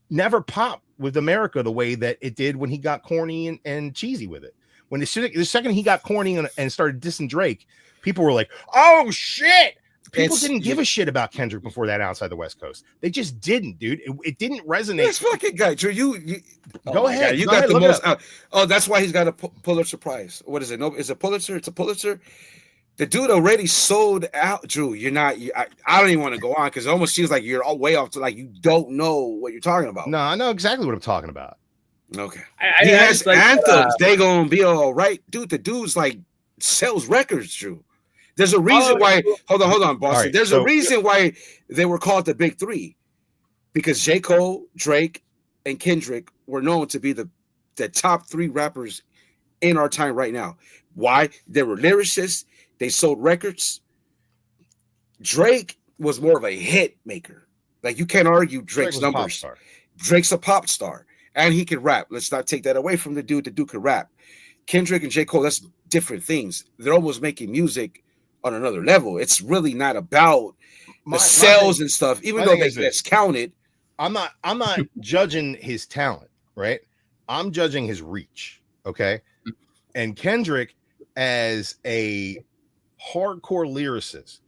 never popped with America the way that it did when he got corny and cheesy with it. When the second he got corny and started dissing Drake, people were like, "Oh shit!" People didn't give a shit about Kendrick before that outside the West Coast. They just didn't, dude. It didn't resonate. This fucking guy, Drew. Go ahead. God, you got the most. That's why he's got a Pulitzer Prize. What is it? No, is it Pulitzer? It's a Pulitzer. The dude already sold out. Drew, you're not. I don't even want to go on because it almost seems like you're all way off to like you don't know what you're talking about. No, I know exactly what I'm talking about. Okay. He has anthems. They gonna be all right, dude. The dude's like sells records, Drew. There's a reason why. Hold on, Boston. Right, There's a reason why they were called the Big Three, because J. Cole, Drake, and Kendrick were known to be the top 3 rappers in our time right now. Why? They were lyricists. They sold records. Drake was more of a hit maker. Like you can't argue Drake's numbers. Drake's a pop star, and he can rap. Let's not take that away from the dude. The dude can rap. Kendrick and J. Cole, that's different things. They're almost making music on another level. It's really not about the sales and stuff, even though that's counted. I'm not judging his talent. right? I'm judging his reach, okay? And Kendrick, as a hardcore lyricist,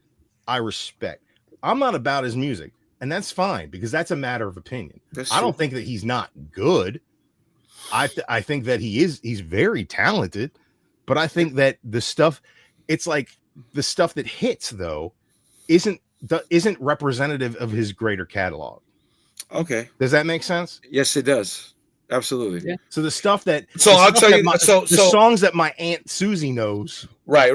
I respect. I'm not about his music, and that's fine because that's a matter of opinion. I don't think that he's not good. I think that he's very talented, but I think that the stuff, it's like the stuff that hits though isn't representative of his greater catalog. Okay. Does that make sense? Yes, it does. Absolutely. Yeah. So the stuff that I'll tell you the songs that my Aunt Susie knows. Right.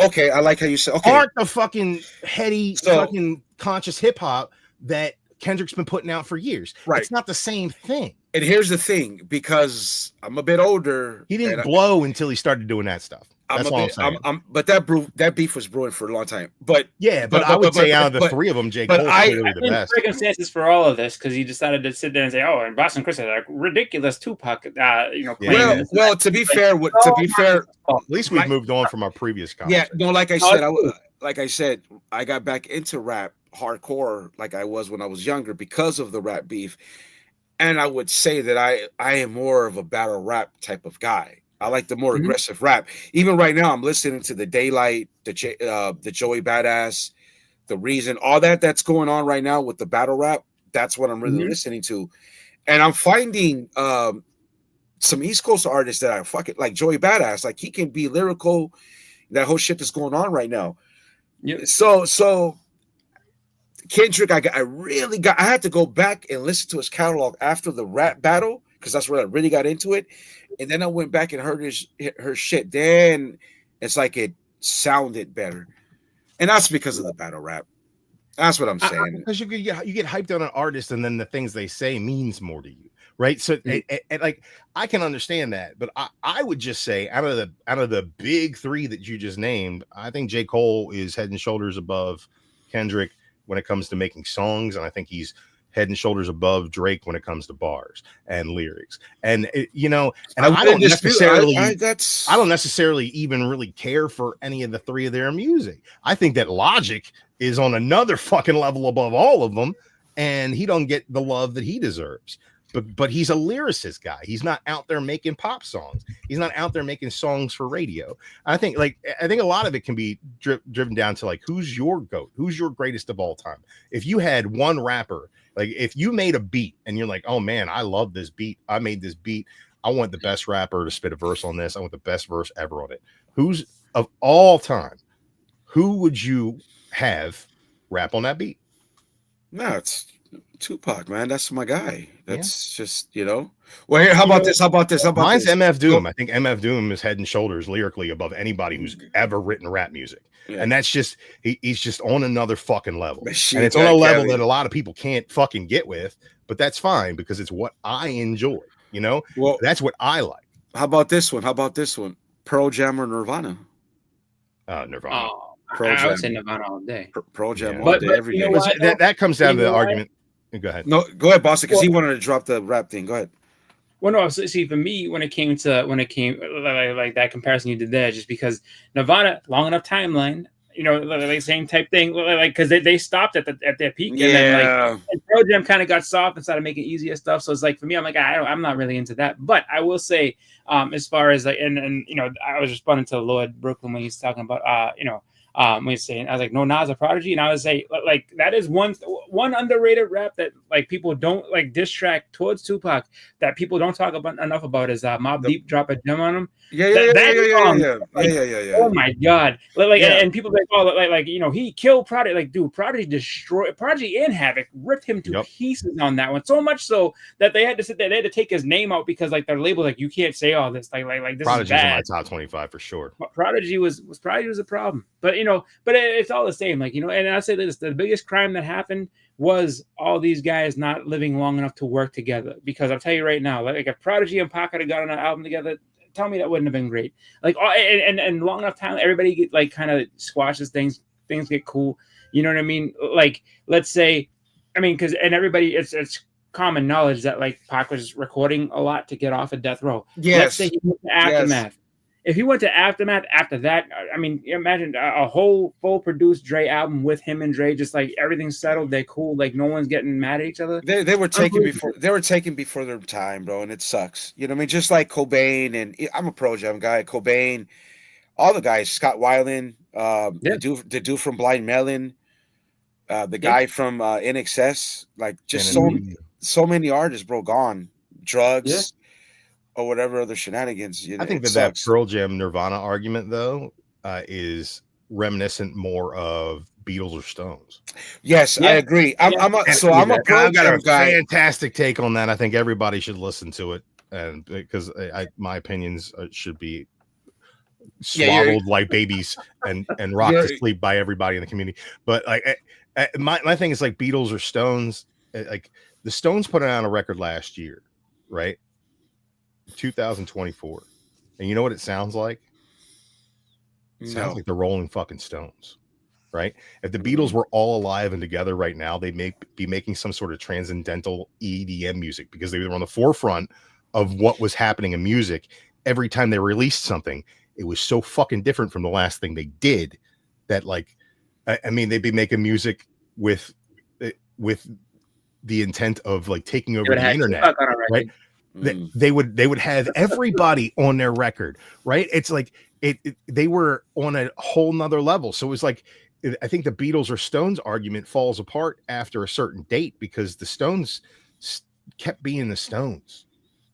Okay. I like how you said, okay. Aren't the fucking heady fucking conscious hip hop that Kendrick's been putting out for years. Right. It's not the same thing. And here's the thing, because I'm a bit older. He didn't blow until he started doing that stuff. That's all I'm saying. But that beef was brewing for a long time. But yeah, but I would say out of the three of them, J. Cole's clearly the best. Circumstances for all of this because he decided to sit there and say, "Oh, and Boston Chris is like ridiculous Tupac." Well, to be fair, at least we've moved on from our previous comments. Yeah, no, like I said, I got back into rap hardcore like I was when I was younger because of the rap beef, and I would say that I am more of a battle rap type of guy. I like the more aggressive rap. Even right now, I'm listening to the Daylight, the Joey Badass, the Reason, all that's going on right now with the battle rap. That's what I'm really listening to, and I'm finding some East Coast artists that I fucking like. Joey Badass, like he can be lyrical. That whole shit that's going on right now. Yeah. So Kendrick, I had to go back and listen to his catalog after the rap battle because that's where I really got into it. And then I went back and heard her shit. Then it's like it sounded better, and that's because of the battle rap. That's what I'm saying. Because you get hyped on an artist, and then the things they say means more to you, right? So, like, I can understand that, but I would just say out of the big three that you just named, I think J. Cole is head and shoulders above Kendrick when it comes to making songs, and I think he's head and shoulders above Drake when it comes to bars and lyrics. And I don't necessarily even really care for any of the three of their music. I think that Logic is on another fucking level above all of them, and he don't get the love that he deserves. But he's a lyricist guy. He's not out there making pop songs. He's not out there making songs for radio. I think a lot of it can be driven down to like, who's your GOAT? Who's your greatest of all time? If you had one rapper, like if you made a beat and you're like, oh man, I love this beat. I made this beat. I want the best rapper to spit a verse on this. I want the best verse ever on it. Who's of all time? Who would you have rap on that beat? No, it's Tupac, man. That's my guy. That's just, Well, here, how about this? Mine's MF Doom. I think MF Doom is head and shoulders lyrically above anybody who's ever written rap music. Yeah. And that's just, he's just on another fucking level. And it's on a level that a lot of people can't fucking get with, but that's fine because it's what I enjoy. Well, that's what I like. How about this one? Pearl Jam or Nirvana? Nirvana. I would say Nirvana all day. Pearl Jam all day, every day. That comes down to the argument. Go ahead. No, go ahead, Boston, because he wanted to drop the rap thing. Go ahead. Well, no, see, for me, when it came like that comparison you did there, just because Nirvana, long enough timeline, like same type thing, like because they stopped at their peak, and then and Pearl Jam kind of got soft and started making easier stuff. So it's like for me, I'm like I'm not really into that. But I will say, as far as like, and I was responding to Lord Brooklyn when he's talking about when he's saying, I was like, no, Nas a Prodigy, and I was like that is one underrated rap that like people don't like diss track towards Tupac that people don't talk about enough about is Mobb Deep drop a gem on him. Yeah. Oh my god, and people like, oh, he killed Prodigy. Like, dude, Prodigy destroyed Prodigy and Havoc, ripped him to pieces on that one. So much so that they had to sit there, they had to take his name out because like their label, like, you can't say all this. Like this Prodigy's is bad. in my top 25 for sure. Prodigy was a problem, but but it's all the same. Like, and I say this: the biggest crime that happened was all these guys not living long enough to work together. Because I'll tell you right now, like if Prodigy and Pac had got on an album together, tell me that wouldn't have been great. Like, and long enough time, everybody get like kind of squashes things get cool. You know what I mean? Like, let's say, because everybody, it's common knowledge that like Pac was recording a lot to get off of death row. Yes. Let's say he went to Aftermath. if he went to Aftermath after that, I mean, imagine a whole full produced Dre album with him and Dre, just like everything's settled, they're cool, like no one's getting mad at each other. They were taken before their time, bro, and it sucks. You know what I mean? Just like Cobain, and I'm a Pro Jam guy. Cobain, all the guys, Scott Weiland, the dude from Blind Melon, the guy from NXS, like just so many artists, bro, gone, drugs. Or whatever other shenanigans. You know, I think that Pearl Jam Nirvana argument, though, is reminiscent more of Beatles or Stones. Yes, I agree. I'm a Pearl Jam guy. Fantastic take on that. I think everybody should listen to it, and because my opinions should be swaddled like babies and rocked to sleep by everybody in the community. But like my thing is like Beatles or Stones. Like the Stones put out a record last year, right? 2024, and you know what it sounds like? It sounds like the Rolling fucking Stones, right? If the Beatles were all alive and together right now, they may be making some sort of transcendental EDM music, because they were on the forefront of what was happening in music. Every time they released something, it was so fucking different from the last thing they did that, like, I mean, they'd be making music with the intent of like taking over the internet, right? They would have everybody on their record, right? It's like they were on a whole nother level. So it was like, I think the Beatles or Stones argument falls apart after a certain date, because the Stones kept being the Stones.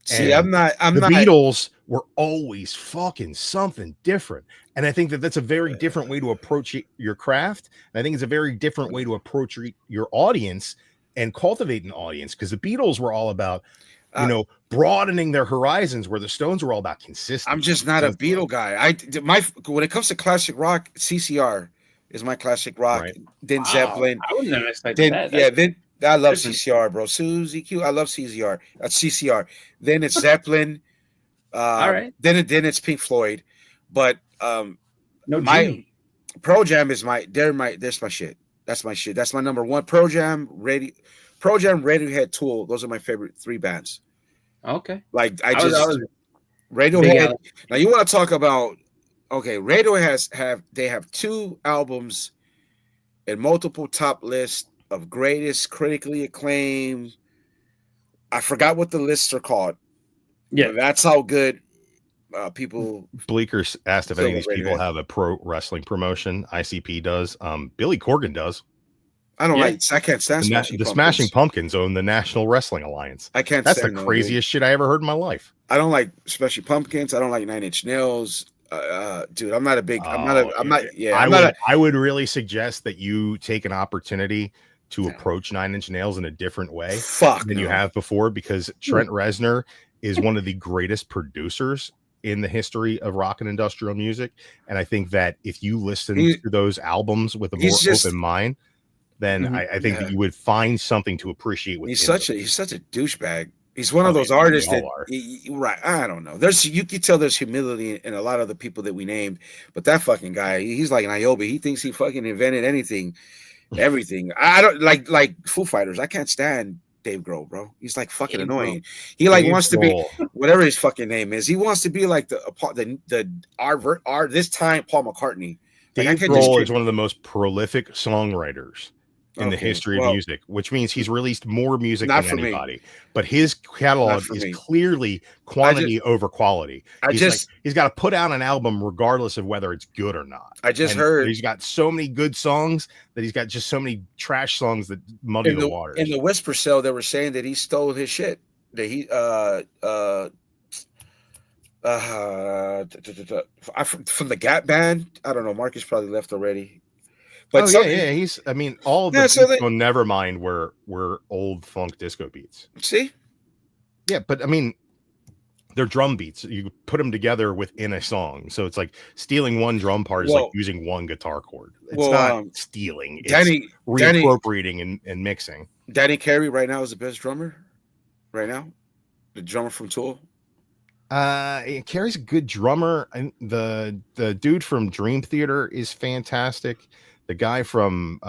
See, and the Beatles were always fucking something different. And I think that's a very different way to approach your craft. And I think it's a very different way to approach your audience and cultivate an audience, because the Beatles were all about, broadening their horizons, where the Stones were all about consistency. I'm just not a Beatle guy. When it comes to classic rock, CCR is my classic rock. Right. Then Zeppelin. I wouldn't have expected that. Then I love CCR, bro. Susie Q. I love CCR. CCR. Then it's Zeppelin. All right. Then it's Pink Floyd. But my Pro Jam is that's my shit. That's my shit. That's my number one. Pro Jam, Radiohead, Tool. Those are my favorite three bands. Okay. Like Radiohead. Now you want to talk about Radiohead have two albums and multiple top lists of greatest critically acclaimed. I forgot what the lists are called. Yeah, but that's how good people. Bleeker asked if any of these people have a pro wrestling promotion. ICP does. Billy Corgan does. I can't stand the Smashing Pumpkins own the National Wrestling Alliance. I can't. That's the craziest shit I ever heard in my life. I don't like Smashing Pumpkins. I don't like Nine Inch Nails. Dude, I'm not a big. I would really suggest that you take an opportunity to approach Nine Inch Nails in a different way than you have before, because Trent Reznor is one of the greatest producers in the history of rock and industrial music. And I think that if you listen to those albums with a more open mind, then I think that you would find something to appreciate. He's such a douchebag. He's one of those artists that, right? I don't know. You can tell there's humility in a lot of the people that we named, but that fucking guy, he's like Niobe. He thinks he fucking invented anything, everything. I don't like Foo Fighters. I can't stand Dave Grohl, bro. He's like fucking annoying. He wants to be whatever his fucking name is. He wants to be like this time Paul McCartney. Dave Grohl is one of the most prolific songwriters in the history of music, which means he's released more music than anybody. But his catalog is clearly quantity over quality. He's got to put out an album regardless of whether it's good or not. I just heard he's got so many good songs that he's got just so many trash songs that muddy the waters. In the Whisper Cell, they were saying that he stole his shit. That he from the Gap Band. I don't know. Marcus probably left already. But he's. I mean, all of the beats on Nevermind were old funk disco beats. See, yeah, but I mean, they're drum beats. You put them together within a song, so it's like stealing one drum part is like using one guitar chord. It's not stealing. It's reappropriating and mixing. Danny Carey right now is the best drummer. Right now, the drummer from Tool. Carey's a good drummer, and the dude from Dream Theater is fantastic. The guy from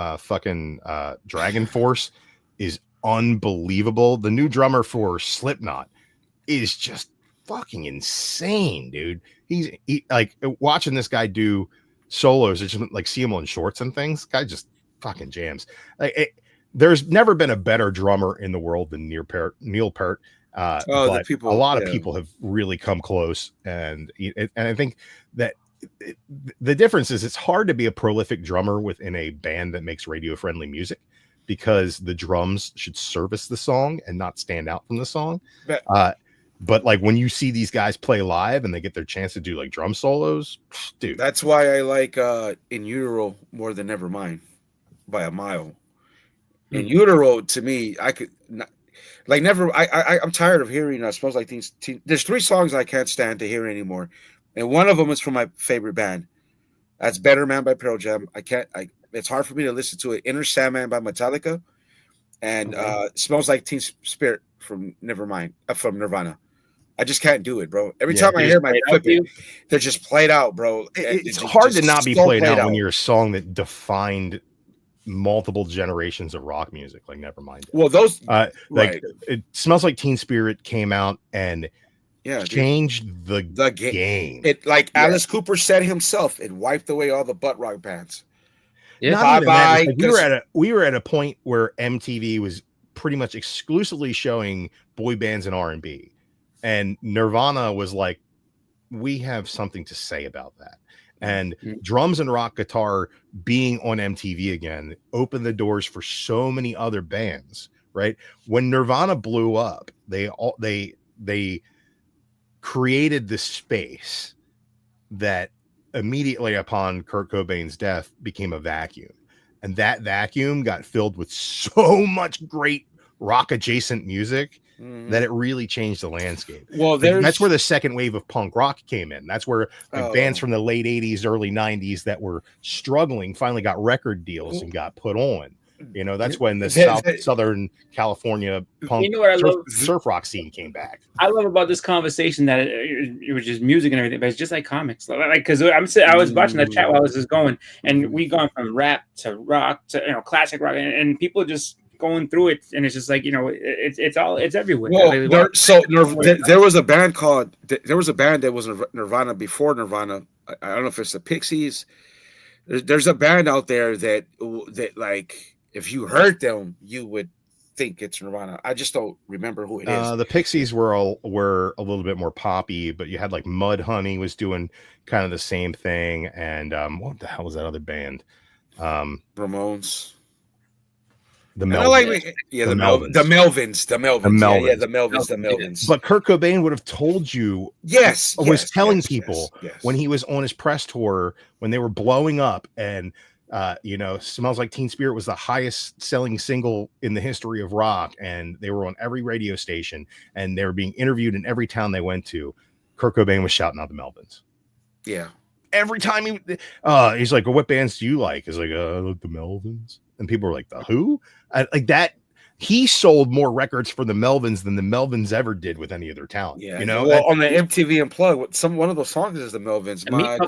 Dragon Force is unbelievable. The new drummer for Slipknot is just fucking insane, dude. He like watching this guy do solos. It's just like see him on shorts and things. Guy just fucking jams. Like there's never been a better drummer in the world than Neil Peart. But a lot of people have really come close, and I think that the difference is it's hard to be a prolific drummer within a band that makes radio friendly music, because the drums should service the song and not stand out from the song. But like when you see these guys play live and they get their chance to do like drum solos, dude. That's why I like In Utero more than Nevermind by a mile. In Utero, to me, I could not, like never. I'm tired of hearing Smells Like Teen. There's 3 songs I can't stand to hear anymore, and one of them is from my favorite band. That's Better Man by Pearl Jam. It's hard for me to listen to it. Inner Sandman by Metallica, and Smells Like Teen Spirit from Nirvana. I just can't do it, bro. Every time I hear my flipping, they're just played out, bro. It's hard to not be played out when you're a song that defined multiple generations of rock music, like Nevermind. Well, those It Smells Like Teen Spirit came out and changed the game. It Alice Cooper said himself, it wiped away all the butt rock bands. Yeah, bye. Like we were at a point where MTV was pretty much exclusively showing boy bands and R&B. And Nirvana was like, we have something to say about that. And drums and rock guitar being on MTV again opened the doors for so many other bands, right? When Nirvana blew up, they created this space that immediately upon Kurt Cobain's death became a vacuum. And that vacuum got filled with so much great rock adjacent music that it really changed the landscape. Well, that's where the second wave of punk rock came in. That's where bands from the late 80s, early 90s that were struggling finally got record deals and got put on. You know, that's when the Southern California punk surf rock scene came back. I love about this conversation that it was just music and everything, but it's just like comics. Like, because I was watching that chat while this is going, and we gone from rap to rock to classic rock, and people just going through it, and it's just like it's everywhere. Well, there was a band that was Nirvana before Nirvana. I don't know if it's the Pixies. There's a band out there that like if you heard them, you would think it's Nirvana. I just don't remember who it is. The Pixies were a little bit more poppy, but you had like Mudhoney was doing kind of the same thing, and what the hell was that other band? Ramones. The Melvins. The Melvins. But Kurt Cobain would have told you, was telling people when he was on his press tour, when they were blowing up, and Smells Like Teen Spirit was the highest selling single in the history of rock, and they were on every radio station, and they were being interviewed in every town they went to. Kurt Cobain was shouting out the Melvins. Yeah. Every time he's like, well, what bands do you like? He's like, I like the Melvins. And people were like, the who? Like that. He sold more records for the Melvins than the Melvins ever did with any of their talent. Yeah, on the MTV Unplugged, one of those songs is the Melvins. My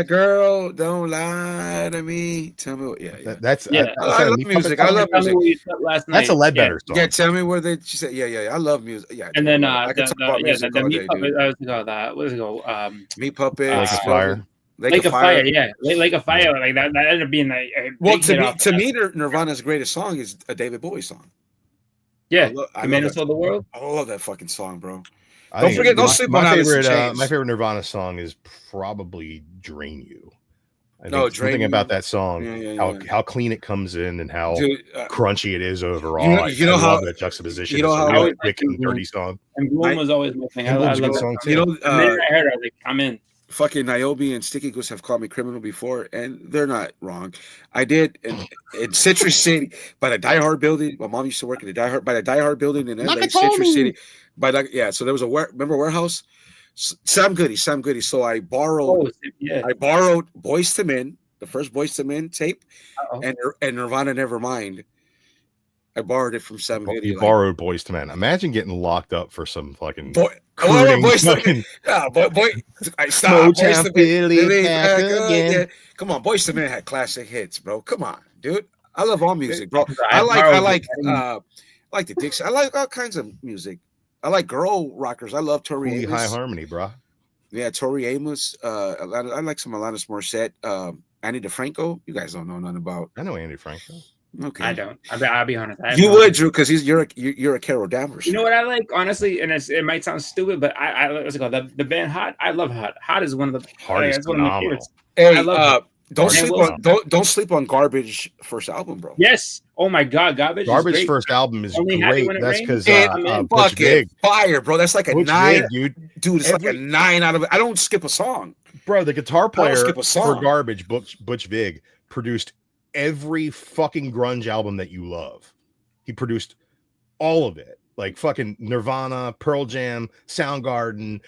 girl, don't lie to me. Tell me, I love music. I love music. That's a Ledbetter song. Yeah, tell me where they. She said, I love music. Yeah, and then I could talk about music all day, dude. Meat Puppet, Lake of Fire. Lake of Fire, Lake of Fire, like that ended up being to me, Nirvana's greatest song is a David Bowie song. Yeah, The Man Who Sold the World. I love that fucking song, bro. Don't sleep on my favorite Nirvana song is probably "Drain You." Something about that song, how clean it comes in and how crunchy it is overall. I love that juxtaposition. It's a really quick and dirty song. And Bloom was always missing. I love that song too. I heard it, I was like, I'm in. Fucking Niobe and Sticky Goose have called me criminal before, and they're not wrong. I did in Citrus City by the Die Hard building. My mom used to work in the Die Hard building in LA, Citrus City. So there was remember warehouse? Sam Goody. So I borrowed Boyz II Men, the first Boyz II Men tape, and Nirvana Nevermind. I borrowed it from Sam Goody. You borrowed Boyz II Men. Imagine getting locked up for some fucking boy. Stop. Boyz II Men. Come on, Boyz II Men had classic hits, bro. Come on, dude. I love all music, bro. I like the Dixie. I like all kinds of music. I like girl rockers. I love Tori Holy High Amos. Harmony, bro. Yeah, Tori Amos. I like some Alanis Morissette. Annie DeFranco. You guys don't know nothing about. I know Andy Franco. Okay, I don't. I'll be honest. You would, Drew, because you're a Carol Danvers. You know what I like, honestly, and it might sound stupid, but I what's it called? The band Hot. I love Hot. Hot is one of the Hardest. one of my favorites. Hey, I love don't sleep on Garbage first album, bro. Yes. Oh my God, Garbage. Garbage first album is Only Happy great. When It That's Rains? because Butch Fucking Vig, fire, bro. That's like a Butch 9, Vig, dude. It's like a 9 out of. I don't skip a song, bro. The guitar player skip a song. for Garbage, Butch Vig, produced every fucking grunge album that you love. He produced all of it, like fucking Nirvana, Pearl Jam, Soundgarden,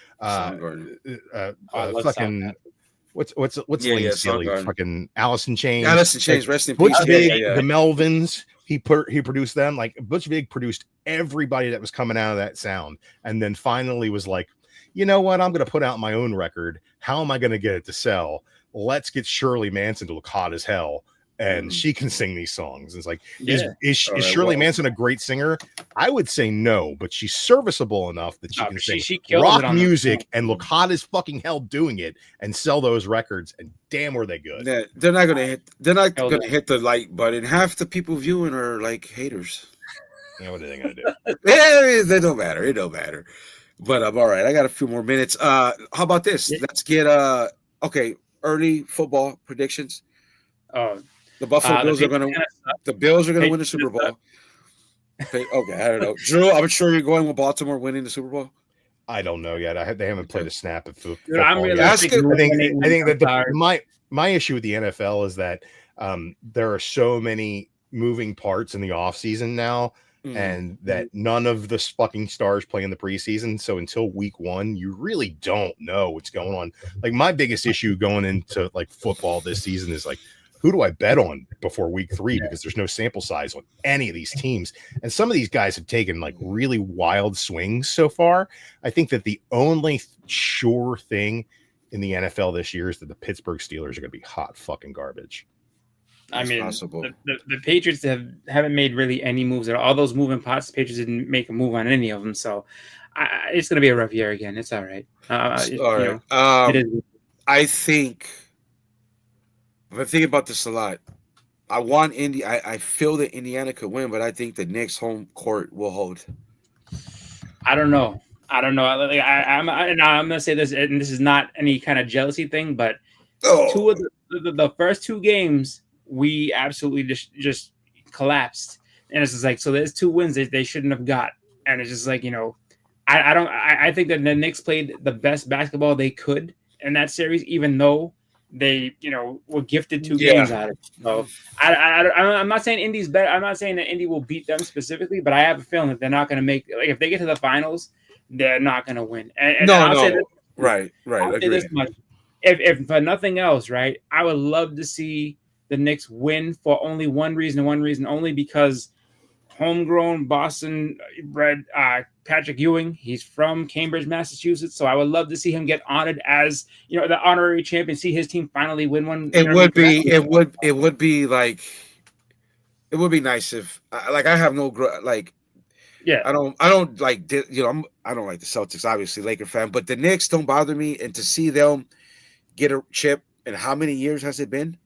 fucking what's Lane Staley, fucking Alice in Chains. Alice in Chains, rest in Butch peace. Vig, Yeah. the Melvins. He produced them. Like Butch Vig produced everybody that was coming out of that sound, and then finally was like, you know what? I'm going to put out my own record. How am I going to get it to sell? Let's get Shirley Manson to look hot as hell, and she can sing these songs. It's like, is Shirley Manson a great singer? I would say no, but she's serviceable enough that she can sing rock music and look hot as fucking hell doing it and sell those records. And damn, were they good? Yeah, they're not gonna hit. They're not gonna hit the like button. Half the people viewing are like haters. You know what are they gonna do? Yeah, they don't matter. It don't matter. But I'm all right. I got a few more minutes. How about this? Let's get early football predictions. The Buffalo Bills are going to. The Bills are going to win the Super Bowl. Okay, I don't know. Drew, I'm sure you're going with Baltimore winning the Super Bowl. I don't know yet. They haven't played a snap of football. I'm really I think that my issue with the NFL is that there are so many moving parts in the offseason now, and that none of the fucking stars play in the preseason. So until week 1, you really don't know what's going on. Like my biggest issue going into like football this season is like, who do I bet on before week 3? Because there's no sample size on any of these teams. And some of these guys have taken like really wild swings so far. I think that the only sure thing in the NFL this year is that the Pittsburgh Steelers are going to be hot fucking garbage. I mean, the Patriots haven't made really any moves at all. All those moving parts, the Patriots didn't make a move on any of them. So it's going to be a rough year again. It's all right. It is. I think I've been thinking about this a lot. I want Indy. I feel that Indiana could win, but I think the Knicks home court will hold. I don't know. Like, I'm going to say this, and this is not any kind of jealousy thing, but two of the first 2 games, we absolutely just collapsed. And it's just like, so there's 2 wins that they shouldn't have got. And it's just like, I think that the Knicks played the best basketball they could in that series, even though they, were gifted 2 games out of it. So I'm not saying Indy's better. I'm not saying that Indy will beat them specifically, but I have a feeling that they're not going to make, like, if they get to the finals, they're not going to win. And I'll say this, right. I'll say this much. If for nothing else, right, I would love to see the Knicks win for only one reason only, because homegrown Boston bred Patrick Ewing, he's from Cambridge, Massachusetts, so I would love to see him get honored as the honorary champion, see his team finally win one. It would be nice if I have no I don't like I don't like the Celtics, obviously Laker fan, but the Knicks don't bother me, and to see them get a chip, and how many years has it been?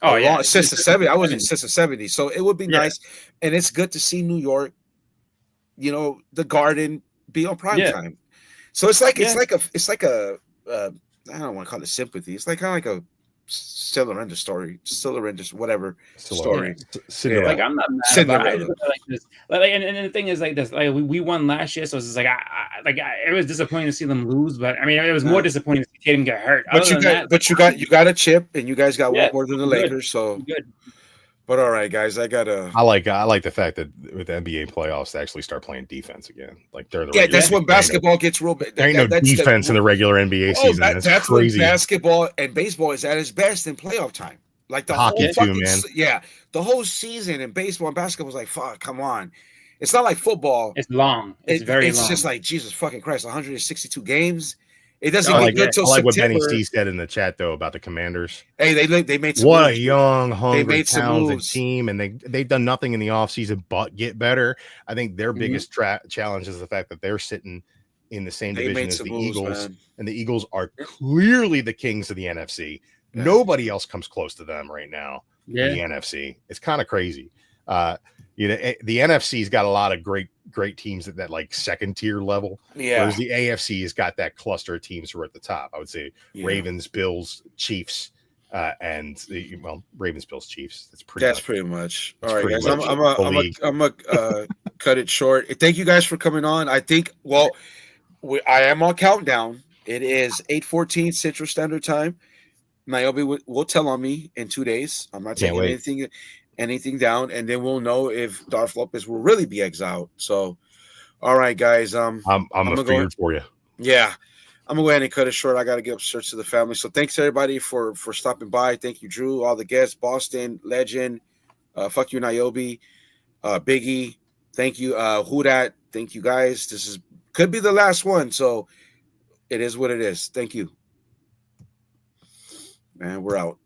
Since the 70s. I wasn't since the 70s, so it would be nice, and it's good to see New York, the Garden be on prime time. So it's like a I don't want to call it sympathy. It's like kind of like a Cinderella story, whatever story. Cinderella. Like I'm not mad about it. Like this. And the thing is like this. Like we won last year, so it's just like it was disappointing to see them lose. But I mean, it was more disappointing to see Tatum get hurt. You got a chip, and you guys got one more than the Lakers. So good. But all right, guys, I like the fact that with the NBA playoffs they actually start playing defense again. Like they're that's when basketball gets real big. There ain't no defense in the regular NBA season. That's crazy. When basketball and baseball is at its best in playoff time. Like the hockey whole too, man. Yeah, the whole season in baseball and basketball was like, fuck, come on. It's not like football. It's long. It's very long. It's just like Jesus fucking Christ, 162 games. It doesn't I get like, good till I like what September. Benny C said in the chat though about the Commanders. Hey, they made some What moves. a young, hungry, made some talented moves. team, and they've done nothing in the offseason but get better. I think their Mhm. biggest challenge is the fact that they're sitting in the same They division made as some the moves, Eagles, man. and the Eagles are clearly the kings of the NFC. Yeah. Nobody else comes close to them right now in the Yeah. NFC. It's kind of crazy. The NFC's got a lot of great teams at that like second tier level. Yeah. Whereas the AFC has got that cluster of teams who are at the top. I would say Yeah. Ravens, Bills, Chiefs, and Ravens, Bills, Chiefs. That's pretty much. All right, guys. much the league. I'm gonna cut it short. Thank you guys for coming on. I think. Well, I am on countdown. It is 8:14 Central Standard Time. Niobe will tell on me in 2 days. I'm not Can't taking wait. anything down, and then we'll know if Darth Lopez will really be exiled. So, all right, guys. I'm gonna afeared for you. Yeah, I'm gonna go ahead and cut it short. I got to get upstairs to the family. So thanks everybody for stopping by. Thank you, Drew, all the guests, Boston Legend, fuck you, Niobe, Biggie. Thank you, Who Dat. Thank you, guys. This could be the last one, so it is what it is. Thank you, and we're out.